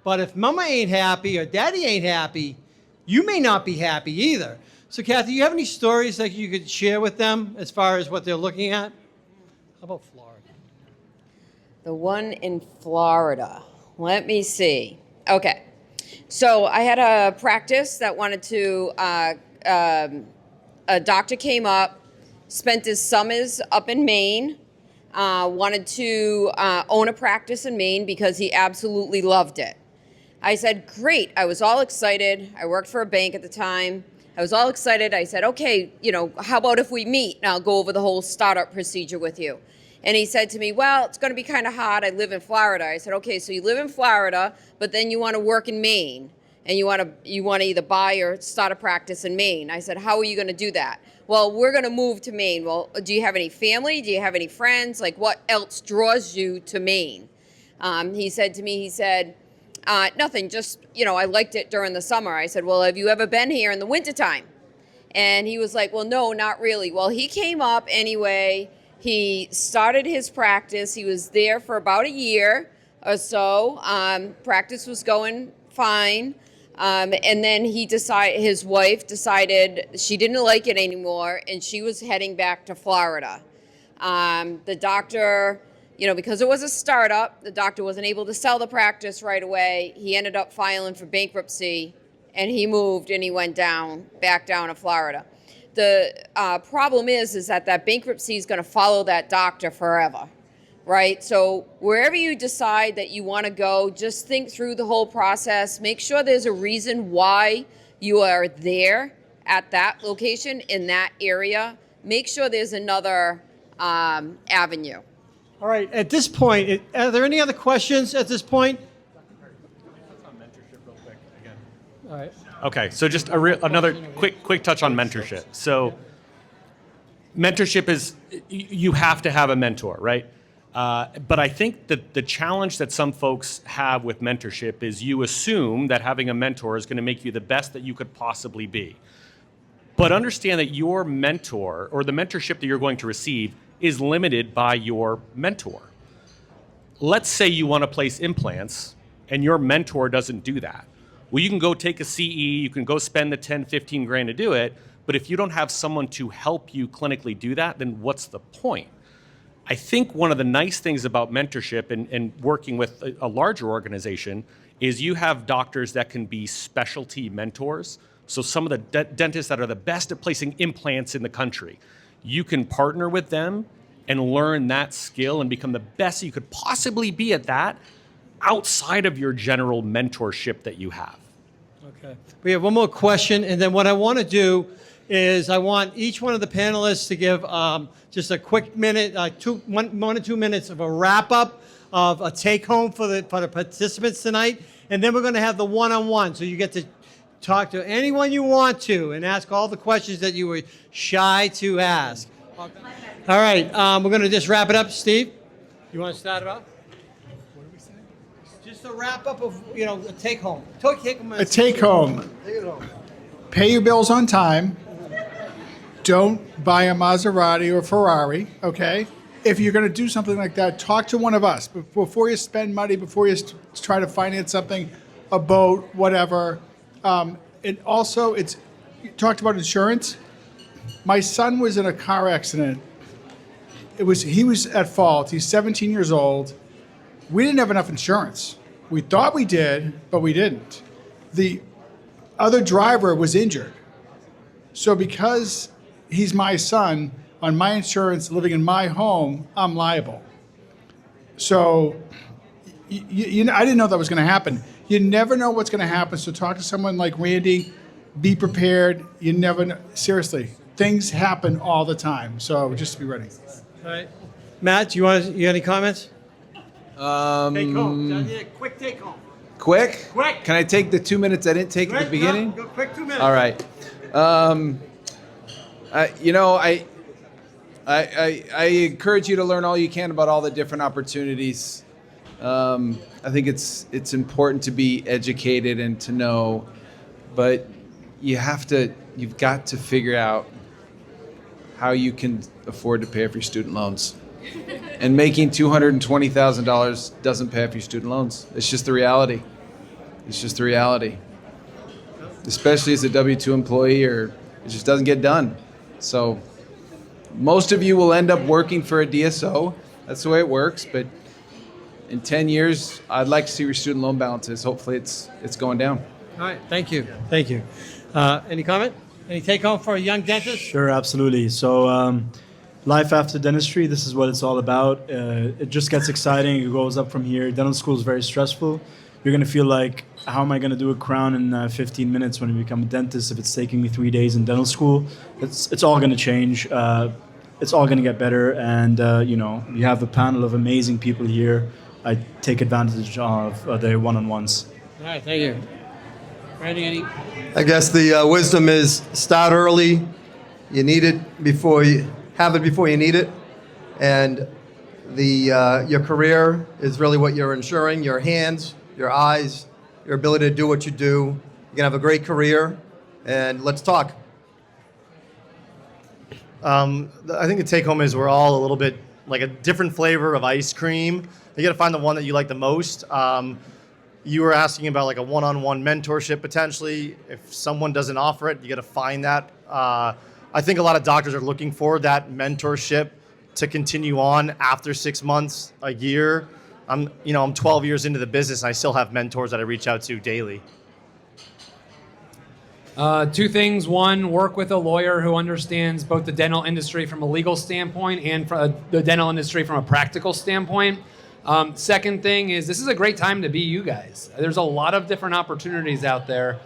Speaker 1: But if mama ain't happy or daddy ain't happy, you may not be happy either. So Kathy, you have any stories that you could share with them as far as what they're looking at? How about Florida?
Speaker 15: The one in Florida. Let me see. Okay. So I had a practice that wanted to, a doctor came up, spent his summers up in Maine, wanted to own a practice in Maine because he absolutely loved it. I said, great. I was all excited. I worked for a bank at the time. I was all excited. I said, okay, how about if we meet and I'll go over the whole startup procedure with you. And he said to me, well, it's going to be kind of hard. I live in Florida. I said, okay, so you live in Florida, but then you want to work in Maine, and you want to either buy or start a practice in Maine. I said, how are you going to do that? Well, we're going to move to Maine. Well, do you have any family? Do you have any friends? What else draws you to Maine? He said to me, nothing, just, I liked it during the summer. I said, well, have you ever been here in the wintertime? And he was like, well, no, not really. Well, he came up anyway. He started his practice. He was there for about a year or so. Practice was going fine. And then his wife decided she didn't like it anymore, and she was heading back to Florida. The doctor, because it was a startup, the doctor wasn't able to sell the practice right away. He ended up filing for bankruptcy, and he moved and he went back down to Florida. The problem is that bankruptcy is going to follow that doctor forever, right? So wherever you decide that you want to go, just think through the whole process. Make sure there's a reason why you are there at that location in that area. Make sure there's another avenue.
Speaker 1: All right, at this point, are there any other questions at this point? All right.
Speaker 2: Okay, so just another quick touch on mentorship. So mentorship is, you have to have a mentor, right? But I think that the challenge that some folks have with mentorship is you assume that having a mentor is going to make you the best that you could possibly be. But understand that your mentor, or the mentorship that you're going to receive, is limited by your mentor. Let's say you want to place implants and your mentor doesn't do that. Well, you can go take a CE, you can go spend the 10, 15 grand to do it, but if you don't have someone to help you clinically do that, then what's the point? I think one of the nice things about mentorship and working with a larger organization is you have doctors that can be specialty mentors. So some of the dentists that are the best at placing implants in the country, you can partner with them and learn that skill and become the best you could possibly be at that outside of your general mentorship that you have.
Speaker 1: Okay. We have one more question, and then what I want to do is I want each one of the panelists to give just a quick minute, 1 to 2 minutes of a wrap-up of a take-home for the participants tonight, and then we're going to have the one-on-one, so you get to talk to anyone you want to and ask all the questions that you were shy to ask. All right, we're going to just wrap it up. Steve, you want to start it off? What are we saying? Just a wrap-up of, a take-home.
Speaker 5: A take-home. Pay your bills on time. Don't buy a Maserati or Ferrari, okay? If you're going to do something like that, talk to one of us. Before you spend money, before you try to finance something, a boat, whatever. You talked about insurance. My son was in a car accident. He was at fault. He's 17 years old. We didn't have enough insurance. We thought we did, but we didn't. The other driver was injured. So because he's my son, on my insurance, living in my home, I'm liable. So I didn't know that was going to happen. You never know what's going to happen, so talk to someone like Randy. Be prepared. You never know. Seriously, things happen all the time, so just be ready.
Speaker 1: All right. Matt, you got any comments? Take home. Quick take home.
Speaker 6: Quick?
Speaker 1: Quick.
Speaker 6: Can I take the 2 minutes I didn't take at the beginning?
Speaker 1: Go quick 2 minutes.
Speaker 6: All right. I encourage you to learn all you can about all the different opportunities. I think it's important to be educated and to know, but you've got to figure out how you can afford to pay off your student loans. And making $220,000 doesn't pay off your student loans. It's just the reality. It's just the reality. Especially as a W-2 employee, or it just doesn't get done. So most of you will end up working for a DSO. That's the way it works. But in 10 years, I'd like to see your student loan balances. Hopefully it's going down.
Speaker 1: All right. Thank you. Thank you. Any comment? Any take home for a young dentist?
Speaker 18: Sure, absolutely. So life after dentistry, this is what it's all about. It just gets exciting. It goes up from here. Dental school is very stressful. You're going to feel like, how am I going to do a crown in 15 minutes when I become a dentist if it's taking me 3 days in dental school? It's all going to change. It's all going to get better. And, you have a panel of amazing people here. I take advantage of their one-on-ones.
Speaker 1: All right, thank you. Randy, any?
Speaker 3: I guess the wisdom is start early. You need it before you have it before you need it, and your career is really what you're ensuring. Your hands, your eyes, your ability to do what you do. You're gonna have a great career, and let's talk.
Speaker 21: I think the take home is we're all a little bit like a different flavor of ice cream. You got to find the one that you like the most. You were asking about like a one-on-one mentorship potentially. If someone doesn't offer it, you got to find that. I think a lot of doctors are looking for that mentorship to continue on after 6 months, a year. I'm 12 years into the business and I still have mentors that I reach out to daily.
Speaker 17: Two things. One, work with a lawyer who understands both the dental industry from a legal standpoint and the dental industry from a practical standpoint. Second thing is, this is a great time to be you guys. There's a lot of different opportunities out there.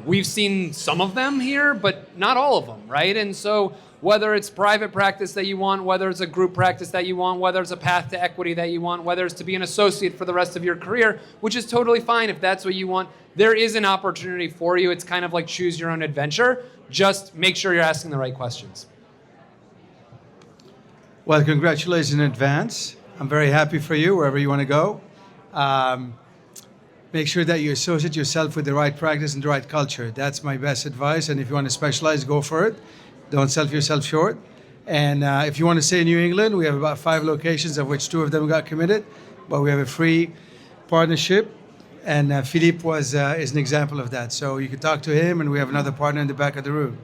Speaker 17: We've seen some of them here, but not all of them, right? And so whether it's private practice that you want, whether it's a group practice that you want, whether it's a path to equity that you want, whether it's to be an associate for the rest of your career, which is totally fine if that's what you want, there is an opportunity for you. It's kind of like choose your own adventure. Just make sure you're asking the right questions.
Speaker 8: Well, congratulations in advance. I'm very happy for you, wherever you want to go. Make sure that you associate yourself with the right practice and the right culture. That's my best advice. And if you want to specialize, go for it. Don't sell yourself short. And if you want to stay in New England, we have about 5 locations, of which 2 of them got committed. But we have a free partnership. And Philippe is an example of that. So you can talk to him, and we have another partner in the back of the room.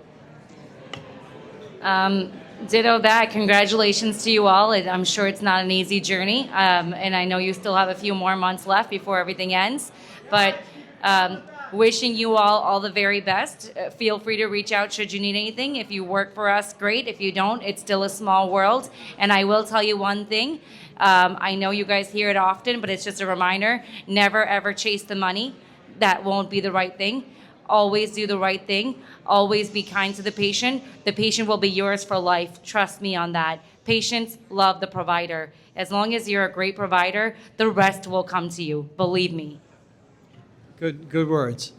Speaker 9: Ditto that. Congratulations to you all. I'm sure it's not an easy journey, and I know you still have a few more months left before everything ends. But Wishing you all the very best. Feel free to reach out should you need anything. If you work for us, great. If you don't, it's still a small world. And I will tell you one thing. I know you guys hear it often, but it's just a reminder. Never, ever chase the money. That won't be the right thing. Always do the right thing. Always be kind to the patient. The patient will be yours for life. Trust me on that. Patients love the provider. As long as you're a great provider, the rest will come to you. Believe me.
Speaker 1: Good words.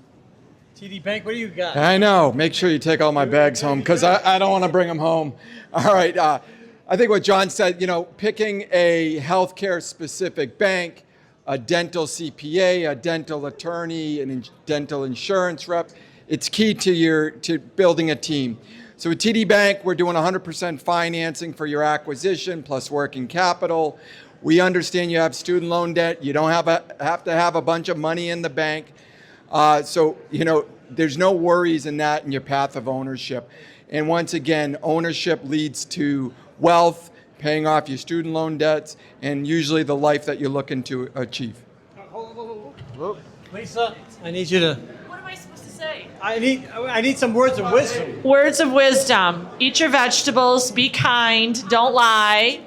Speaker 1: TD Bank, what do you got?
Speaker 7: I know. Make sure you take all my bags home because I don't want to bring them home. All right. I think what John said, picking a healthcare specific bank, a dental CPA, a dental attorney, a dental insurance rep, it's key to building a team. So with TD Bank, we're doing 100% financing for your acquisition plus working capital. We understand you have student loan debt. You don't have to have a bunch of money in the bank. So there's no worries in that in your path of ownership. And once again, ownership leads to wealth, paying off your student loan debts, and usually the life that you're looking to achieve.
Speaker 1: Lisa, I need you to.
Speaker 10: What am I supposed to say?
Speaker 1: I need some words of wisdom.
Speaker 10: Words of wisdom. Eat your vegetables. Be kind. Don't lie.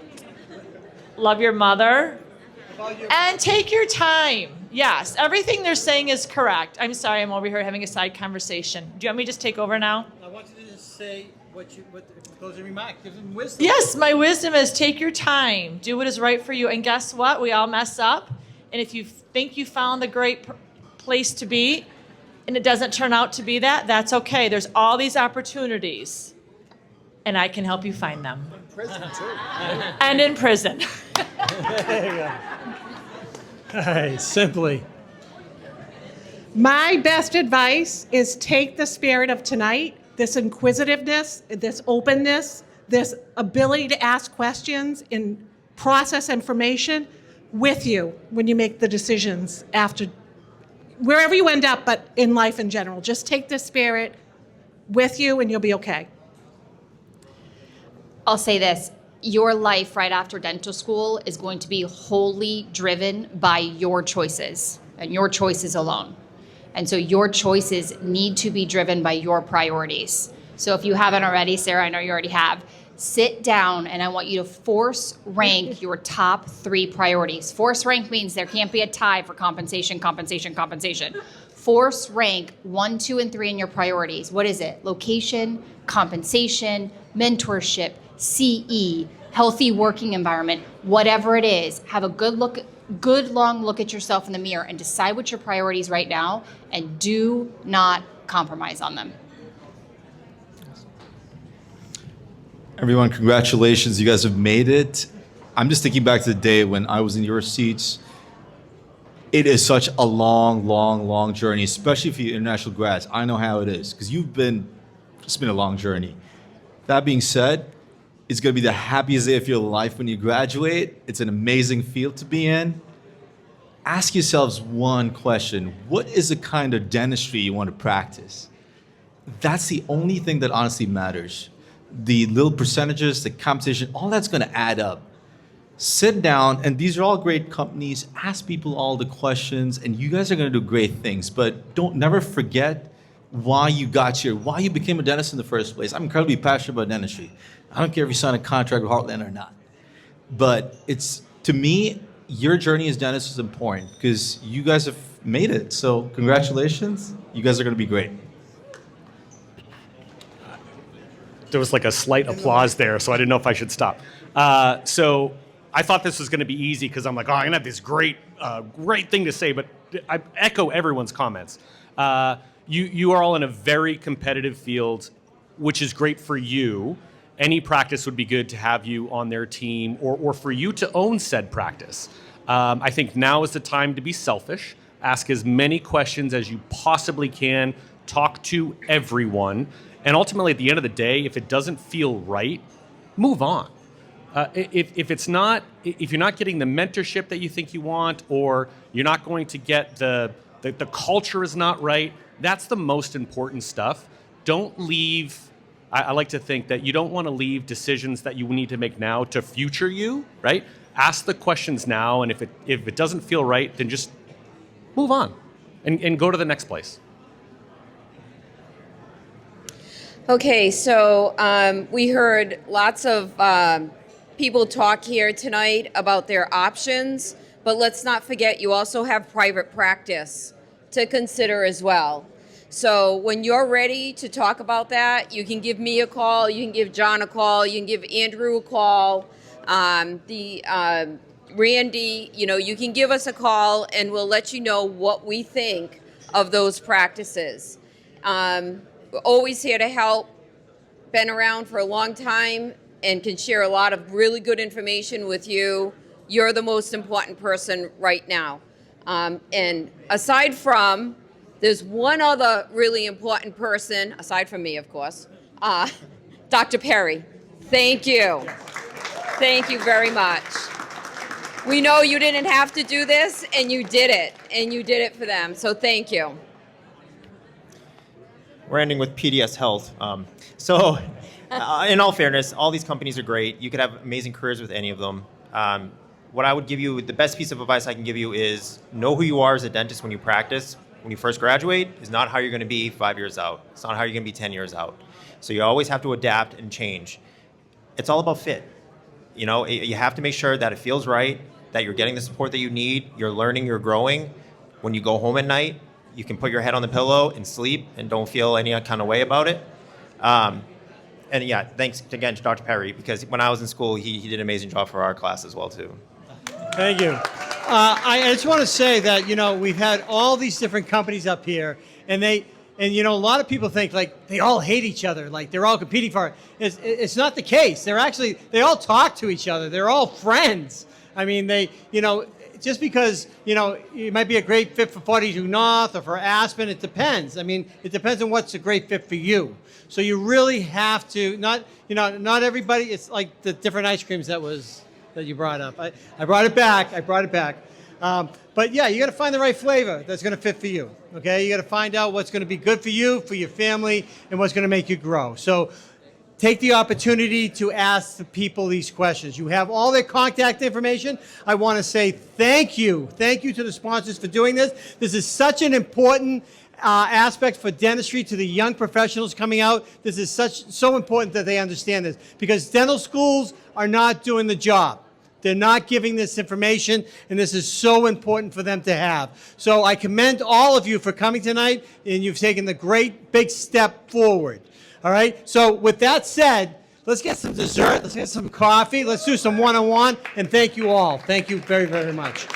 Speaker 10: Love your mother. And take your time. Yes, everything they're saying is correct. I'm sorry, I'm over here having a side conversation. Do you want me to just take over now?
Speaker 1: I want you to just say what closing remark. Give them wisdom.
Speaker 10: Yes, my wisdom is take your time. Do what is right for you. And guess what? We all mess up. And if you think you found the great place to be and it doesn't turn out to be that, that's okay. There's all these opportunities. And I can help you find them.
Speaker 1: In prison, too.
Speaker 10: And in prison.
Speaker 1: There you go. All right, simply.
Speaker 4: My best advice is take the spirit of tonight, this inquisitiveness, this openness, this ability to ask questions and process information with you when you make the decisions after, wherever you end up, but in life in general. Just take the spirit with you and you'll be okay.
Speaker 13: I'll say this. Your life right after dental school is going to be wholly driven by your choices and your choices alone. And so your choices need to be driven by your priorities. So if you haven't already, Sarah, I know you already have, sit down and I want you to force rank your top 3 priorities. Force rank means there can't be a tie for compensation. Force rank 1, 2, and 3 in your priorities. What is it? Location, compensation, mentorship, CE, healthy working environment, whatever it is. Have a good long look at yourself in the mirror and decide what your priorities right now and do not compromise on them.
Speaker 14: Everyone, congratulations. You guys have made it. I'm just thinking back to the day when I was in your seats. It is such a long journey, especially for you international grads. I know how it is because it's been a long journey. That being said, it's going to be the happiest day of your life when you graduate. It's an amazing field to be in. Ask yourselves one question. What is the kind of dentistry you want to practice? That's the only thing that honestly matters. The little percentages, the competition, all that's going to add up. Sit down, and these are all great companies. Ask people all the questions, and you guys are going to do great things. But never forget why you got here, why you became a dentist in the first place. I'm incredibly passionate about dentistry. I don't care if you sign a contract with Heartland or not. But to me, your journey as dentist is important because you guys have made it. So congratulations. You guys are going to be great.
Speaker 2: There was like a slight applause there, so I didn't know if I should stop. So I thought this was going to be easy because I'm like, I'm going to have this great thing to say, but I echo everyone's comments. You are all in a very competitive field, which is great for you. Any practice would be good to have you on their team or for you to own said practice. I think now is the time to be selfish. Ask as many questions as you possibly can. Talk to everyone. And ultimately, at the end of the day, if it doesn't feel right, move on. If you're not getting the mentorship that you think you want, or you're not going to get the culture is not right, that's the most important stuff. Don't leave. I like to think that you don't want to leave decisions that you need to make now to future you, right? Ask the questions now, and if it doesn't feel right, then just move on and go to the next place.
Speaker 15: Okay, so we heard lots of people talk here tonight about their options, but let's not forget you also have private practice to consider as well. So when you're ready to talk about that, you can give me a call, you can give John a call, you can give Andrew a call, Randy, you can give us a call and we'll let you know what we think of those practices. We're always here to help, been around for a long time and can share a lot of really good information with you. You're the most important person right now. And aside from, there's one other really important person, aside from me, of course, Dr. Perry. Thank you. Thank you very much. We know you didn't have to do this, and you did it. And you did it for them, so thank you.
Speaker 22: We're ending with PDS Health. In all fairness, all these companies are great. You could have amazing careers with any of them. What I would give you, the best piece of advice I can give you is know who you are as a dentist when you practice. When you first graduate is not how you're going to be 5 years out. It's not how you're going to be 10 years out. So you always have to adapt and change. It's all about fit. You have to make sure that it feels right, that you're getting the support that you need, you're learning, you're growing. When you go home at night, you can put your head on the pillow and sleep and don't feel any kind of way about it. And yeah, thanks again to Dr. Perry, because when I was in school, he did an amazing job for our class as well, too.
Speaker 1: Thank you. I just want to say that, we've had all these different companies up here, and a lot of people think like they all hate each other, like they're all competing for it. It's not the case. They all talk to each other. They're all friends. I mean, just because, it might be a great fit for 42 North or for Aspen, it depends. I mean, it depends on what's a great fit for you. So you really have to, not everybody, it's like the different ice creams that you brought up. I brought it back. But yeah, you got to find the right flavor that's going to fit for you. Okay, you got to find out what's going to be good for you, for your family, and what's going to make you grow. So take the opportunity to ask the people these questions. You have all their contact information. I want to say thank you. Thank you to the sponsors for doing this. This is such an important aspect for dentistry to the young professionals coming out. This is so important that they understand this, because dental schools are not doing the job. They're not giving this information, and this is so important for them to have. So I commend all of you for coming tonight, and you've taken the great big step forward. All right? So with that said, let's get some dessert, let's get some coffee, let's do some one-on-one, and thank you all. Thank you very, very much.